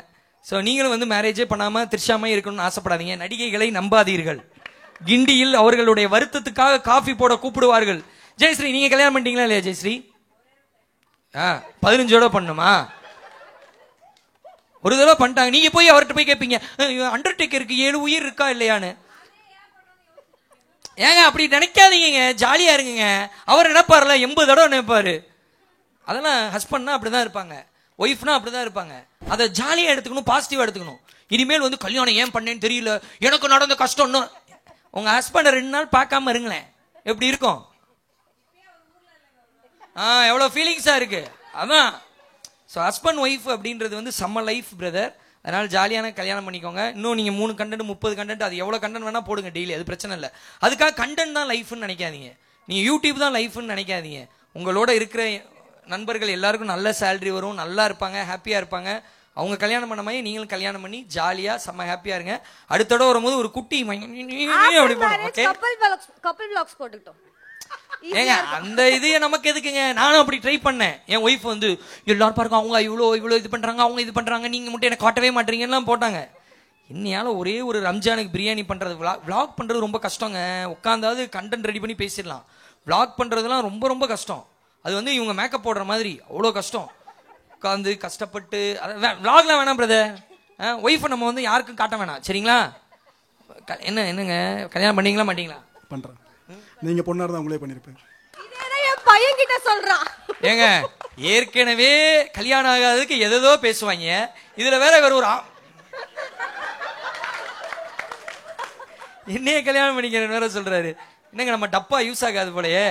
ஸோ நீங்களும் வந்து மேரேஜே பண்ணாமல் த்ரிஷாமே இருக்கணும்னு ஆசைப்படாதீங்க. நடிகைகளை நம்பாதீர்கள். கிண்டியில் அவர்களுடைய வருத்தத்துக்காக காஃபி போட கூப்பிடுவார்கள். ஜெயஸ்ரீ நீங்கள் கல்யாணம் பண்ணிட்டீங்களா இல்லையா ஜெயஸ்ரீ? 15 பண்ணுமா? ஒரு தடவை பண்ணிட்டாங்க. நீங்கள் போய் அவர்கிட்ட போய் கேட்பீங்க, அண்டர்டேக்கருக்கு 7 உயிர் இருக்கா இல்லையான்னு. ஏங்க அப்படி நினைக்காதீங்க, ஜாலியாக இருங்க. அவர் நினைப்பார்ல 80 தடவை நினைப்பாரு. அதெல்லாம் ஹஸ்பண்ட்னா அப்படிதான் இருப்பாங்க, ஒய்ஃப்னா அப்படிதான் இருப்பாங்க. அதை ஜாலியாக எடுத்துக்கணும், பாசிட்டிவாக எடுத்துக்கணும். இனிமேல் வந்து கல்யாணம் ஏன் பண்ணேன்னு தெரியல, எனக்கு நடந்த கஷ்டம்னு உங்கள் ஹஸ்பண்டை 2 நாள் பார்க்காம இருங்களேன், எப்படி இருக்கும்? எவ்வளோ ஃபீலிங்ஸாக இருக்கு. அதான் ஸோ ஹஸ்பண்ட் ஒய்ஃப் அப்படின்றது வந்து செம்ம லைஃப் பிரதர். அதனால ஜாலியான கல்யாணம் பண்ணிக்கோங்க. இன்னும் நீங்கள் 3 கண்டென்ட் 30 கண்டென்ட், அது எவ்வளோ கண்டென்ட் வேணால் போடுங்க டெய்லி, அது பிரச்சனை இல்லை. அதுக்காக கண்டென்ட் தான் லைஃப்னு நினைக்காதீங்க, நீங்கள் யூடியூப் தான் லைஃப்னு நினைக்காதீங்க. உங்களோட இருக்கிற நண்பர்கள் எல்லாருக்கும் நல்ல சேலரி வரும், நல்லா இருப்பாங்க, ஹாப்பியாக இருப்பாங்க. அவங்க கல்யாணம் பண்ண மாதிரி நீங்களும் கல்யாணம் பண்ணி ஜாலியாக செம்ம ஹாப்பியாக இருங்க. அடுத்தோட வரும்போது ஒரு குட்டி அப்படி போட்டுக்கிட்டோம். ஏங்க அந்த இது நமக்கு எதுக்குங்க? நானும் அப்படி ட்ரை பண்ணேன். என் ஒய்ஃப் வந்து எல்லாரும் பாருங்க அவங்க இவ்வளோ இது பண்ணுறாங்க, அவங்க இது பண்ணுறாங்க, நீங்கள் மட்டும் எனக்கு காட்டவே மாட்டீங்கன்னு போட்டாங்க. இன்னையால ஒரே ஒரு ரம்ஜானுக்கு பிரியாணி பண்ணுறது, விளாக் பண்ணுறது ரொம்ப கஷ்டங்க. உட்காந்தாவது கண்டென்ட் ரெடி பண்ணி பேசிடலாம். விளாக் பண்ணுறதுலாம் ரொம்ப ரொம்ப கஷ்டம். அது வந்து இவங்க மேக்கப் போடுற மாதிரி அவ்வளோ கஷ்டம். உட்காந்து கஷ்டப்பட்டு விளாக்லாம் வேணாம் பிரதர். ஒய்ஃபை நம்ம வந்து யாருக்கும் காட்ட வேணாம், சரிங்களா? என்னங்க கல்யாணம் பண்ணீங்களா மாட்டீங்களா? பண்றேன். நீங்க பொண்ணா இருந்தா உங்களே பண்ணிருப்பேன். என் பையன் கிட்ட சொல்றான். ஏங்க ஏற்கனவே கல்யாணம் ஆகாததுக்கு எதோ பேசுவாங்க, இதுல வேற ஒரு என்னைய கல்யாணம் பண்ணிக்கிறேன் வேற சொல்றாரு. என்னங்க நம்ம டப்பா யூஸ் ஆகாது போலயே.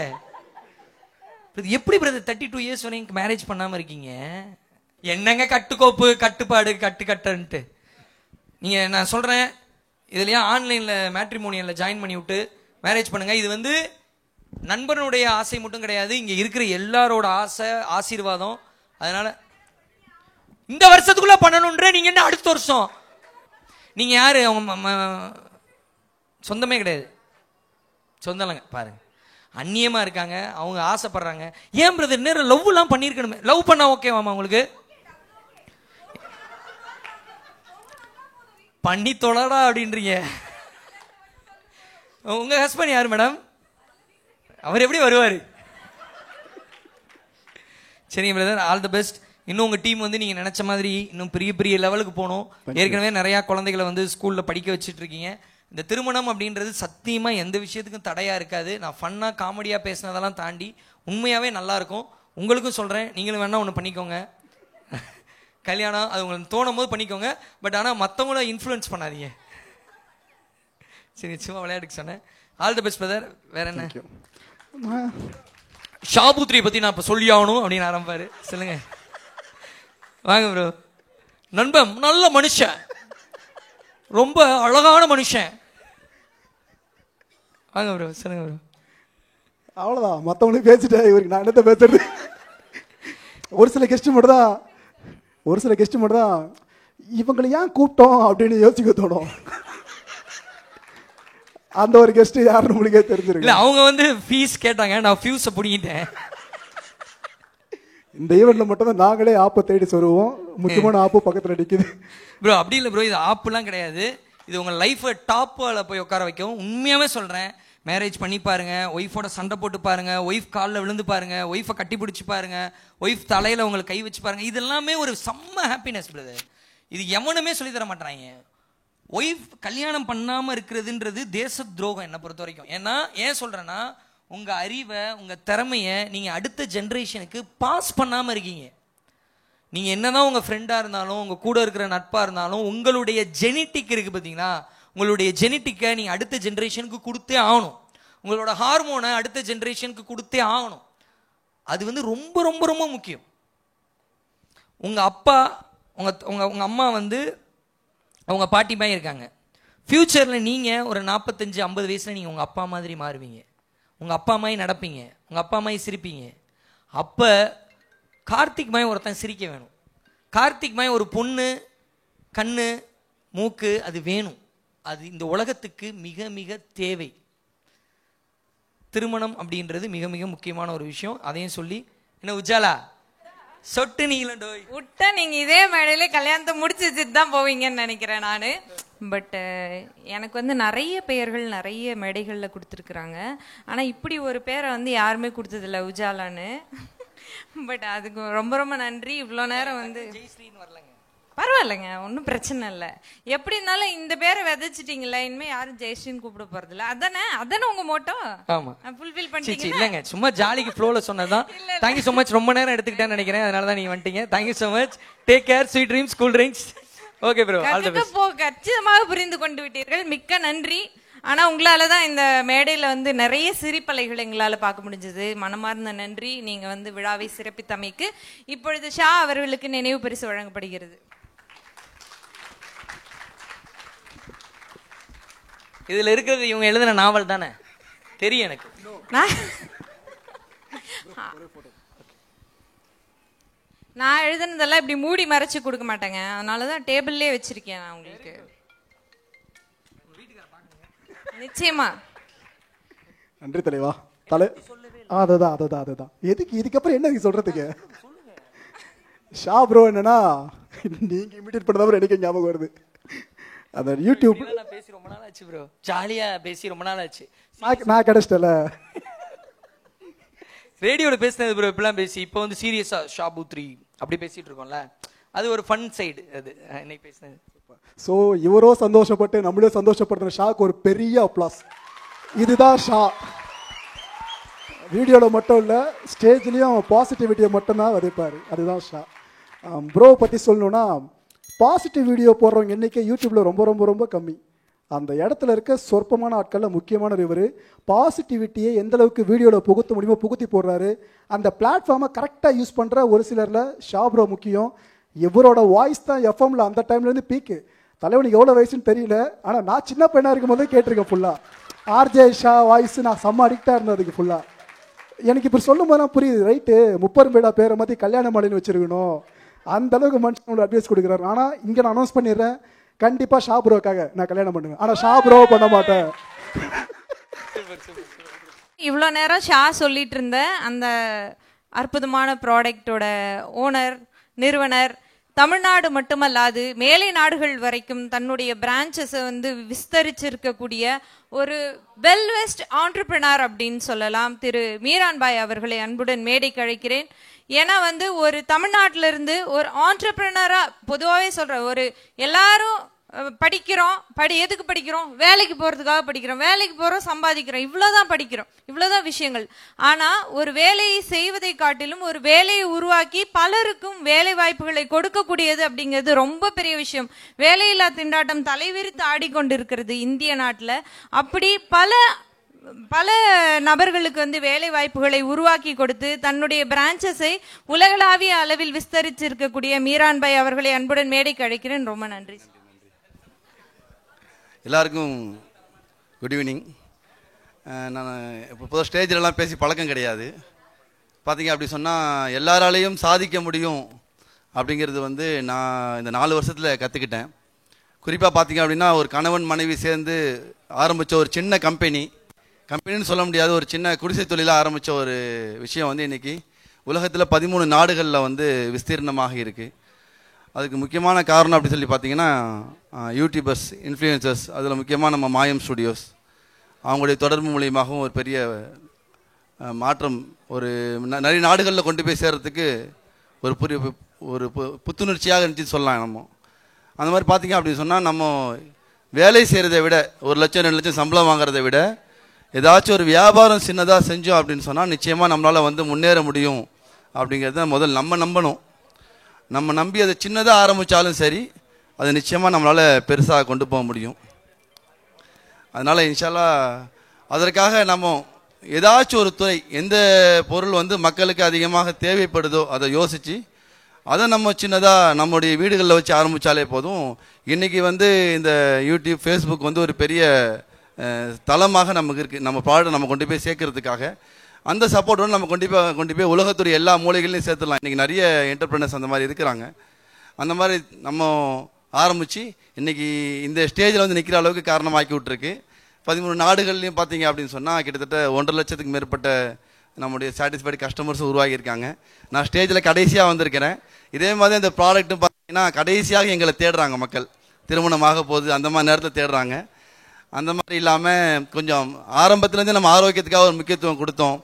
எப்படி பிரதர் 32 இயர்ஸ் வரைக்கும் மேரேஜ் பண்ணாம இருக்கீங்க? என்னங்க கட்டுக்கோப்பு கட்டுப்பாடு கட்டுன்ட்டு நீங்க நான் சொல்றேன். இதுலயா ஆன்லைன்ல மேட்ரிமோனியல்ல ஜாயின் பண்ணி விட்டு மேரேஜ் பண்ணுங்க. இது வந்து நண்பனுடைய ஆசை மட்டும் கிடையாது, இங்க இருக்கிற எல்லாரோட ஆசை ஆசீர்வாதம். அதனால இந்த வருஷத்துக்குள்ள பண்ணணும்ன்ற நீங்க என்ன அடுத்த வருஷம் நீங்க யாரு? அவங்க சொந்தமே கிடையாது, சொந்தலங்க பாருங்க, அந்நியமா இருக்காங்க, அவங்க ஆசைப்படுறாங்க. ஏன் பிரதர் நேரம் லவ் எல்லாம் பண்ணிருக்கணுமே? லவ் பண்ணா ஓகேவாமா உங்களுக்கு? பண்ணி தொலைடா அப்படின்றீங்க. உங்க ஹஸ்பண்ட் யாரு மேடம்? அவர் எப்படி வருவாரு? சரிங்க பிரதர், ஆல் தி பெஸ்ட். இன்னும் உங்க டீம் வந்து நீங்க நினைச்ச மாதிரி இன்னும் பெரிய பெரிய லெவலுக்கு போகணும். ஏற்கனவே நிறைய குழந்தைகளை வந்து ஸ்கூல்ல படிக்க வச்சுட்டு இருக்கீங்க. இந்த திருமணம் அப்படின்றது சத்தியமா எந்த விஷயத்துக்கும் தடையா இருக்காது. நான் ஃபன்னா காமெடியா பேசினதெல்லாம் தாண்டி உண்மையாவே நல்லா இருக்கும். உங்களுக்கும் சொல்றேன், நீங்களும் வேணா ஒன்று பண்ணிக்கோங்க. கல்யாணம் அது உங்களுக்கு தோணும் போது பண்ணிக்கோங்க. பட் ஆனால் மற்றவங்கள இன்ஃப்ளூயன்ஸ் பண்ணாதீங்க. சரி, சும்மா விளையாட்டுக்கு சொன்னேன். All the best brother. வேற என்ன? ஷாபுத்ரி பத்தி நான் இப்ப சொல்லி ஆகணும் அப்படின்னு ஆரம்பிப்பாரு. சொல்லுங்க. வாங்க ப்ரோ. நண்பன் நல்ல மனுஷன், ரொம்ப அழகான மனுஷன். வாங்க ப்ரோ, சொல்லுங்க ப்ரோ. அவ்வளோதான், மற்றவங்களுக்கு பேசிட்டேன். இவருக்கு நான் என்னத்த பேசுறது? ஒரு சில கெஸ்ட் மட்டும் தான் இவங்களை ஏன் கூப்பிட்டோம் அப்படின்னு யோசிக்க தோணும். அந்த ஒரு கெஸ்ட் யாருன்னு உங்களுக்கே தெரிஞ்சிருக்கு. அவங்க வந்து ஃபீஸ் கேட்டாங்க, நான் ஃபியூஸை பிடிக்கிட்டேன். இந்த ஈவெண்ட்ல மட்டும் தான் நாங்களே ஆப்பை தேடி சொல்லுவோம். முக்கியமான ஆப்பு பக்கத்தில் நிற்குது ப்ரோ. அப்படி இல்லை ப்ரோ, இது ஆப்புலாம் கிடையாது. இது உங்க லைஃபை டாப்பில் போய் உட்கார வைக்கவும். உண்மையாவே சொல்றேன், மேரேஜ் பண்ணி பாருங்க, ஒய்ஃபோட சண்டை போட்டு பாருங்க, ஒய்ஃப் காலில் விழுந்து பாருங்க, ஒய்ஃபை கட்டி பிடிச்சி பாருங்க, ஒய்ஃப் தலையில உங்களுக்கு கை வச்சு பாருங்க. இது எல்லாமே ஒரு செம்ம ஹாப்பினஸ் பிரதர். இது எவனுமே சொல்லி தர மாட்டாங்க. ஒய்ஃப் கல்யாணம் பண்ணாம இருக்கிறதுன்றது தேச துரோகம் என்னை பொறுத்த வரைக்கும். ஏன்னா ஏன் சொல்றேன்னா, உங்க அறிவை உங்க திறமைய நீங்க அடுத்த ஜெனரேஷனுக்கு பாஸ் பண்ணாம இருக்கீங்க. நீங்க என்னதான் உங்க ஃப்ரெண்டா இருந்தாலும், உங்க கூட இருக்கிற நட்பா இருந்தாலும், உங்களுடைய ஜெனட்டிக் இருக்கு பாத்தீங்களா, உங்களுடைய ஜெனட்டிக்கை நீங்க அடுத்த ஜெனரேஷனுக்கு கொடுத்தே ஆகணும். உங்களோட ஹார்மோனை அடுத்த ஜெனரேஷனுக்கு கொடுத்தே ஆகணும். அது வந்து ரொம்ப ரொம்ப ரொம்ப முக்கியம். உங்க அப்பா உங்க அம்மா வந்து அவங்க பாட்டி மாதிரி இருக்காங்க. ஃபியூச்சர்ல நீங்க ஒரு 45-50 வயசுல நீங்க உங்க அப்பா மாதிரி மாறுவீங்க. உங்க அப்பா மாதிரி நடப்பீங்க, உங்க அப்பா மாதிரி சிரிப்பீங்க. அப்ப கார்த்திக் மாதிரி ஒருத்தன் சிரிக்க வேணும். கார்த்திக் மாதிரி ஒரு பொண்ணு கண்ணு மூக்கு அது வேணும். அது இந்த உலகத்துக்கு மிக மிக தேவை. திருமணம் அப்படின்றது மிக மிக முக்கியமான ஒரு விஷயம். அதையும் சொல்லி என்ன உஜாலா சொட்டு நீங்களோய் விட்டா நீங்க இதே மேடையில கல்யாணத்தை முடிச்சு வச்சுட்டு தான் போவீங்கன்னு நினைக்கிறேன் நானு. பட் எனக்கு வந்து நிறைய பெயர்கள் நிறைய மேடைகளில் கொடுத்துருக்குறாங்க. ஆனால் இப்படி ஒரு பேரை வந்து யாருமே கொடுத்ததில்ல, உஜாலான்னு. பட் அதுக்கு ரொம்ப ரொம்ப நன்றி. இவ்வளோ நேரம் வந்து பரவாயில்லைங்க, ஒன்றும் பிரச்சனை இல்லை. எப்படி இருந்தாலும் இந்த பேரை விதைச்சிட்டீங்களா, இனிமேல் யாரும் ஜெயஸ்ரீன்னு கூப்பிட போறதில்ல. அதானே உங்க மோட்டோ? ஆமா, ஃபுல்ஃபில் பண்ணிட்டீங்க. இல்லைங்க, சும்மா ஜாலிக்கு ஃப்ளோல சொன்னதான். Thank you so much. ரொம்ப நேரம் எடுத்துக்கிட்டேன்னு நினைக்கிறேன், அதனால தான் நீங்க வந்துட்டீங்க. Thank you so much. Take care. Sweet dreams, cool drinks. Okay bro, all the best. கச்சிதமாக புரிந்து கொண்டு விட்டீர்கள், மிக்க நன்றி. ஆனா உங்களால தான் இந்த மேடையில வந்து நிறைய சிரிப்பலைகள் எங்களால பார்க்க முடிஞ்சது. மனமார்ந்த நன்றி. நீங்க வந்து விழாவை சிறப்பித்தமைக்கு. இப்பொழுது ஷா அவர்களுக்கு நினைவு பரிசு வழங்கப்படுகிறது. இதுல இருக்கிறது இவங்க எழுதின நாவல் தானே? தெரியும் எனக்கு. நான் எழுதுனதெல்லாம் இப்படி மூடி மறைச்சு கொடுக்க மாட்டேங்க, அதனாலதான் டேபிள்லயே வச்சிருக்கேன் நான் உங்களுக்கு. நிச்சயமா. நன்றி தலைவா. அதுதான் எதுக்கு இதுக்கப்புறம் என்ன சொல்றதுக்கு? ஷா ப்ரோ என்னன்னா, நீங்க இமிடேட் பண்ணதா எனக்கு ஞாபகம் வருது. அந்த யூடியூப் பேசி ரொம்ப நாள் ஆச்சு ப்ரோ. ஜாலியா பேசி ரொம்ப நாள் ஆச்சு. நான் கிடைச்சிட்டல ரேடியோல பேசினது ப்ரோ. இப்பெல்லாம் பேசி இப்போ வந்து சீரியஸா ஷாபுத்ரி அப்படி பேசிட்டு இருக்கோம்ல, அது ஒரு ஃபன் சைடு. அது இன்னைக்கு பேசினது. ஸோ இவரோ சந்தோஷப்பட்டு நம்மளே சந்தோஷப்படுற ஷாக்கு ஒரு பெரிய அப்ளாஸ். இதுதான் ஷா. வீடியோவில் மட்டும் இல்லை, ஸ்டேஜ்லேயும் பாசிட்டிவிட்டியை மட்டும்தான் விதைப்பார். அதுதான் ஷா. ப்ரோ பற்றி சொல்லணுன்னா, பாசிட்டிவ் வீடியோ போடுறவங்க எண்ணிக்கை யூடியூப்ல ரொம்ப ரொம்ப ரொம்ப கம்மி. அந்த இடத்துல இருக்க சொற்பமான ஆட்களில் முக்கியமான இவர் பாசிட்டிவிட்டியை எந்த அளவுக்கு வீடியோவில் புகுத்த முடியுமோ புகுத்தி போடுறாரு. அந்த பிளாட்ஃபார்மை கரெக்டாக யூஸ் பண்ணுற ஒரு சிலரில் ஷாப்ரோ முக்கியம். இவரோட வாய்ஸ் தான் எஃப்எம்ல அந்த டைம்லேருந்து பீக்கு. தலைவனுக்கு எவ்வளோ வயசுன்னு தெரியல, ஆனால் நான் சின்ன பையனாக இருக்கும் போதே கேட்டிருக்கேன் ஃபுல்லாக. ஆர்ஜே ஷா வாய்ஸ் நான் செம்ம அடிக்டாக இருந்தேன் அதுக்கு ஃபுல்லாக. எனக்கு இப்போ சொல்லும் போது தான் புரியுது, ரைட்டு முப்பெரும்பேடா பேரை மாதிரி கல்யாண மாலைன்னு வச்சிருக்கணும், அந்த அளவுக்கு மனுஷன் அட்வைஸ் கொடுக்குறாரு. ஆனால் இங்கே நான் அனௌன்ஸ் பண்ணிடுறேன், கண்டிப்பாக ஷாப்ரோக்காக நான் கல்யாணம் பண்ணுவேன், ஆனால் ஷாப்ரோ பண்ண மாட்டேன். இவ்வளோ நேரம் ஷா சொல்லிட்டு இருந்த அந்த அற்புதமான ப்ராடக்டோட ஓனர், நிறுவனர், தமிழ்நாடு மட்டுமல்லாது மேலை நாடுகள் வரைக்கும் தன்னுடைய பிரான்ச்சஸை வந்து விஸ்தரிச்சிருக்கக்கூடிய ஒரு வெல்வெஸ்ட் ஆண்டர்பிரினர் அப்படின்னு சொல்லலாம் திரு மீரான் பாய் அவர்களை அன்புடன் மேடைக்கு அழைக்கிறேன். ஏன்னா வந்து ஒரு தமிழ்நாட்டிலிருந்து ஒரு ஆண்டர்பிரினரா பொதுவாகவே சொல்ற ஒரு எல்லாரும் படிக்கிறோம், எதுக்கு படிக்கிறோம்? வேலைக்கு போறதுக்காக படிக்கிறோம், வேலைக்கு போறோம், சம்பாதிக்கிறோம், இவ்வளவுதான் படிக்கிறோம், இவ்வளவுதான் விஷயங்கள். ஆனா ஒரு வேலையை செய்வதை காட்டிலும் ஒரு வேலையை உருவாக்கி பலருக்கும் வேலை வாய்ப்புகளை கொடுக்கக்கூடியது அப்படிங்கிறது ரொம்ப பெரிய விஷயம். வேலையில்லா திண்டாட்டம் தலைவிரித்து ஆடிக்கொண்டிருக்கிறது இந்திய நாட்டில். அப்படி பல நபர்களுக்கு வந்து வேலை வாய்ப்புகளை உருவாக்கி கொடுத்து தன்னுடைய பிரான்ச்சஸை உலகளாவிய அளவில் விஸ்தரிச்சிருக்கக்கூடிய மீரான் பாய் அவர்களை அன்புடன் மேடைக்கு அழைக்கிறேன். ரொம்ப நன்றி. எல்லாருக்கும் குட் ஈவினிங். நான் இப்போ ஸ்டேஜிலலாம் பேசி பழக்கம் கிடையாது. பார்த்தீங்க அப்படி சொன்னால் எல்லாராலையும் சாதிக்க முடியும் அப்படிங்கிறது வந்து நான் இந்த 4 வருஷத்தில் கற்றுக்கிட்டேன். குறிப்பாக பார்த்தீங்க அப்படின்னா ஒரு கணவன் மனைவி சேர்ந்து ஆரம்பித்த ஒரு சின்ன கம்பெனின்னு சொல்ல முடியாது, ஒரு சின்ன குடிசை தொழிலாக ஆரம்பித்த ஒரு விஷயம் வந்து இன்றைக்கி உலகத்தில் 13 நாடுகளில் வந்து விஸ்தீர்ணமாக இருக்குது. அதுக்கு முக்கியமான காரணம் அப்படி சொல்லி பார்த்தீங்கன்னா யூடியூபர்ஸ், இன்ஃப்ளூயன்சர்ஸ், அதில் முக்கியமாக நம்ம மாயம் ஸ்டுடியோஸ் அவங்களுடைய தொடர்பு மூலியமாகவும் ஒரு பெரிய மாற்றம் ஒரு நிறைய நாடுகளில் கொண்டு போய் சேர்கிறதுக்கு ஒரு புத்துணர்ச்சியாக இருந்துச்சு சொல்லலாம். நம்ம அந்த மாதிரி பார்த்தீங்க அப்படின்னு சொன்னால் நம்ம வேலை செய்கிறதை விட 1 லட்சம் 2 லட்சம் சம்பளம் வாங்குறதை விட ஏதாச்சும் ஒரு வியாபாரம் சின்னதாக செஞ்சோம் அப்படின்னு சொன்னால் நிச்சயமாக நம்மளால் வந்து முன்னேற முடியும் அப்படிங்கிறத முதல்ல நம்ம நம்பணும். நம்ம நம்பி அதை சின்னதாக ஆரம்பித்தாலும் சரி, அது நிச்சயமாக நம்மளால் பெருசாக கொண்டு போக முடியும். அதனால் இன்ஷால்லா அதற்காக நம்ம ஏதாச்சும் ஒரு துறை, எந்த பொருள் வந்து மக்களுக்கு அதிகமாக தேவைப்படுதோ அதை யோசித்து அதை நம்ம சின்னதாக நம்முடைய வீடுகளில் வச்சு ஆரம்பித்தாலே போதும். இன்றைக்கி வந்து இந்த யூடியூப், ஃபேஸ்புக் வந்து ஒரு பெரிய தளமாக நமக்கு இருக்குது. நம்ம ப்ராடக்ட் நம்ம கொண்டு போய் சேர்க்கறதுக்காக அந்த சப்போர்ட்டோடு நம்ம கொண்டு போய் உலகத்துடைய எல்லா மூலைகளையும் சேர்த்துடலாம். இன்றைக்கி நிறைய என்டர்பிரினர்ஸ் அந்த மாதிரி இருக்கிறாங்க. அந்த மாதிரி நம்ம ஆரம்பித்து இன்றைக்கி இந்த ஸ்டேஜில் வந்து நிற்கிற அளவுக்கு காரணமாக்கி விட்டுருக்கு. 13 நாடுகள்லையும் பார்த்தீங்க அப்படின்னு சொன்னால் கிட்டத்தட்ட 1.5 லட்சத்துக்கு மேற்பட்ட நம்முடைய சாட்டிஸ்ஃபைடு கஸ்டமர்ஸும் உருவாகியிருக்காங்க. நான் ஸ்டேஜில் கடைசியாக வந்திருக்கிறேன். இதே மாதிரி அந்த ப்ராடக்ட்டும் பார்த்தீங்கன்னா கடைசியாக எங்களை தேடுறாங்க மக்கள், திருமணமாக போகுது அந்த மாதிரி நேரத்தில் தேடுறாங்க. அந்த மாதிரி இல்லாமல் கொஞ்சம் ஆரம்பத்துலேருந்து நம்ம ஆரோக்கியத்துக்காக ஒரு முக்கியத்துவம் கொடுத்தோம்.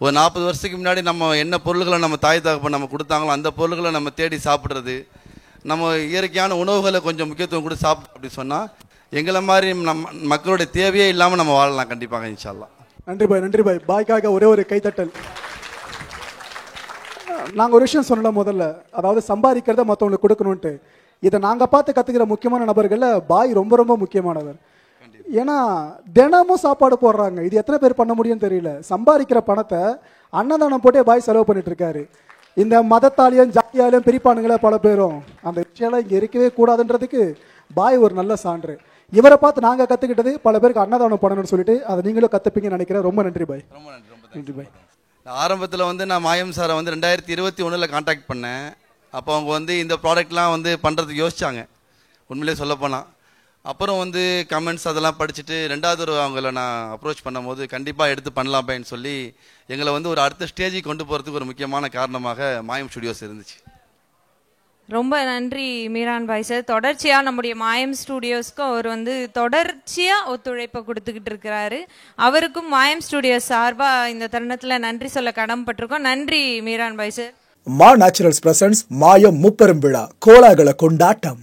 ஒரு 40 வருஷத்துக்கு முன்னாடி நம்ம என்ன பொருள்களை நம்ம தாய் தகப்பன் நம்ம கொடுத்தாங்களோ அந்த பொருள்களை நம்ம தேடி சாப்பிட்றது, நம்ம இயற்கையான உணவுகளை கொஞ்சம் முக்கியத்துவம் கொடுத்து சாப்பிட்டு அப்படி சொன்னால் எங்களை மாதிரி மக்களுடைய தேவையே இல்லாமல் நம்ம வாழலாம் கண்டிப்பாக இன்ஷா அல்லாஹ். நன்றி பாய். பாய்க்காக ஒரே ஒரு கைத்தட்டல். நாங்கள் ஒரு விஷயம் சொல்லலாம் முதல்ல, அதாவது சம்பாதிக்கிறத மற்றவங்களுக்கு கொடுக்கணுன்ட்டு. இதை நாங்கள் பார்த்து கற்றுக்கிற முக்கியமான நபர்களில் பாய் ரொம்ப ரொம்ப முக்கியமானவர். ஏன்னா தினமும் சாப்பாடு போடுறாங்க, இது எத்தனை பேர் பண்ண முடியும்னு தெரியல. சம்பாதிக்கிற பணத்தை அன்னதானம் போட்டே பாய் செலவு பண்ணிட்டு இருக்காரு. இந்த மதத்தாலையும் ஜாதியாலையும் பிரிப்பானுங்களே பல பேரும், அந்த விஷயம்லாம் இங்கே இருக்கவே கூடாதுன்றதுக்கு பாய் ஒரு நல்ல சான்று. இவரை பார்த்து நாங்கள் கற்றுக்கிட்டது பல பேருக்கு அன்னதானம் பண்ணணும்னு சொல்லிட்டு அதை நீங்களும் கற்றுப்பீங்கன்னு நினைக்கிறேன். ரொம்ப நன்றி பாய். ரொம்ப நன்றி பாய். ஆரம்பத்தில் வந்து நான் மாயம் சாரை வந்து 2021 கான்டாக்ட் பண்ணேன். அப்போ அவங்க வந்து இந்த ப்ராடக்ட்லாம் வந்து பண்ணுறதுக்கு யோசிச்சாங்க உண்மையிலே சொல்லப்போனால். அப்புறம் வந்து கமெண்ட்ஸ் அதெல்லாம் படிச்சுட்டு 2வது தடவை அவங்கள நான் அப்ரோச் பண்ணும்போது கண்டிப்பாக எடுத்து பண்ணலாம்பேன்னு சொல்லி எங்களை வந்து ஒரு அடுத்த ஸ்டேஜுக்கு கொண்டு போகிறதுக்கு ஒரு முக்கியமான காரணமாக மாயம் ஸ்டுடியோஸ் இருந்துச்சு. ரொம்ப நன்றி மீரான் பாய் சார். தொடர்ச்சியாக நம்முடைய மாயம் ஸ்டுடியோஸ்க்கு அவர் வந்து தொடர்ச்சியாக ஒத்துழைப்பை கொடுத்துக்கிட்டு இருக்கிறாரு. அவருக்கும் மாயம் ஸ்டுடியோஸ் சார்பாக இந்த தருணத்தில் நன்றி சொல்ல கடமைப்பட்டிருக்கோம். நன்றி மீரான் பாய் சார். மா நேச்சுரல்ஸ் பிரசன்ஸ் மாயம் முப்பெரும் விழா கோலாகல கொண்டாட்டம்.